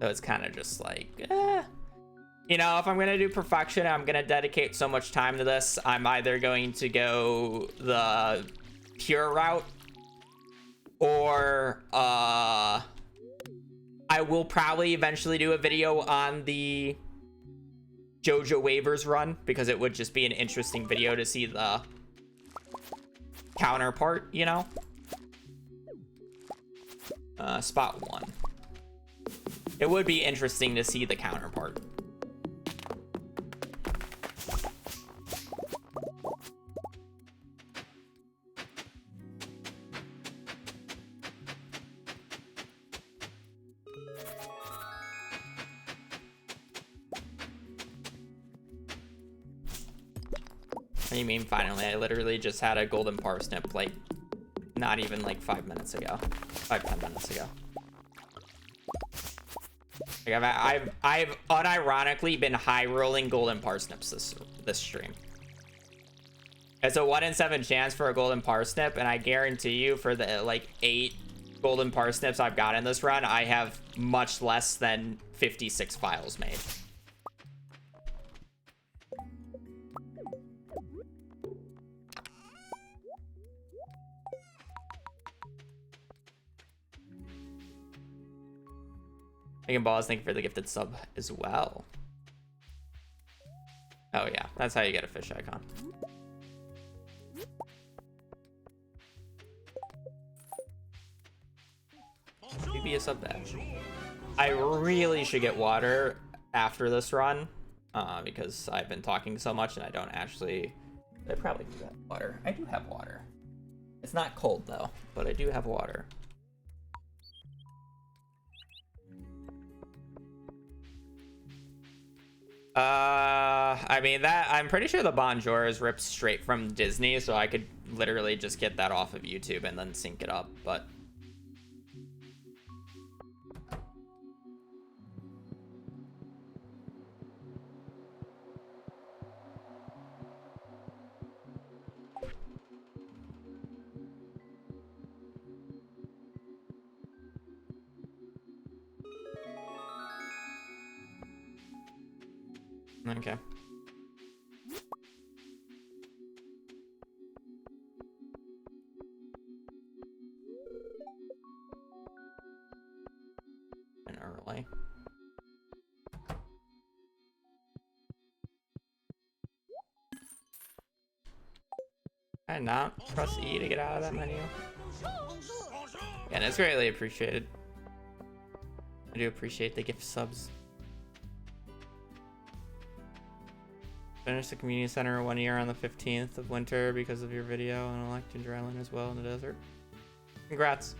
So it's kind of just like, you know, if I'm going to do perfection, I'm going to dedicate so much time to this. I'm either going to go the pure route or I will probably eventually do a video on the Joja waivers run because it would just be an interesting video to see the counterpart, you know? Spot 1. It would be interesting to see the counterpart. What do you mean finally? I literally just had a golden parsnip like not even like 5 minutes ago. 5-10 minutes ago. Like I've unironically been high rolling golden parsnips this stream. It's a 1 in 7 chance for a golden parsnip, and I guarantee you for the like 8 golden parsnips I've got in this run, I have much less than 56 files made. Megan Balls, thank you for the gifted sub as well. Oh yeah, that's how you get a fish icon. Maybe a sub that. I really should get water after this run, because I've been talking so much and I don't actually. I probably do have water. I do have water. It's not cold though, but I do have water. I mean that I'm pretty sure the Bonjour is ripped straight from Disney, so I could literally just get that off of YouTube and then sync it up, but okay. And early. Can I not press E to get out of that menu? And it's greatly appreciated. I do appreciate the gift subs. Finished the community center 1 year on the 15th of winter because of your video, and elected Drylin as well in the desert. Congrats.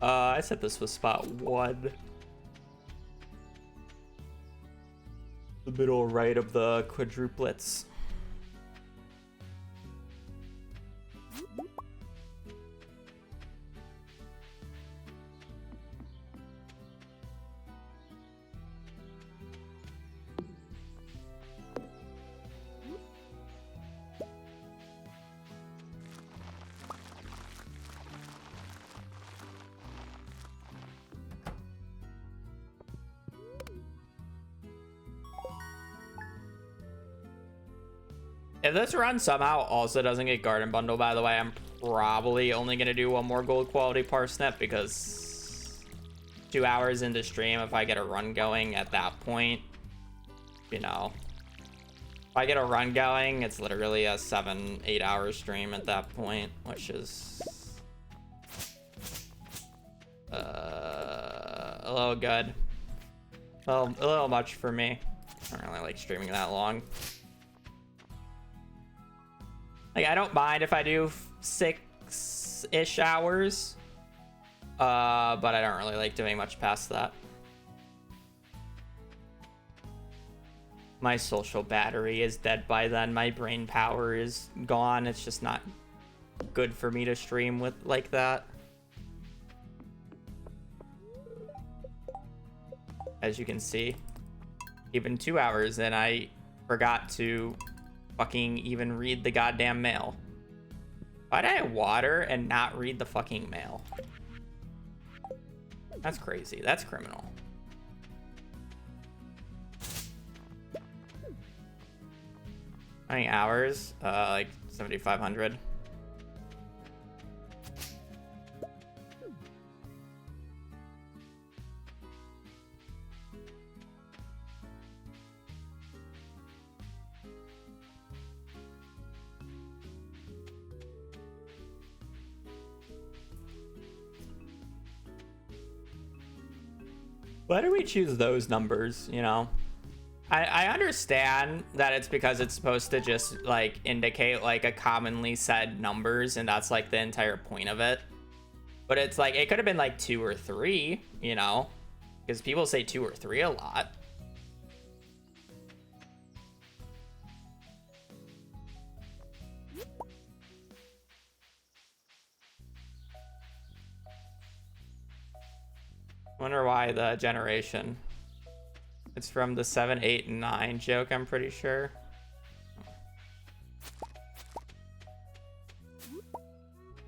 I said this was spot 1. The middle right of the quadruplets. If this run somehow also doesn't get Garden Bundle, by the way, I'm probably only going to do one more gold quality parsnip, because 2 hours into stream, if I get a run going at that point, you know, if I get a run going, it's literally a 7-8 hour stream at that point, which is a little good. Well, a little much for me. I don't really like streaming that long. Like, I don't mind if I do 6-ish hours, but I don't really like doing much past that. My social battery is dead by then. My brain power is gone. It's just not good for me to stream with like that. As you can see, even 2 hours in, I forgot to fucking even read the goddamn mail. Why'd I water and not read the fucking mail? That's crazy. That's criminal. How many hours? Like 7,500. Why do we choose those numbers, you know? I understand that it's because it's supposed to just, like, indicate, like, a commonly said numbers, and that's, like, the entire point of it. But it's, like, it could have been, like, 2 or 3, you know? Because people say 2 or 3 a lot. Wonder why the generation. It's from the 7, 8, and 9 joke, I'm pretty sure.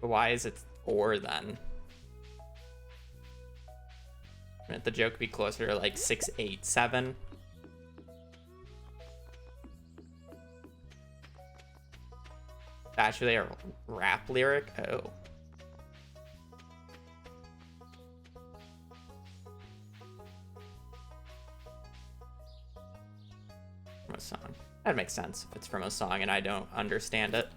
But why is it 4 then? Wouldn't the joke be closer to like 6, 8, 7? Actually, a rap lyric? Oh. From a song. That makes sense if it's from a song and I don't understand it.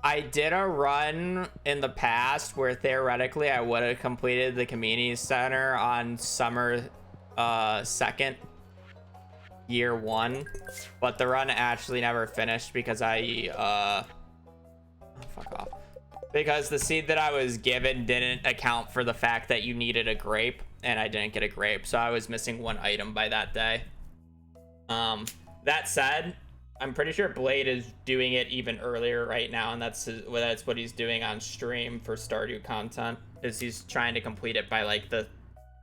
I did a run in the past where theoretically I would have completed the community center on summer 2nd, year 1, but the run actually never finished because I fuck off. Because the seed that I was given didn't account for the fact that you needed a grape, and I didn't get a grape, so I was missing 1 item by that day. That said, I'm pretty sure Blade is doing it even earlier right now, and that's what he's doing on stream for Stardew content, is he's trying to complete it by like the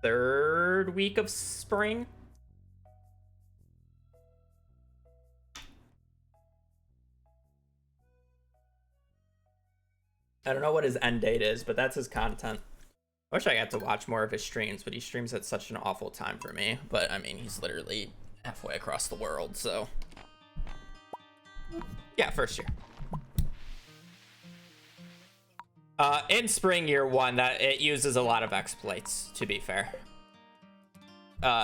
3rd week of spring. I don't know what his end date is, but that's his content. I wish I got to watch more of his streams, but he streams at such an awful time for me. But I mean, he's literally halfway across the world, so yeah, first year. In spring year 1, that it uses a lot of exploits, to be fair.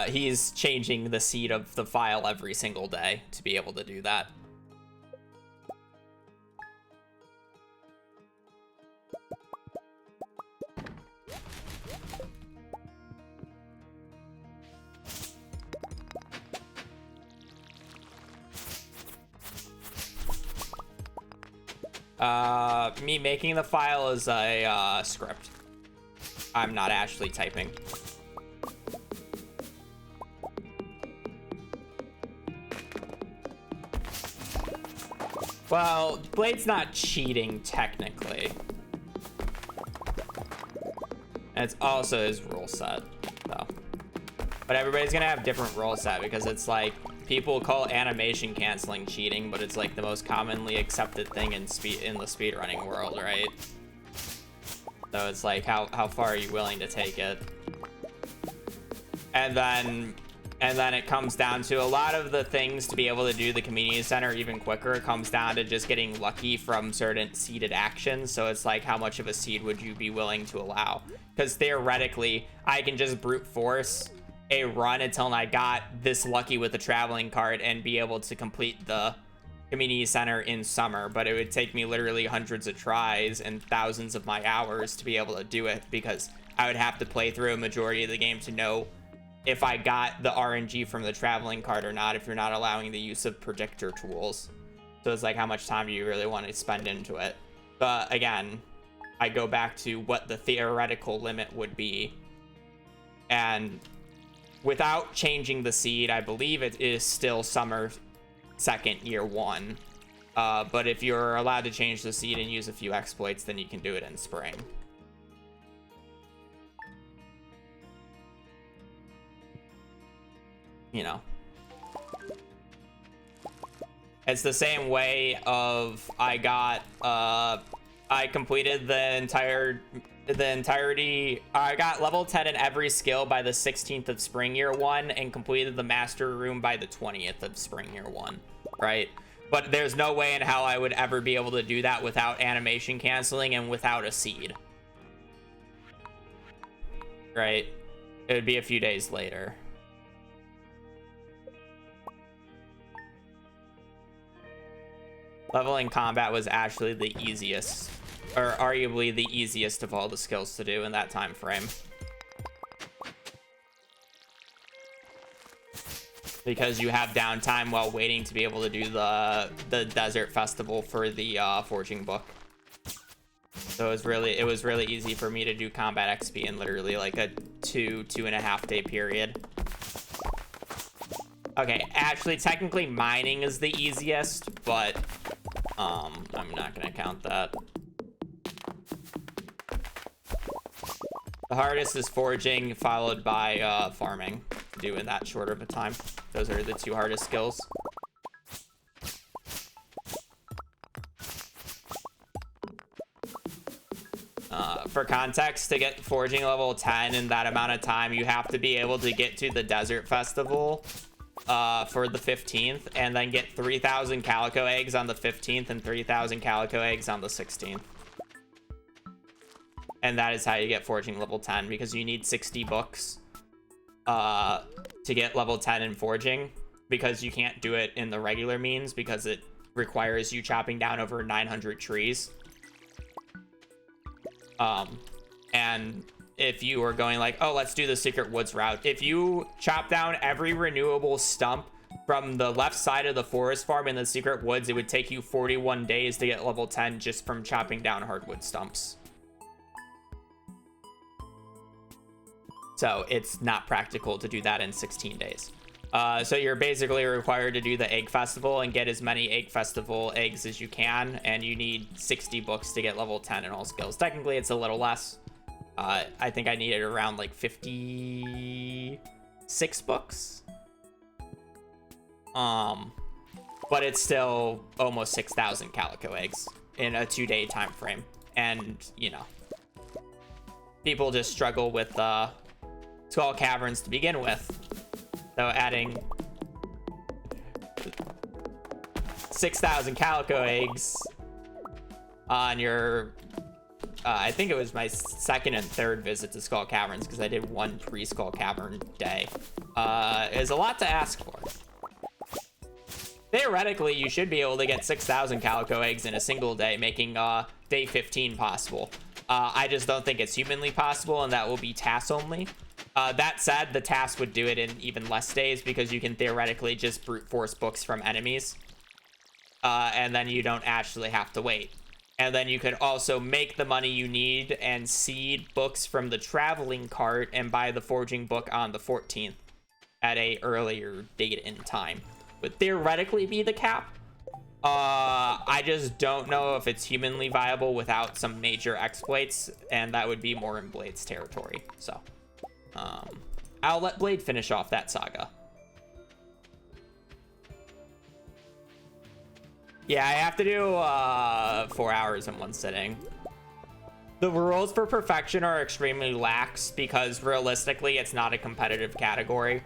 He's changing the seed of the file every single day to be able to do that. Me making the file is a script. I'm not actually typing. Well, Blade's not cheating technically. And it's also his rule set, though. But everybody's gonna have different rule set because it's like, people call animation canceling cheating, but it's like the most commonly accepted thing in the speedrunning world, right? So it's like, how far are you willing to take it? And then it comes down to a lot of the things to be able to do the community center even quicker. It comes down to just getting lucky from certain seeded actions. So it's like, how much of a seed would you be willing to allow? Because theoretically, I can just brute force a run until I got this lucky with the traveling card and be able to complete the community center in summer, but it would take me literally hundreds of tries and thousands of my hours to be able to do it, because I would have to play through a majority of the game to know if I got the RNG from the traveling card or not, if you're not allowing the use of predictor tools. So it's like, how much time do you really want to spend into it? But again, I go back to what the theoretical limit would be, and without changing the seed, I believe it is still summer 2nd, year 1. But if you're allowed to change the seed and use a few exploits, then you can do it in spring. You know. It's the same way of I completed the entirety. I got level 10 in every skill by the 16th of spring year 1 and completed the master room by the 20th of spring year 1, right? But there's no way in how I would ever be able to do that without animation canceling and without a seed, right? It would be a few days later. Leveling combat was actually the easiest, or arguably the easiest of all the skills to do in that time frame. Because you have downtime while waiting to be able to do the desert festival for the forging book. So it was really easy for me to do combat XP in literally like a 2.5 day period. Okay, actually technically mining is the easiest, but I'm not gonna count that. The hardest is forging, followed by farming, doing that shorter of a time. Those are the 2 hardest skills. For context, to get forging level 10 in that amount of time, you have to be able to get to the desert festival for the 15th, and then get 3,000 calico eggs on the 15th and 3,000 calico eggs on the 16th. And that is how you get forging level 10, because you need 60 books to get level 10 in forging, because you can't do it in the regular means because it requires you chopping down over 900 trees. And if you are going like, oh, let's do the secret woods route, if you chop down every renewable stump from the left side of the forest farm in the secret woods, it would take you 41 days to get level 10 just from chopping down hardwood stumps. So it's not practical to do that in 16 days. So you're basically required to do the egg festival and get as many egg festival eggs as you can, and you need 60 books to get level 10 in all skills. Technically it's a little less. I think I needed around like 56 books. But it's still almost 6,000 calico eggs in a 2-day time frame. And, you know, people just struggle with Skull Caverns to begin with. So adding 6,000 calico eggs on your, I think it was my second and third visit to Skull Caverns, because I did one pre-Skull Cavern day, is a lot to ask for. Theoretically, you should be able to get 6,000 calico eggs in a single day, making day 15 possible. I just don't think it's humanly possible, and that will be TAS only. That said, the TAS would do it in even less days, because you can theoretically just brute force books from enemies. And then you don't actually have to wait. And then you could also make the money you need and seed books from the traveling cart and buy the forging book on the 14th at a earlier date and time. Would theoretically be the cap. I just don't know if it's humanly viable without some major exploits, and that would be more in Blade's territory. So I'll let Blade finish off that saga. Yeah, I have to do 4 hours in one sitting. The rules for perfection are extremely lax because realistically it's not a competitive category.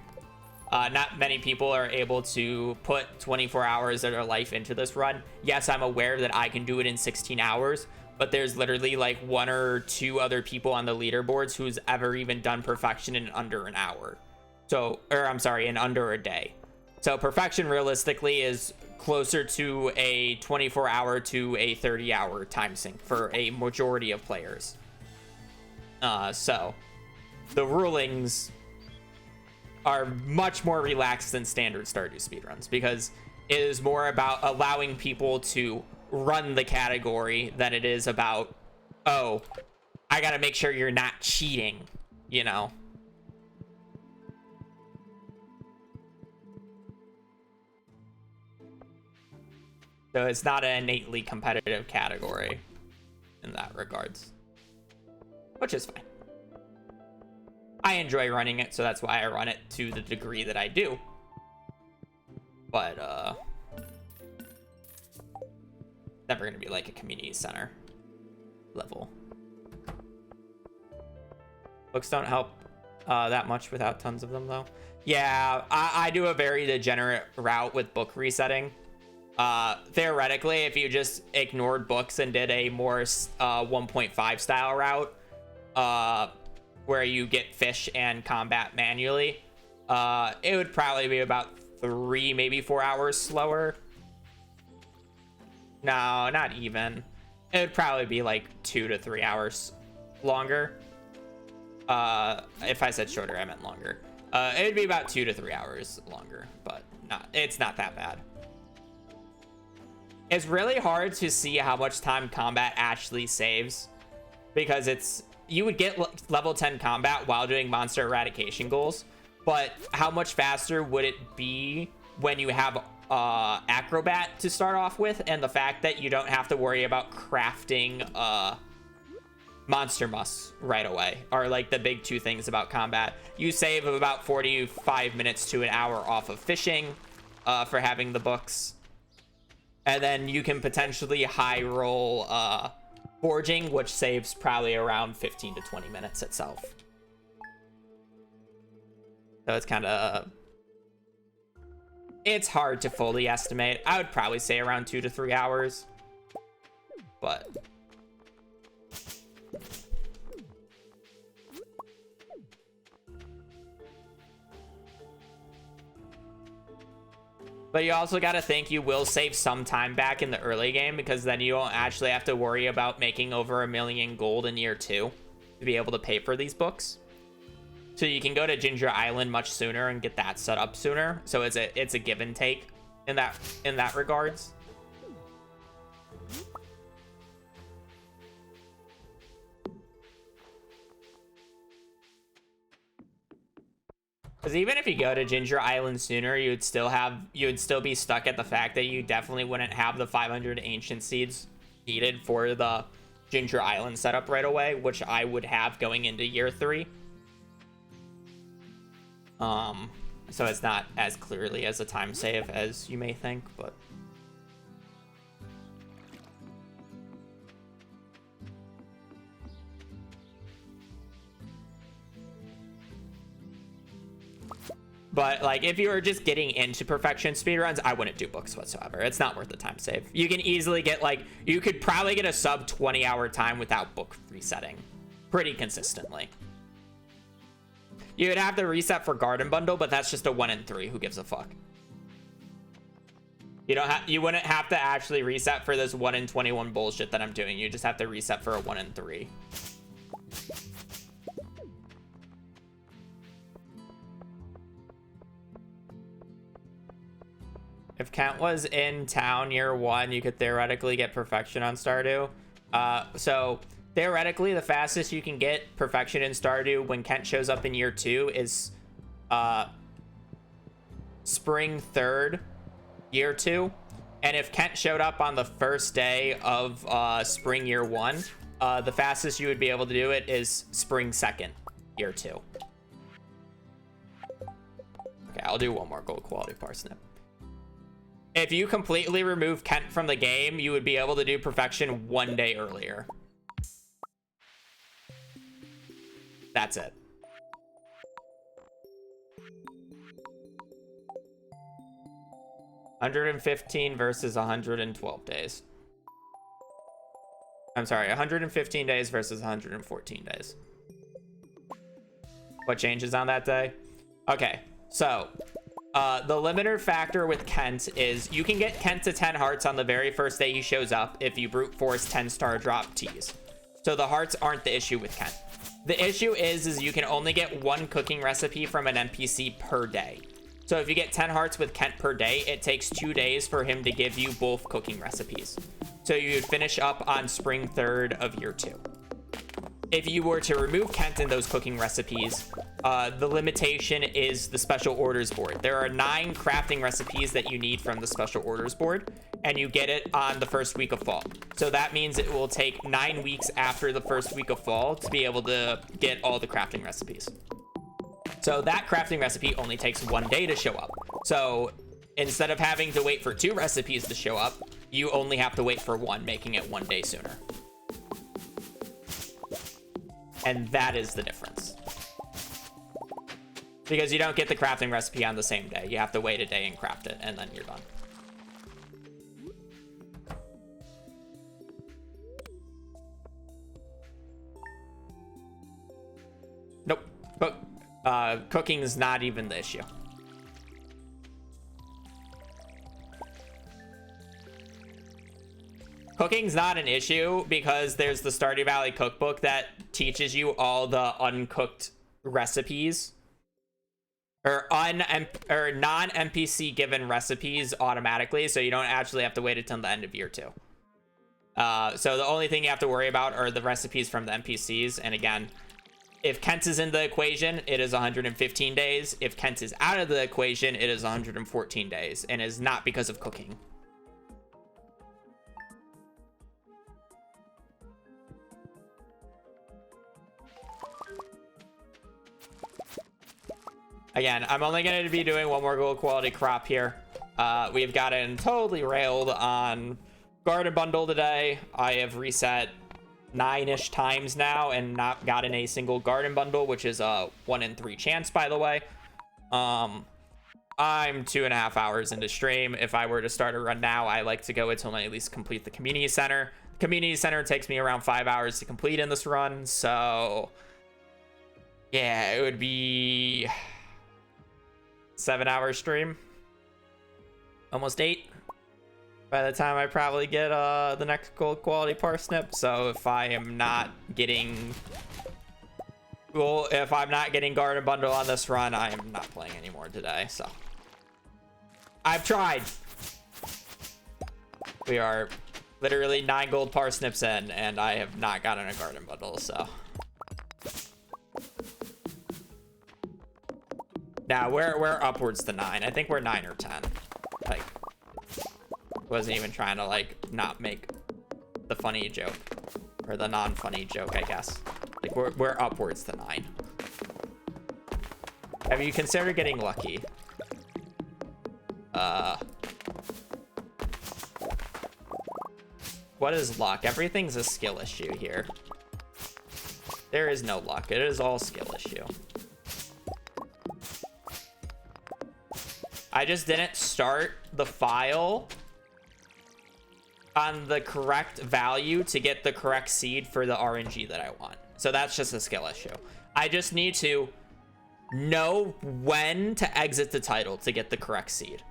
Not many people are able to put 24 hours of their life into this run. Yes, I'm aware that I can do it in 16 hours, but there's literally like 1 or 2 other people on the leaderboards who's ever even done perfection in under an hour. So, or I'm sorry, in under a day. So perfection realistically is closer to a 24-hour to a 30-hour time sink for a majority of players. So the rulings are much more relaxed than standard Stardew speedruns, because it is more about allowing people to run the category than it is about, oh, I gotta make sure you're not cheating, you know? So it's not an innately competitive category in that regards, which is fine. I enjoy running it, so that's why I run it to the degree that I do. But, never gonna be like a community center level. Books don't help that much without tons of them, though. Yeah, I do a very degenerate route with book resetting. Theoretically, if you just ignored books and did a more 1.5 style route, where you get fish and combat manually, it would probably be about 3, maybe 4 hours slower. No, not even. It would probably be like 2 to 3 hours longer. If I said shorter, I meant longer. It would be about 2 to 3 hours longer, but it's not that bad. It's really hard to see how much time combat actually saves, because you would get level 10 combat while doing monster eradication goals, but how much faster would it be when you have acrobat to start off with, and the fact that you don't have to worry about crafting monster musks right away are like the big 2 things about combat. You save about 45 minutes to an hour off of fishing for having the books, and then you can potentially high roll forging, which saves probably around 15 to 20 minutes itself. So it's kind of, it's hard to fully estimate. I would probably say around 2 to 3 hours, but But you also got to think you will save some time back in the early game, because then you won't actually have to worry about making over 1 million gold in year 2 to be able to pay for these books. So you can go to Ginger Island much sooner and get that set up sooner. So it's a give and take in that regards. Because even if you go to Ginger Island sooner, you would still be stuck at the fact that you definitely wouldn't have the 500 ancient seeds needed for the Ginger Island setup right away, which I would have going into year 3. So it's not as clearly as a time save as you may think, but like, if you were just getting into perfection speedruns, I wouldn't do books whatsoever. It's not worth the time save. You can easily get, like, you could probably get a sub 20-hour time without book resetting pretty consistently. You would have to reset for Garden Bundle, but that's just a 1 in 3. Who gives a fuck? You wouldn't have to actually reset for this 1 in 21 bullshit that I'm doing. You just have to reset for a 1 in 3. If Kent was in town year 1, you could theoretically get perfection on Stardew. So theoretically, the fastest you can get perfection in Stardew when Kent shows up in year 2 is spring 3rd, year 2. And if Kent showed up on the first day of spring year 1, the fastest you would be able to do it is spring 2nd, year 2. Okay, I'll do one more gold quality parsnip. If you completely remove Kent from the game, you would be able to do perfection 1 day earlier. That's it. $115 versus 112 days. I'm sorry, 115 days versus 114 days. What changes on that day? Okay, so the limiter factor with Kent is you can get Kent to 10 hearts on the very first day he shows up if you brute force 10-star drop teas. So the hearts aren't the issue with Kent. The issue is you can only get 1 cooking recipe from an NPC per day. So if you get 10 hearts with Kent per day, it takes 2 days for him to give you both cooking recipes. So you would finish up on spring 3rd of year 2. If you were to remove Kent in those cooking recipes, the limitation is the special orders board. There are 9 crafting recipes that you need from the special orders board, and you get it on the first week of fall. So that means it will take 9 weeks after the first week of fall to be able to get all the crafting recipes. So that crafting recipe only takes 1 day to show up. So instead of having to wait for 2 recipes to show up, you only have to wait for 1, making it 1 day sooner. And that is the difference. Because you don't get the crafting recipe on the same day. You have to wait a day and craft it, and then you're done. Nope. But cooking is not even the issue. Cooking's not an issue because there's the Stardew Valley cookbook that teaches you all the uncooked recipes or non-NPC given recipes automatically, so you don't actually have to wait until the end of year 2. So the only thing you have to worry about are the recipes from the NPCs. And again, if Kent is in the equation, it is 115 days. If Kent is out of the equation, it is 114 days, and is not because of cooking. Again, I'm only going to be doing one more gold quality crop here. We've gotten totally railed on Garden Bundle today. I have reset 9-ish times now and not gotten a single Garden Bundle, which is a 1 in 3 chance, by the way. I'm 2.5 hours into stream. If I were to start a run now, I like to go until I at least complete the community center. The community center takes me around 5 hours to complete in this run, so yeah, it would be 7-hour stream. Almost 8 by the time I probably get the next gold quality parsnip. So if I am not getting... Well, if I'm not getting Garden Bundle on this run, I am not playing anymore today, so... I've tried! We are literally 9 gold parsnips in, and I have not gotten a Garden Bundle, so... Now, we're upwards to 9. I think we're 9 or 10. Like, wasn't even trying to, like, not make the funny joke. Or the non-funny joke, I guess. Like, we're upwards to 9. Have you considered getting lucky? What is luck? Everything's a skill issue here. There is no luck. It is all skill issue. I just didn't start the file on the correct value to get the correct seed for the RNG that I want. So that's just a skill issue. I just need to know when to exit the title to get the correct seed.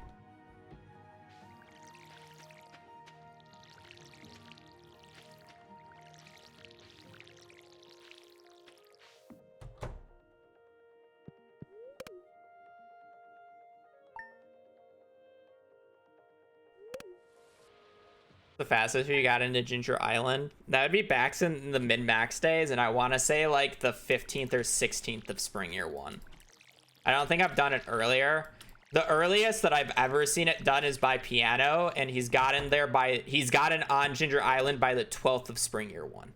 The fastest you got into Ginger Island? That would be back in the min-max days, and I want to say like the 15th or 16th of spring year 1. I don't think I've done it earlier. The earliest that I've ever seen it done is by Piano, and he's gotten on Ginger Island by the 12th of spring year 1.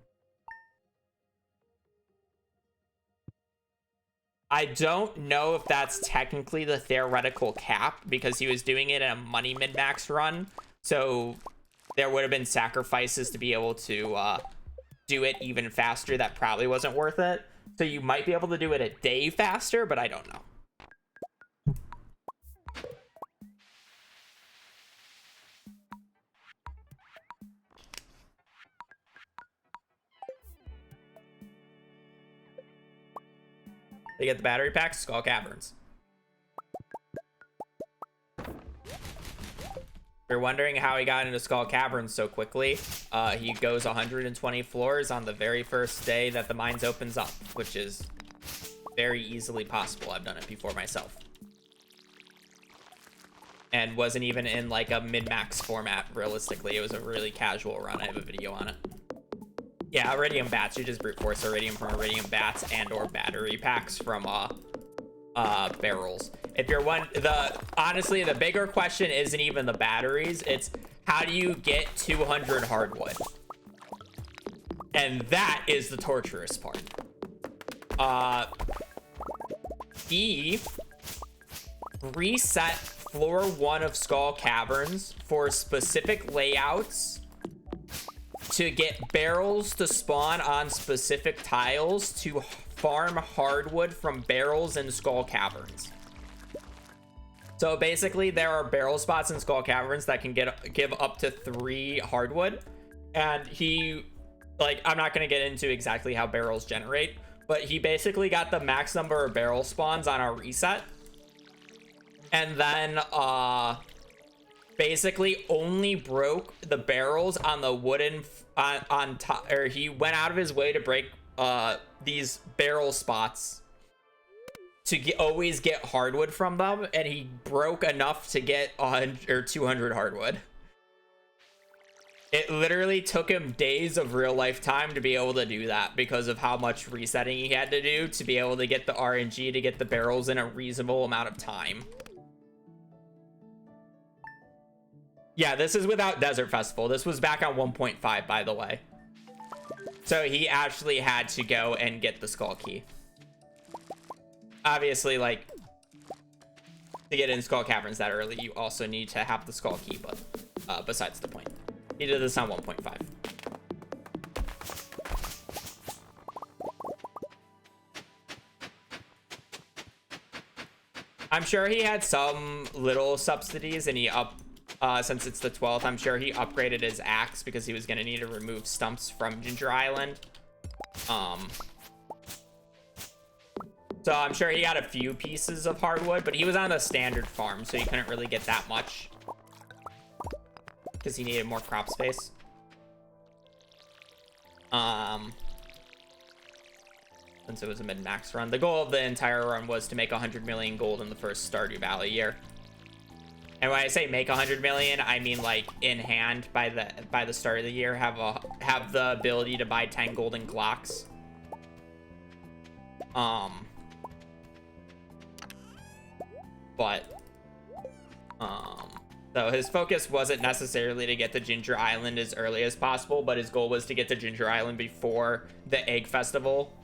I don't know if that's technically the theoretical cap, because he was doing it in a money min-max run, so there would have been sacrifices to be able to do it even faster. That probably wasn't worth it. So you might be able to do it a day faster, but I don't know. They get the battery packs, Skull Caverns. If you're wondering how he got into Skull Caverns so quickly, he goes 120 floors on the very first day that the mines opens up, which is very easily possible. I've done it before myself. And wasn't even in like a min-max format, realistically. It was a really casual run. I have a video on it. Yeah, Iridium Bats. You just brute force Iridium from Iridium Bats and or battery packs from barrels. If you're honestly, the bigger question isn't even the batteries. It's how do you get 200 hardwood? And that is the torturous part. He reset floor 1 of Skull Caverns for specific layouts to get barrels to spawn on specific tiles to farm hardwood from barrels in Skull Caverns. So basically there are barrel spots in Skull Caverns that can give up to 3 hardwood, and he, like, I'm not going to get into exactly how barrels generate, but he basically got the max number of barrel spawns on our reset, and then basically only broke the barrels on the wooden on top, or he went out of his way to break these barrel spots to always get hardwood from them, and he broke enough to get 100 or 200 hardwood. It literally took him days of real life time to be able to do that because of how much resetting he had to do to be able to get the RNG to get the barrels in a reasonable amount of time. Yeah, this is without Desert Festival. This was back on 1.5, by the way. So he actually had to go and get the Skull Key. Obviously, like, to get in Skull Caverns that early, you also need to have the Skull Key, but besides the point. He did this on 1.5. I'm sure he had some little subsidies, and he since it's the 12th, I'm sure he upgraded his axe because he was going to need to remove stumps from Ginger Island. So I'm sure he got a few pieces of hardwood, but he was on a standard farm, so he couldn't really get that much. because he needed more crop space. Since it was a mid-max run. The goal of the entire run was to make 100 million gold in the first Stardew Valley year. And when I say make 100 million, I mean like in hand by the start of the year, have the ability to buy 10 golden Glocks. So his focus wasn't necessarily to get to Ginger Island as early as possible, but his goal was to get to Ginger Island before the Egg Festival,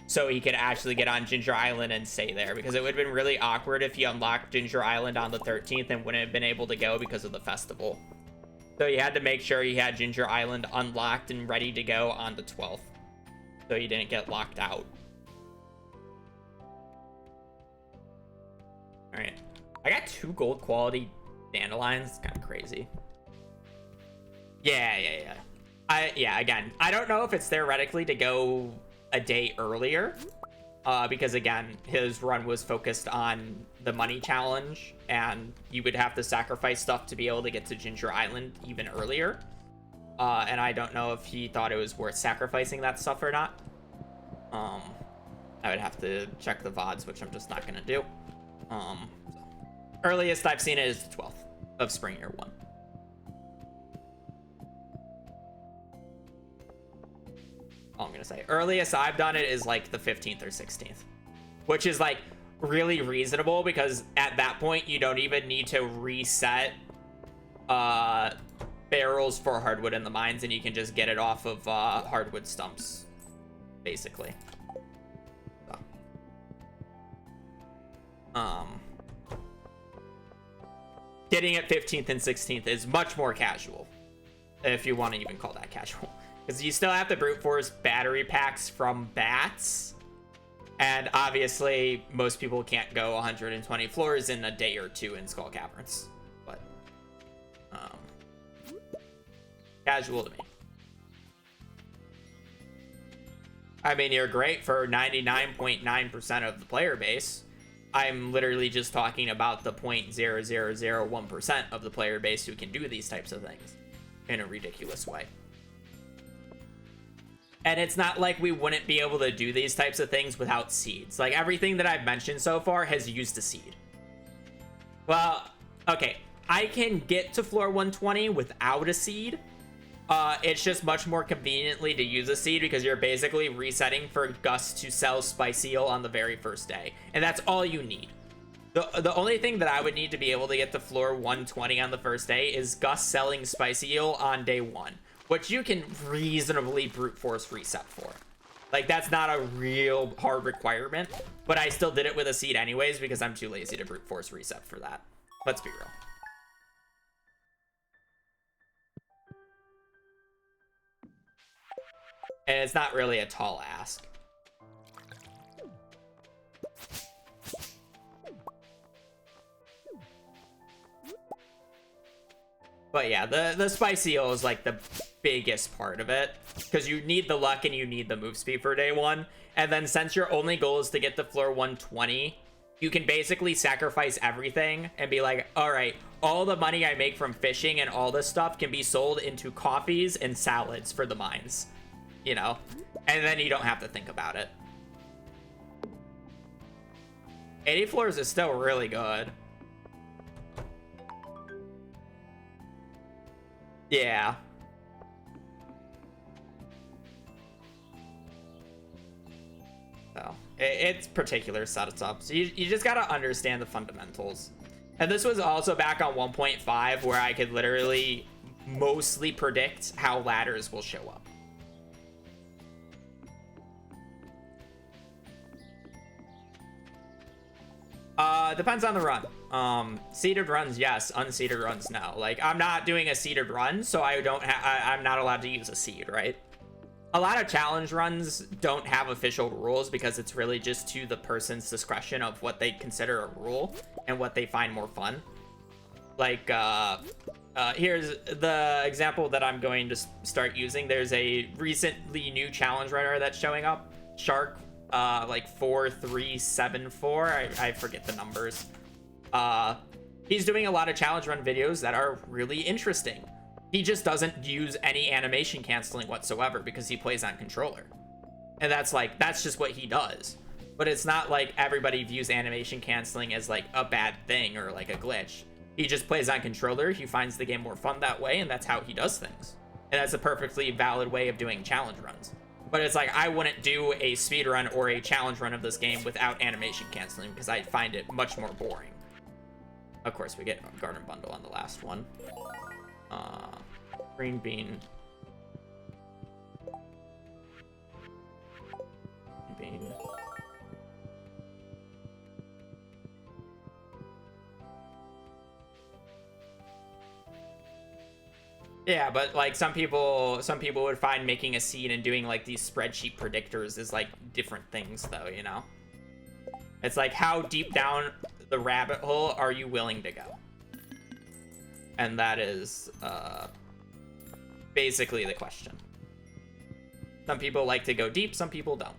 so he could actually get on Ginger Island and stay there, because it would have been really awkward if he unlocked Ginger Island on the 13th and wouldn't have been able to go because of the festival. So he had to make sure he had Ginger Island unlocked and ready to go on the 12th, so he didn't get locked out. Alright. I got 2 gold quality dandelions. It's kind of crazy. Yeah. Again, I don't know if it's theoretically to go a day earlier, because again, his run was focused on the money challenge, and you would have to sacrifice stuff to be able to get to Ginger Island even earlier. And I don't know if he thought it was worth sacrificing that stuff or not. I would have to check the VODs, which I'm just not gonna do. Earliest I've seen it is the 12th of spring year 1. All I'm gonna say. Earliest I've done it is like the 15th or 16th, which is like really reasonable, because at that point you don't even need to reset barrels for hardwood in the mines, and you can just get it off of hardwood stumps, basically. So. Getting it 15th and 16th is much more casual, if you want to even call that casual, because you still have to brute force battery packs from bats, and obviously most people can't go 120 floors in a day or 2 in Skull Caverns, but casual to me. I mean, you're great for 99.9% of the player base. I'm literally just talking about the 0.0001% of the player base who can do these types of things in a ridiculous way. And it's not like we wouldn't be able to do these types of things without seeds. Like, everything that I've mentioned so far has used a seed. Well, okay, I can get to floor 120 without a seed. It's just much more conveniently to use a seed, because you're basically resetting for Gus to sell Spicy Eel on the very first day. And that's all you need. The only thing that I would need to be able to get to floor 120 on the first day is Gus selling Spicy Eel on day 1, which you can reasonably brute force reset for. Like, that's not a real hard requirement, but I still did it with a seed anyways, because I'm too lazy to brute force reset for that. Let's be real. And it's not really a tall ask. But yeah, the Spicy Eel is like the biggest part of it, because you need the luck and you need the move speed for day 1. And then since your only goal is to get to floor 120, you can basically sacrifice everything and be like, all right, all the money I make from fishing and all this stuff can be sold into coffees and salads for the mines. You know, and then you don't have to think about it. 80 floors is still really good. Yeah. So it's particular setups. So you just gotta understand the fundamentals. And this was also back on 1.5, where I could literally mostly predict how ladders will show up. Depends on the run. Seeded runs, yes. Unseeded runs, no. Like, I'm not doing a seeded run, so I'm not allowed to use a seed, right? A lot of challenge runs don't have official rules, because it's really just to the person's discretion of what they consider a rule and what they find more fun. Like, here's the example that I'm going to start using. There's a recently new challenge runner that's showing up, Shark, like 4374. I forget the numbers. He's doing a lot of challenge run videos that are really interesting. He just doesn't use any animation canceling whatsoever because he plays on controller. And that's just what he does. But it's not like everybody views animation canceling as like a bad thing or like a glitch. He just plays on controller, he finds the game more fun that way, and that's how he does things. And that's a perfectly valid way of doing challenge runs. But it's like, I wouldn't do a speedrun or a challenge run of this game without animation canceling because I find it much more boring. Of course, we get a garden bundle on the last one. Green bean. Bean. Yeah, but like some people would find making a seed and doing like these spreadsheet predictors is like different things though, you know? It's like, how deep down the rabbit hole are you willing to go? And that is basically the question. Some people like to go deep, some people don't.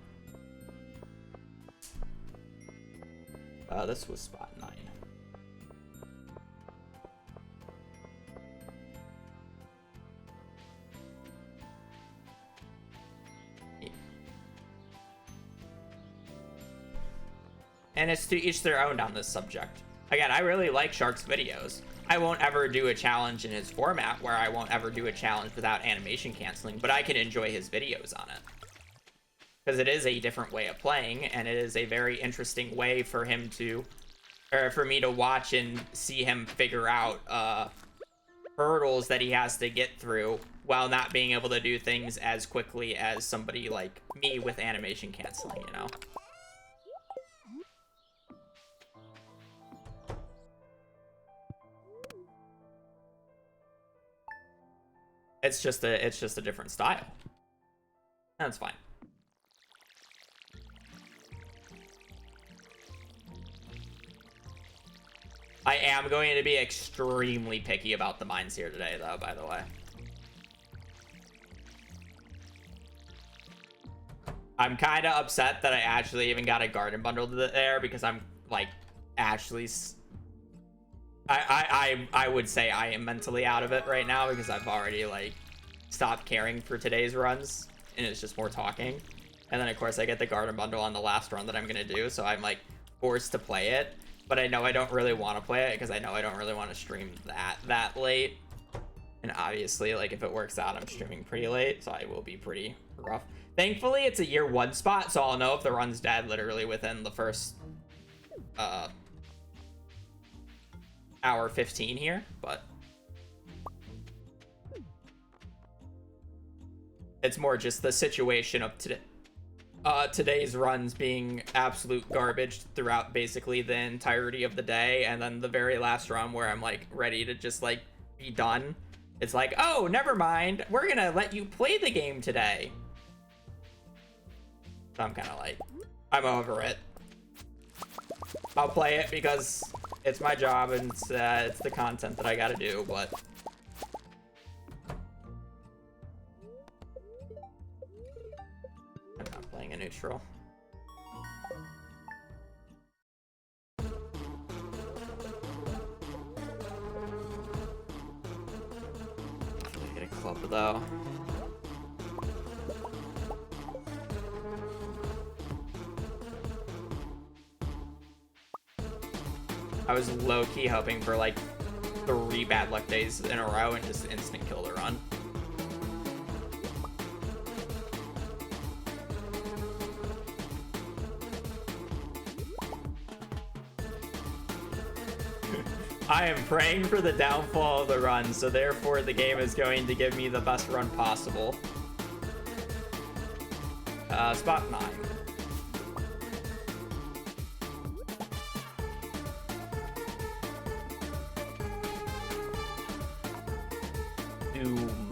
This was spot 9. And it's to each their own on this subject. Again, I really like Shark's videos. I won't ever do a challenge in his format where I won't ever do a challenge without animation canceling, but I can enjoy his videos on it. Because it is a different way of playing, and it is a very interesting way for him to, or for me to watch and see him figure out hurdles that he has to get through while not being able to do things as quickly as somebody like me with animation canceling, you know? It's just a different style. That's fine. I am going to be extremely picky about the mines here today, though, by the way. I'm kind of upset that I actually even got a garden bundle there because I'm, like, actually... I would say I am mentally out of it right now because I've already, like, stopped caring for today's runs, and it's just more talking. And then, of course, I get the garden bundle on the last run that I'm going to do, so I'm, like, forced to play it. But I know I don't really want to play it because I know I don't really want to stream that late. And obviously, like, if it works out, I'm streaming pretty late, so I will be pretty rough. Thankfully, it's a year 1 spot, so I'll know if the run's dead literally within the first hour 15 here, but it's more just the situation of today's runs being absolute garbage throughout basically the entirety of the day, and then the very last run where I'm like ready to just like be done, it's like, oh, never mind, we're gonna let you play the game today. So I'm kind of like, I'm over it. I'll play it because it's my job and it's the content that I gotta do, but I'm not playing a neutral. Definitely get a club though. I was low-key hoping for like 3 bad luck days in a row and just instant kill the run. I am praying for the downfall of the run, so therefore the game is going to give me the best run possible. Spot 9. Doom.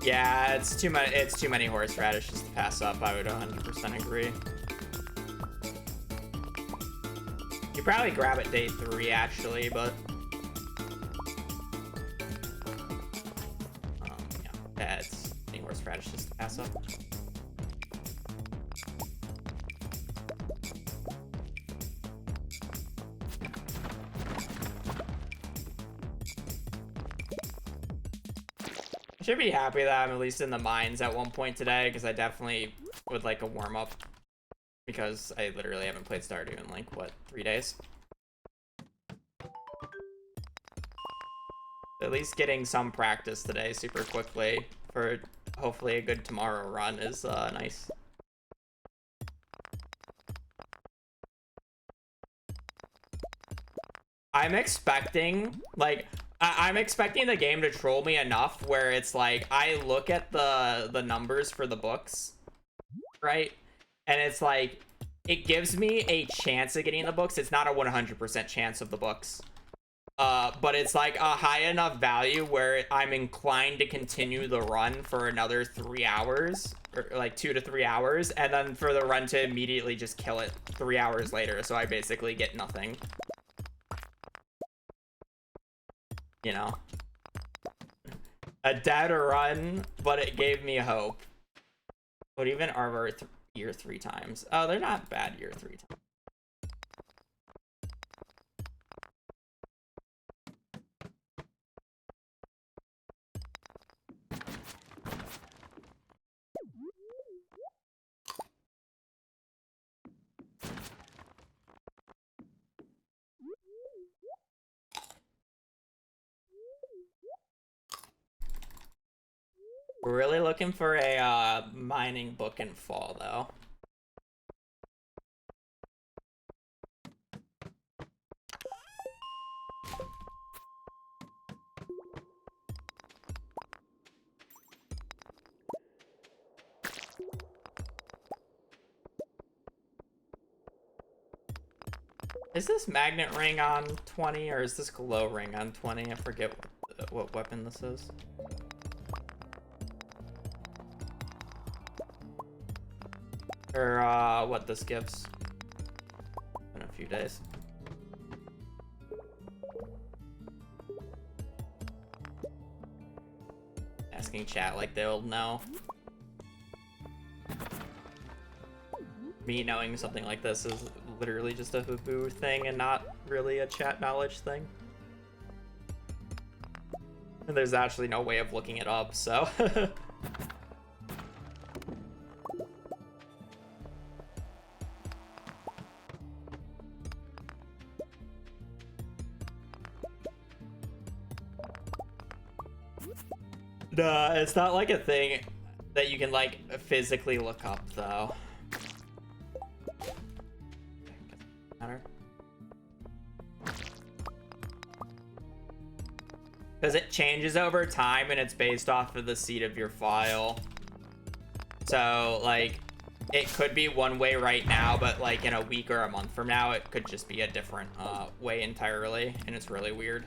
Yeah, it's too many horseradishes to pass up. I would 100% agree. You probably grab it day 3 actually, but yeah, it's many horseradishes to pass up. Should be happy that I'm at least in the mines at one point today, because I definitely would like a warm-up. Because I literally haven't played Stardew in like, what, 3 days? At least getting some practice today super quickly for hopefully a good tomorrow run is nice. I'm expecting, like, I'm expecting the game to troll me enough where it's like, I look at the numbers for the books, right? And it's like, it gives me a chance of getting the books. It's not a 100% chance of the books. But it's like a high enough value where I'm inclined to continue the run for another 3 hours, or like 2 to 3 hours, and then for the run to immediately just kill it 3 hours later. So I basically get nothing. You know, a dead run, but it gave me hope. But even Arbor year 3 times. Oh, they're not bad year 3 times. We're really looking for a mining book in fall, though. Is this magnet ring on 20 or is this glow ring on 20? I forget what weapon this is. Or what this gives in a few days. Asking chat like they'll know. Me knowing something like this is literally just a Fubu thing and not really a chat knowledge thing. And there's actually no way of looking it up, so. Nah, it's not like a thing that you can like physically look up though. Because it changes over time and it's based off of the seed of your file. So like it could be one way right now, but like in a week or a month from now it could just be a different way entirely, and it's really weird.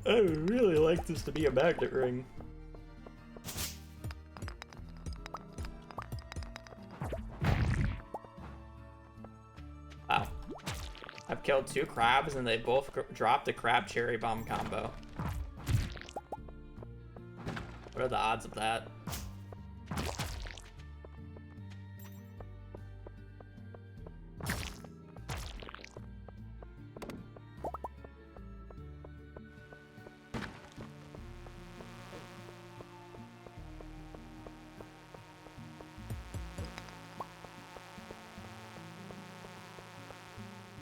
I would really like this to be a magnet ring. Wow. I've killed 2 crabs and they both dropped a crab cherry bomb combo. What are the odds of that?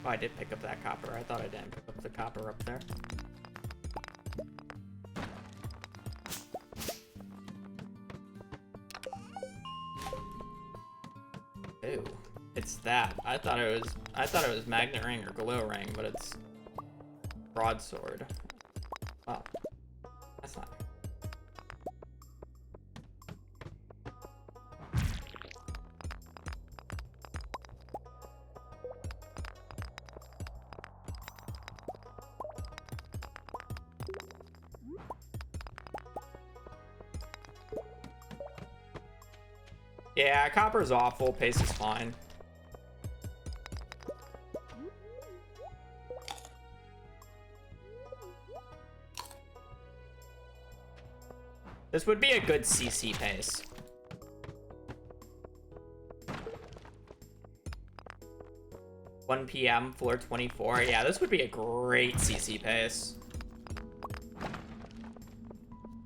Oh, I did pick up that copper. I thought I didn't pick up the copper up there. Ew, it's that. I thought it was magnet ring or glow ring, but it's broadsword. Oh, that's not. Yeah, copper's awful, pace is fine. This would be a good CC pace. $1 p.m. floor 24. Yeah, this would be a great CC pace.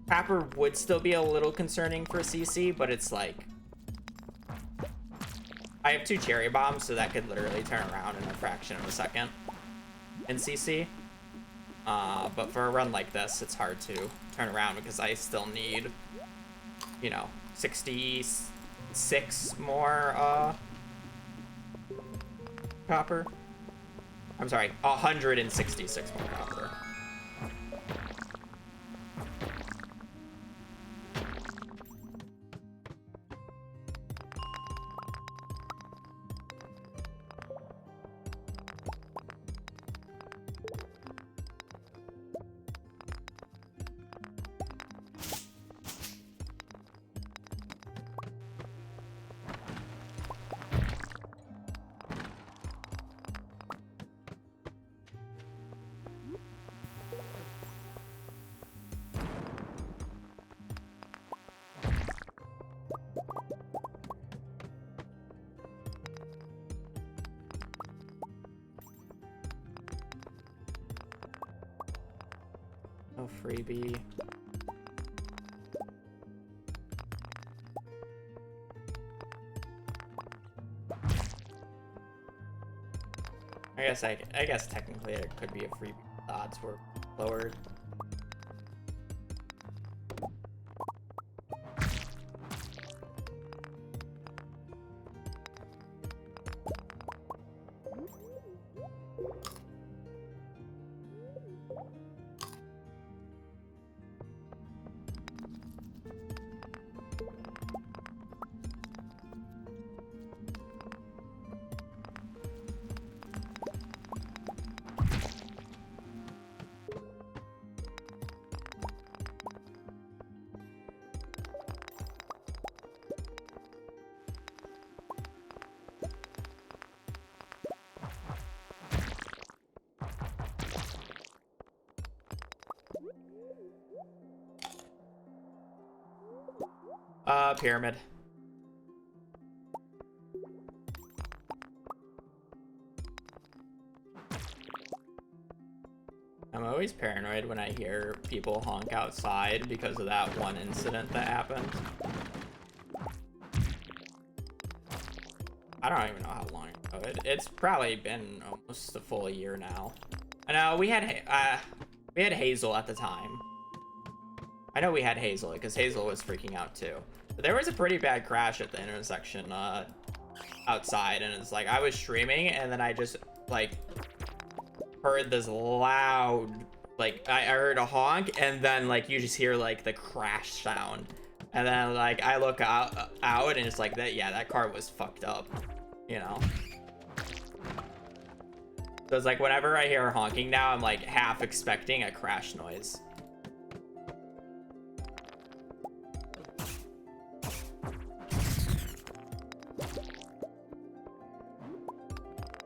Trapper would still be a little concerning for CC, but it's like I have 2 cherry bombs, so that could literally turn around in a fraction of a second in CC. But for a run like this, it's hard to turn around because I still need, you know, 66 more copper. I'm sorry, 166 more copper. No freebie. I guess technically it could be a freebie. The odds were lowered. Pyramid. I'm always paranoid when I hear people honk outside because of that one incident that happened. I don't even know how long ago. It's probably been almost a full year now. I know we had Hazel at the time. I know we had Hazel because Hazel was freaking out too. But there was a pretty bad crash at the intersection outside, and it's like I was streaming and then I just like heard this loud, like I heard a honk, and then like you just hear like the crash sound, and then like I look out and it's like that car was fucked up, you know. So it's like whenever I hear honking now, I'm like half expecting a crash noise.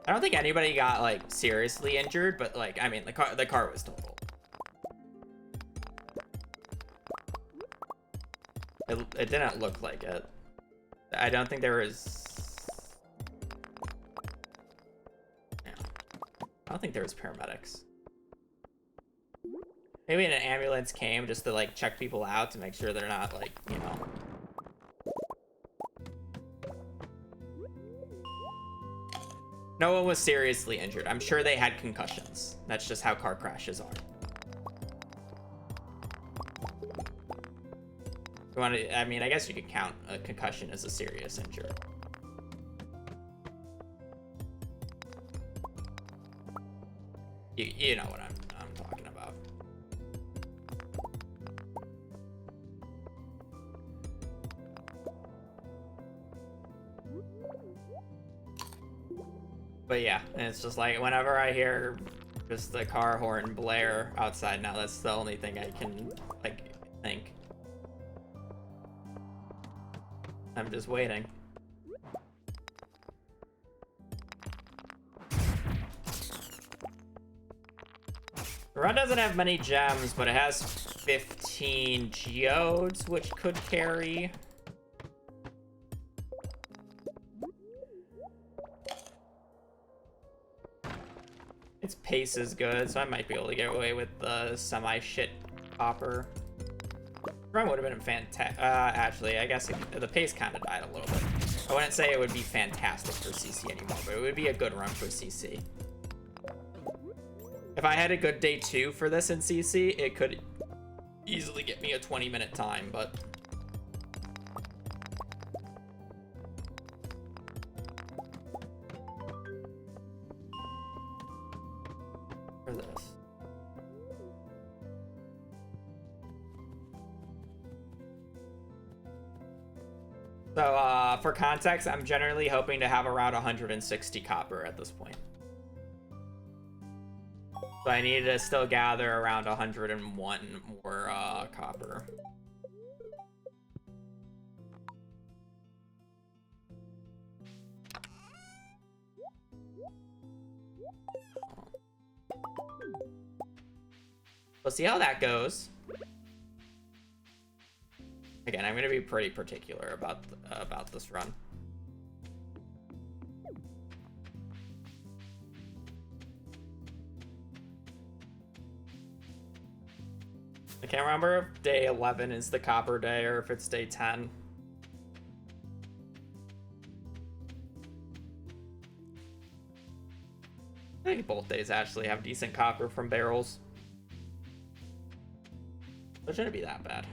I don't think anybody got like seriously injured, but like I mean the car was totaled. It didn't look like it. I don't think there was. Yeah. I don't think there was paramedics. Maybe an ambulance came just to like check people out to make sure they're not like, you know. No one was seriously injured. I'm sure they had concussions. That's just how car crashes are. You want to, I mean, I guess you could count a concussion as a serious injury. You know what I'm talking about. But yeah, and it's just like whenever I hear just the car horn blare outside now, that's the only thing I can like think. I'm just waiting. The run doesn't have many gems, but it has 15 geodes, which could carry. Its pace is good, so I might be able to get away with the semi-shit copper. Run would have been fantastic. Actually, I guess the pace kind of died a little bit. I wouldn't say it would be fantastic for CC anymore, but it would be a good run for CC. If I had a good day 2 for this in CC, it could easily get me a 20-minute time, but... for this. So, for context, I'm generally hoping to have around 160 copper at this point. So I need to still gather around 101 more copper. We'll see how that goes. Again, I'm going to be pretty particular about this run. I can't remember if day 11 is the copper day or if it's day 10. I think both days actually have decent copper from barrels. So it shouldn't be that bad.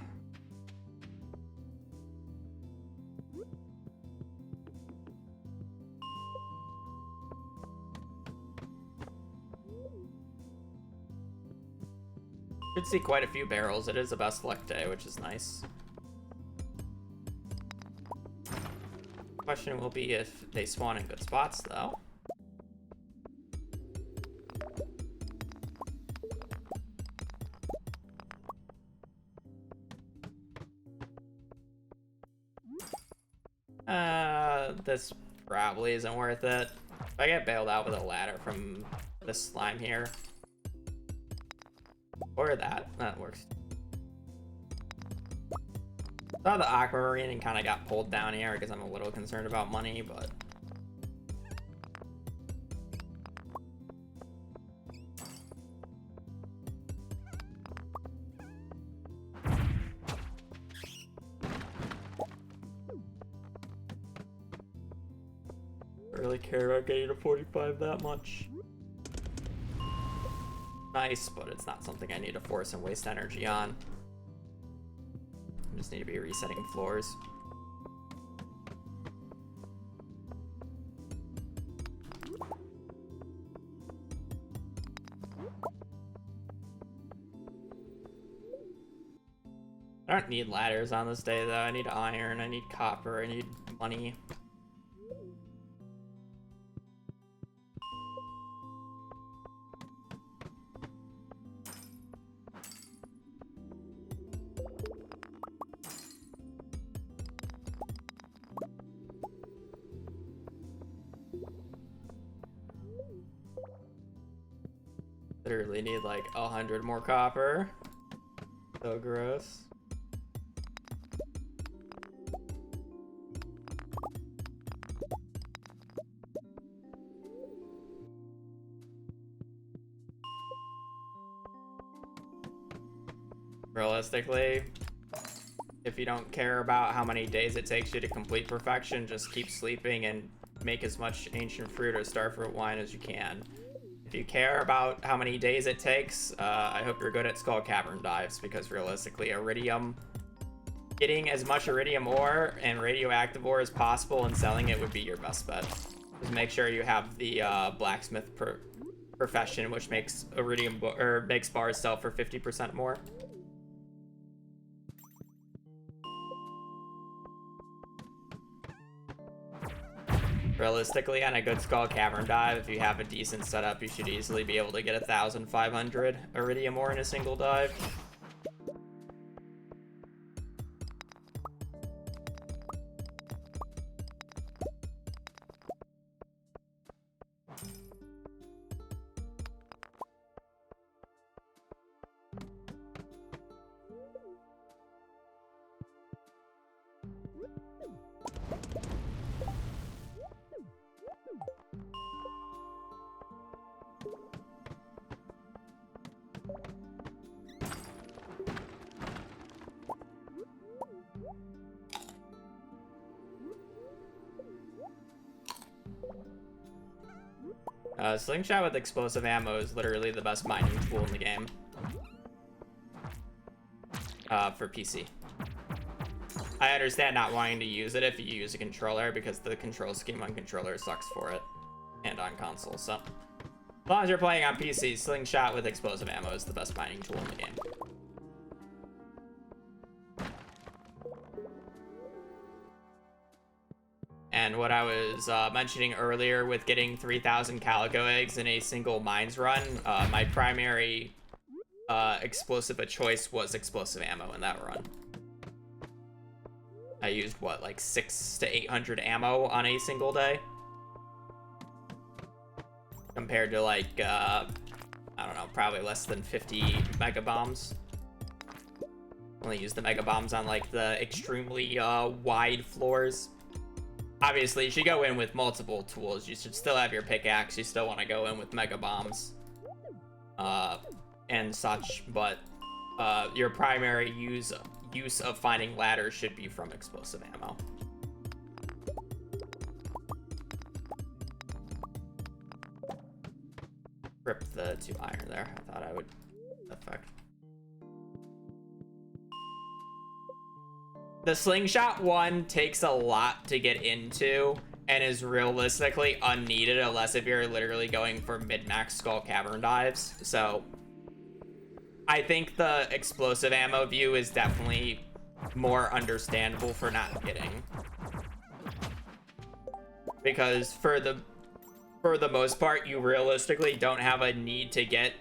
Should see quite a few barrels. It is the best luck day, which is nice. Question will be if they spawn in good spots, though. This probably isn't worth it. If I get bailed out with a ladder from this slime here, or that works. Saw the aquamarine and kind of got pulled down here because I'm a little concerned about money, but I really care about getting to 45 that much. Nice, but it's not something I need to force and waste energy on. I just need to be resetting floors. I don't need ladders on this day though. I need iron, I need copper, I need money. Literally need like 100 more copper. So gross. Realistically, if you don't care about how many days it takes you to complete perfection, just keep sleeping and make as much ancient fruit or starfruit wine as you can. If you care about how many days it takes, I hope you're good at skull cavern dives, because realistically, iridium, getting as much iridium ore and radioactive ore as possible and selling it would be your best bet. Just make sure you have the blacksmith profession, which makes iridium or makes bars sell for 50% more. Realistically, on a good skull cavern dive, if you have a decent setup, you should easily be able to get 1,500 iridium ore in a single dive. Slingshot with explosive ammo is literally the best mining tool in the game. For PC. I understand not wanting to use it if you use a controller, because the control scheme on controller sucks for it. And on console, so. As long as you're playing on PC, Slingshot with explosive ammo is the best mining tool in the game. And what I was mentioning earlier with getting 3,000 Calico eggs in a single mines run, my primary explosive of choice was explosive ammo in that run. I used, what, like 600 to 800 ammo on a single day? Compared to, like, I don't know, probably less than 50 mega bombs. Only use the mega bombs on, like, the extremely wide floors. Obviously, you should go in with multiple tools. You should still have your pickaxe. You still want to go in with mega bombs and such, but your primary use of finding ladders should be from explosive ammo. Rip the 2 iron there. I thought I would affect. The slingshot one takes a lot to get into and is realistically unneeded unless if you're literally going for mid-max skull cavern dives. So I think the explosive ammo view is definitely more understandable for not getting. Because for the most part, you realistically don't have a need to get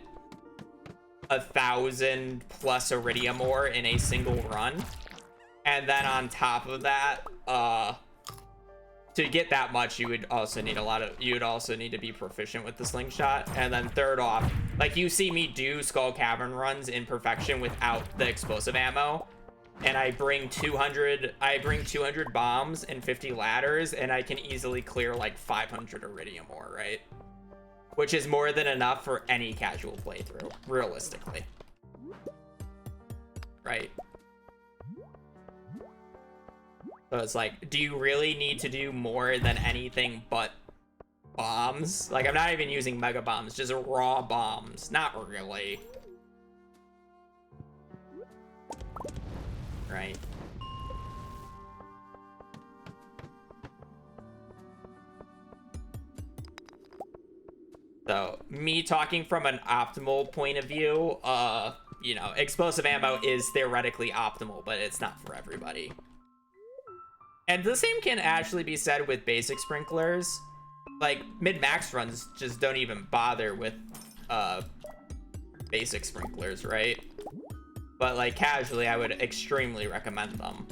1,000 plus iridium ore in a single run. And then on top of that, to get that much, you would also need to be proficient with the slingshot. And then third off, like, you see me do skull cavern runs in perfection without the explosive ammo, and I bring 200 bombs and 50 ladders, and I can easily clear like 500 iridium ore, right? Which is more than enough for any casual playthrough, realistically. Right? So it's like, do you really need to do more than anything but bombs? Like, I'm not even using mega bombs, just raw bombs. Not really. Right. So, me talking from an optimal point of view, you know, explosive ammo is theoretically optimal, but it's not for everybody. And the same can actually be said with basic sprinklers. Like, mid-max runs just don't even bother with basic sprinklers, right? But, like, casually, I would extremely recommend them.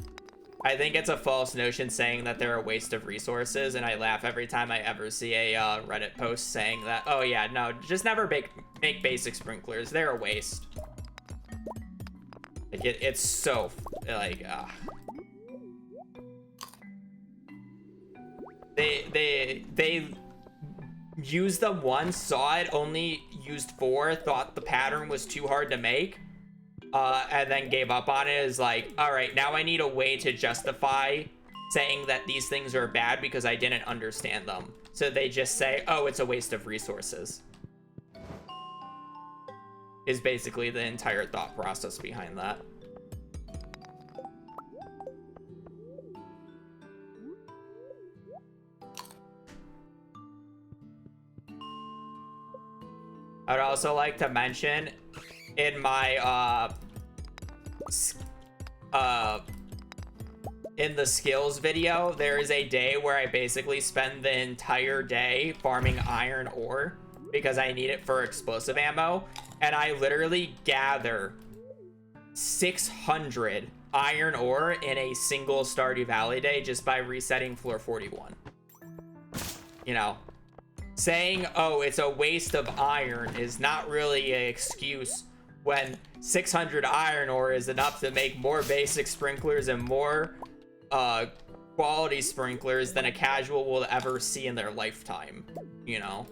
I think it's a false notion saying that they're a waste of resources, and I laugh every time I ever see a Reddit post saying that, oh yeah, no, just never make basic sprinklers. They're a waste. Like, it's so, like, They used them once, saw it, only used 4, thought the pattern was too hard to make, and then gave up on it. Is like, all right, now I need a way to justify saying that these things are bad because I didn't understand them. So they just say, oh, it's a waste of resources. Is basically the entire thought process behind that. I'd also like to mention in my in the skills video, there is a day where I basically spend the entire day farming iron ore because I need it for explosive ammo, and I literally gather 600 iron ore in a single Stardew Valley day just by resetting floor 41. You know, saying, oh, it's a waste of iron is not really an excuse when 600 iron ore is enough to make more basic sprinklers and more quality sprinklers than a casual will ever see in their lifetime. You know,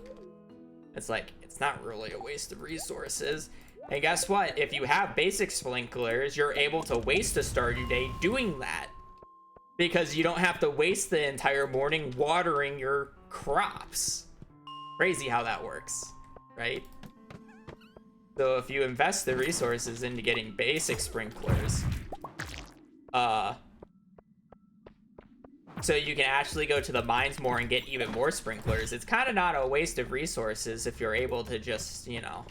it's like, it's not really a waste of resources. And guess what? If you have basic sprinklers, you're able to waste a Stardew day doing that, because you don't have to waste the entire morning watering your crops. Crazy how that works, right? So if you invest the resources into getting basic sprinklers, so you can actually go to the mines more and get even more sprinklers, it's kind of not a waste of resources if you're able to just, you know,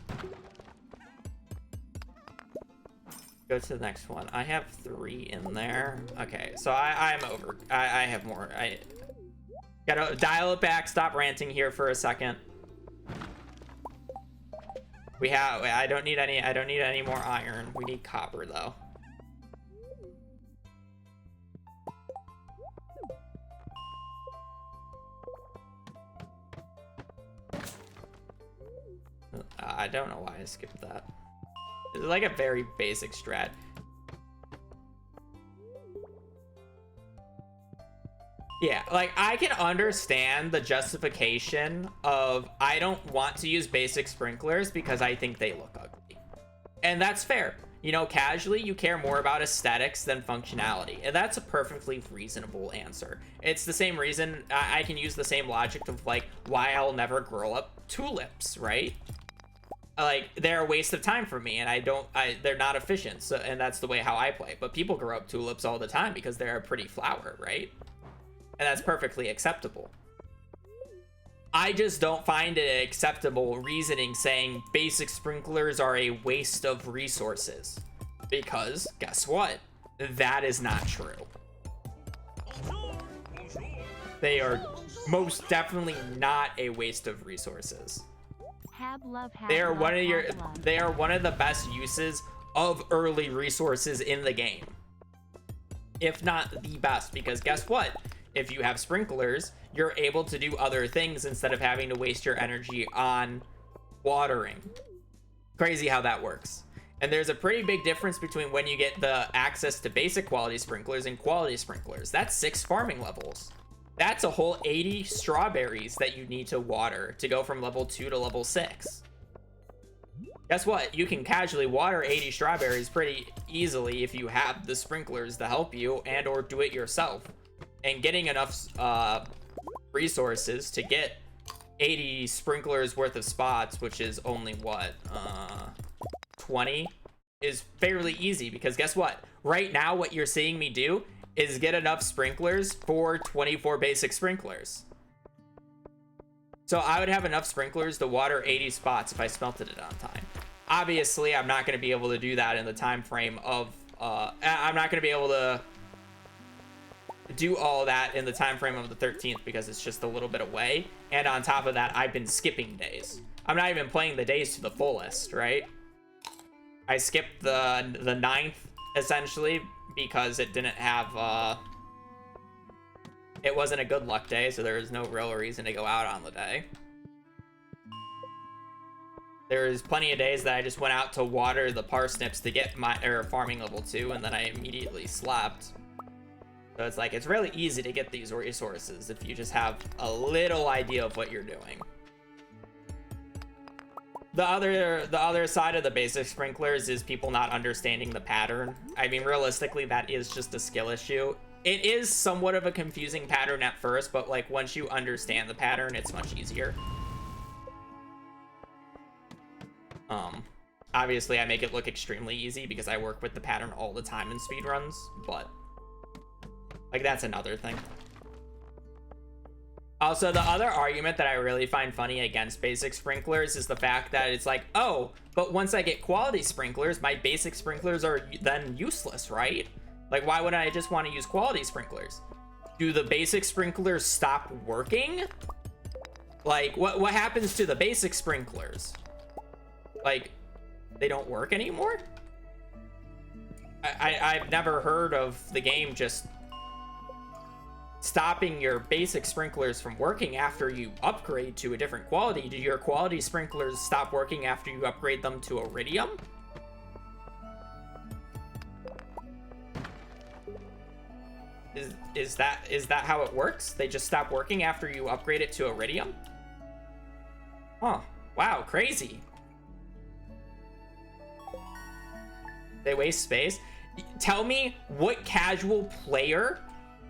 go to the next one. I have 3 in there. Okay, so I'm over. I have more. I gotta dial it back. Stop ranting here for a second. We have. I don't need any more iron. We need copper though. I don't know why I skipped that. It's like a very basic strat. Yeah, like I can understand the justification of I don't want to use basic sprinklers because I think they look ugly. And that's fair. You know, casually you care more about aesthetics than functionality. And that's a perfectly reasonable answer. It's the same reason I can use the same logic of like why I'll never grow up tulips, right? Like they're a waste of time for me and they're not efficient. So, and that's the way how I play. But people grow up tulips all the time because they're a pretty flower, right? And that's perfectly acceptable. I just don't find it acceptable reasoning saying basic sprinklers are a waste of resources. Because guess what? That is not true. They are most definitely not a waste of resources. They are one of the best uses of early resources in the game. If not the best, because guess what? If you have sprinklers, you're able to do other things instead of having to waste your energy on watering. Crazy how that works. And there's a pretty big difference between when you get the access to basic quality sprinklers and quality sprinklers. That's 6 farming levels. That's a whole 80 strawberries that you need to water to go from level 2 to level 6. Guess what? You can casually water 80 strawberries pretty easily if you have the sprinklers to help you and or do it yourself. And getting enough resources to get 80 sprinklers worth of spots, which is only what, 20, is fairly easy. Because guess what? Right now, what you're seeing me do is get enough sprinklers for 24 basic sprinklers. So I would have enough sprinklers to water 80 spots if I smelted it on time. Obviously, I'm not going to be able to do that in the time frame of... I'm not going to be able to do all that in the time frame of the 13th because it's just a little bit away. And on top of that, I've been skipping days. I'm not even playing the days to the fullest, right? I skipped the 9th essentially because it didn't have it wasn't a good luck day, so there was no real reason to go out on the day. There's plenty of days that I just went out to water the parsnips to get my farming level 2, and then I immediately slept. So it's like, it's really easy to get these resources if you just have a little idea of what you're doing. The other side of the basic sprinklers is people not understanding the pattern. I mean, realistically, that is just a skill issue. It is somewhat of a confusing pattern at first, but like once you understand the pattern, it's much easier. Obviously, I make it look extremely easy because I work with the pattern all the time in speedruns, but like that's another thing. Also, the other argument that I really find funny against basic sprinklers is the fact that it's like, oh, but once I get quality sprinklers, my basic sprinklers are then useless, right? Like, why wouldn't I just want to use quality sprinklers? Do the basic sprinklers stop working? Like, what happens to the basic sprinklers? Like, they don't work anymore? I've never heard of the game just stopping your basic sprinklers from working after you upgrade to a different quality. Do your quality sprinklers stop working after you upgrade them to iridium? Is that how it works? They just stop working after you upgrade it to iridium? Huh. Wow, crazy. They waste space. Tell me what casual player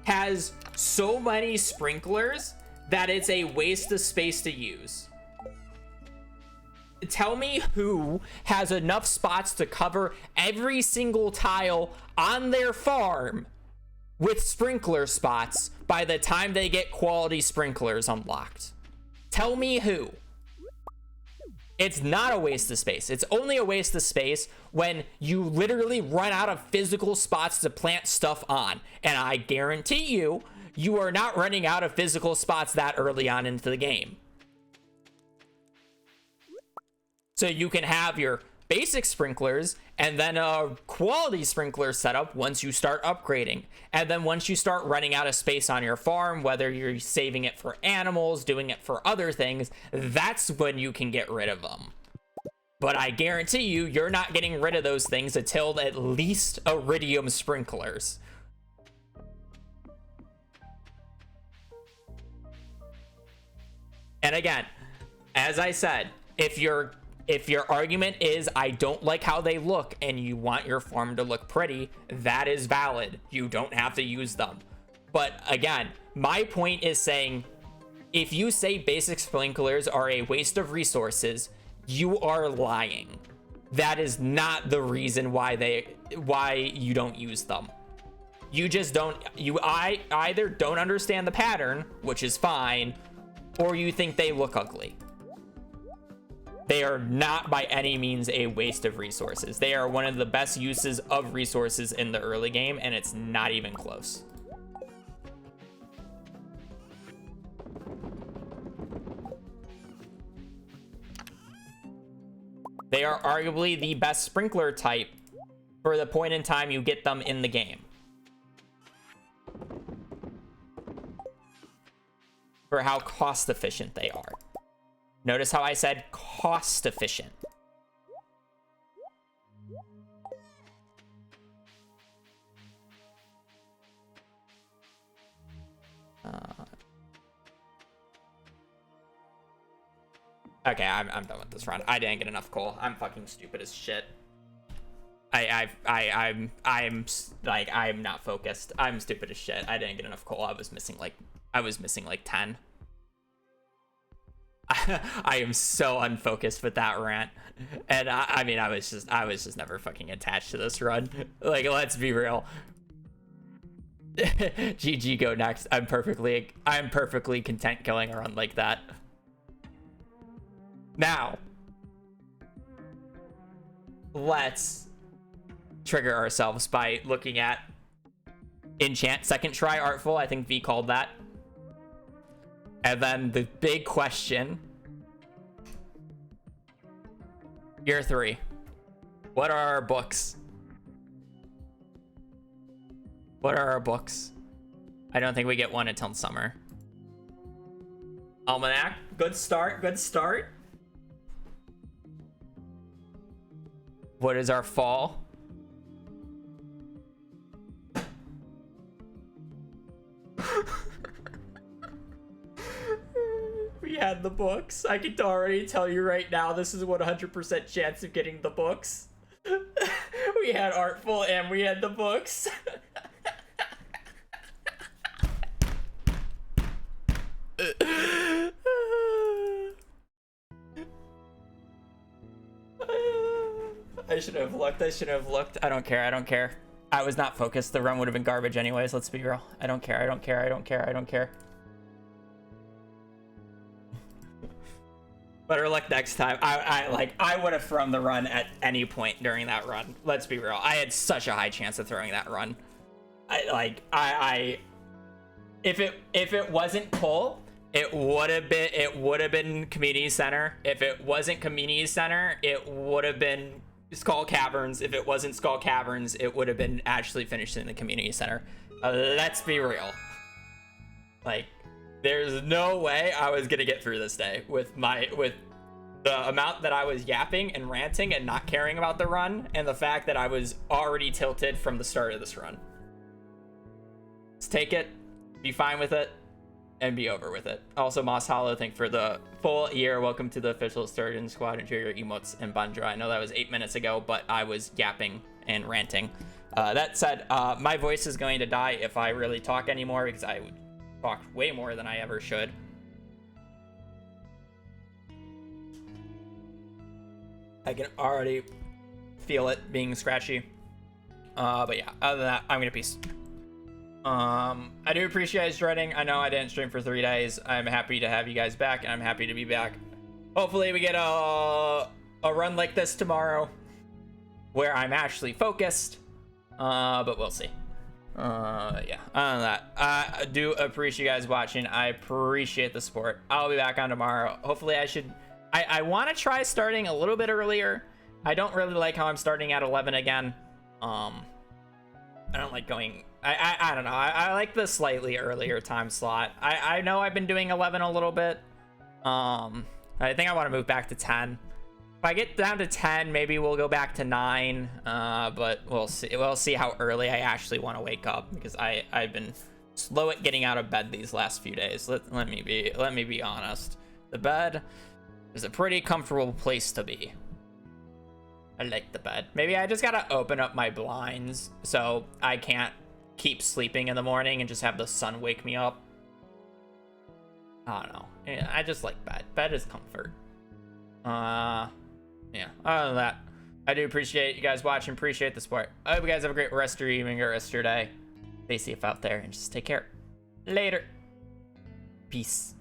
has so many sprinklers that it's a waste of space to use. tell me who has enough spots to cover every single tile on their farm with sprinkler spots by the time they get quality sprinklers unlocked. Tell me who. It's not a waste of space. It's only a waste of space when you literally run out of physical spots to plant stuff on. And I guarantee you, you are not running out of physical spots that early on into the game. So you can have your basic sprinklers and then a quality sprinkler setup once you start upgrading. And then once you start running out of space on your farm, whether you're saving it for animals, doing it for other things, that's when you can get rid of them. But I guarantee you, you're not getting rid of those things until at least iridium sprinklers. And again, as I said, if your argument is I don't like how they look and you want your farm to look pretty, that is valid. You don't have to use them. But again, my point is saying if you say basic sprinklers are a waste of resources, you are lying. That is not the reason why you don't use them. You just don't, I either don't understand the pattern, which is fine, or you think they look ugly. They are not by any means a waste of resources. They are one of the best uses of resources in the early game, and it's not even close. They are arguably the best sprinkler type for the point in time you get them in the game. For how cost efficient they are. Notice how I said cost efficient. Okay, I'm done with this run. I didn't get enough coal. I'm fucking stupid as shit. I'm not focused. I'm stupid as shit. I didn't get enough coal. I was missing like 10. I am so unfocused with that rant. And I mean I was just never fucking attached to this run. Like, let's be real. GG, go next. I'm perfectly content killing a run like that. Now, let's trigger ourselves by looking at enchant second try artful. I think V called that. And then the big question, year 3, what are our books? What are our books? I don't think we get one until summer. Almanac, good start, good start. What is our fall? We had the books. I can already tell you right now, this is 100% chance of getting the books. We had artful and we had the books. I should have looked. I don't care. I was not focused. The run would have been garbage anyways. Let's be real. I don't care. Better luck next time. I would have thrown the run at any point during that run. Let's be real. I had such a high chance of throwing that run. If it wasn't Cole, it would have been Community Center. If it wasn't Community Center, it would have been Skull Caverns. If it wasn't Skull Caverns, it would have been actually finished in the Community Center. Let's be real. Like, there's no way I was gonna get through this day with the amount that I was yapping and ranting and not caring about the run, and the fact that I was already tilted from the start of this run. Let's take it, be fine with it, and be over with it. Also, Moss Hollow, thank you for the full year. Welcome to the official Sturgeon Squad. Enjoy your emotes and Bandra. I know that was 8 minutes ago, but I was yapping and ranting. That said, my voice is going to die if I really talk anymore, because I would talk way more than I ever should. I can already feel it being scratchy. But yeah, other than that, I'm gonna peace. I do appreciate you guys joining. I know I didn't stream for 3 days. I'm happy to have you guys back, and I'm happy to be back. Hopefully we get a run like this tomorrow where I'm actually focused. But we'll see. Yeah, other than that, I do appreciate you guys watching. I appreciate the support. I'll be back on tomorrow. Hopefully I want to try starting a little bit earlier. I don't really like how I'm starting at 11 again. I don't like going, I don't know. I like the slightly earlier time slot. I know I've been doing 11 a little bit. I think I want to move back to 10. If I get down to 10, maybe we'll go back to 9. But we'll see. We'll see how early I actually want to wake up, because I've been slow at getting out of bed these last few days. Let me be honest. The bed is a pretty comfortable place to be. I like the bed. Maybe I just gotta open up my blinds so I can't keep sleeping in the morning and just have the sun wake me up. I don't know. I just like bed. Bed is comfort. Yeah. Other than that, I do appreciate you guys watching. Appreciate the support. I hope you guys have a great rest of your evening or rest of your day. Stay safe out there and just take care. Later. Peace.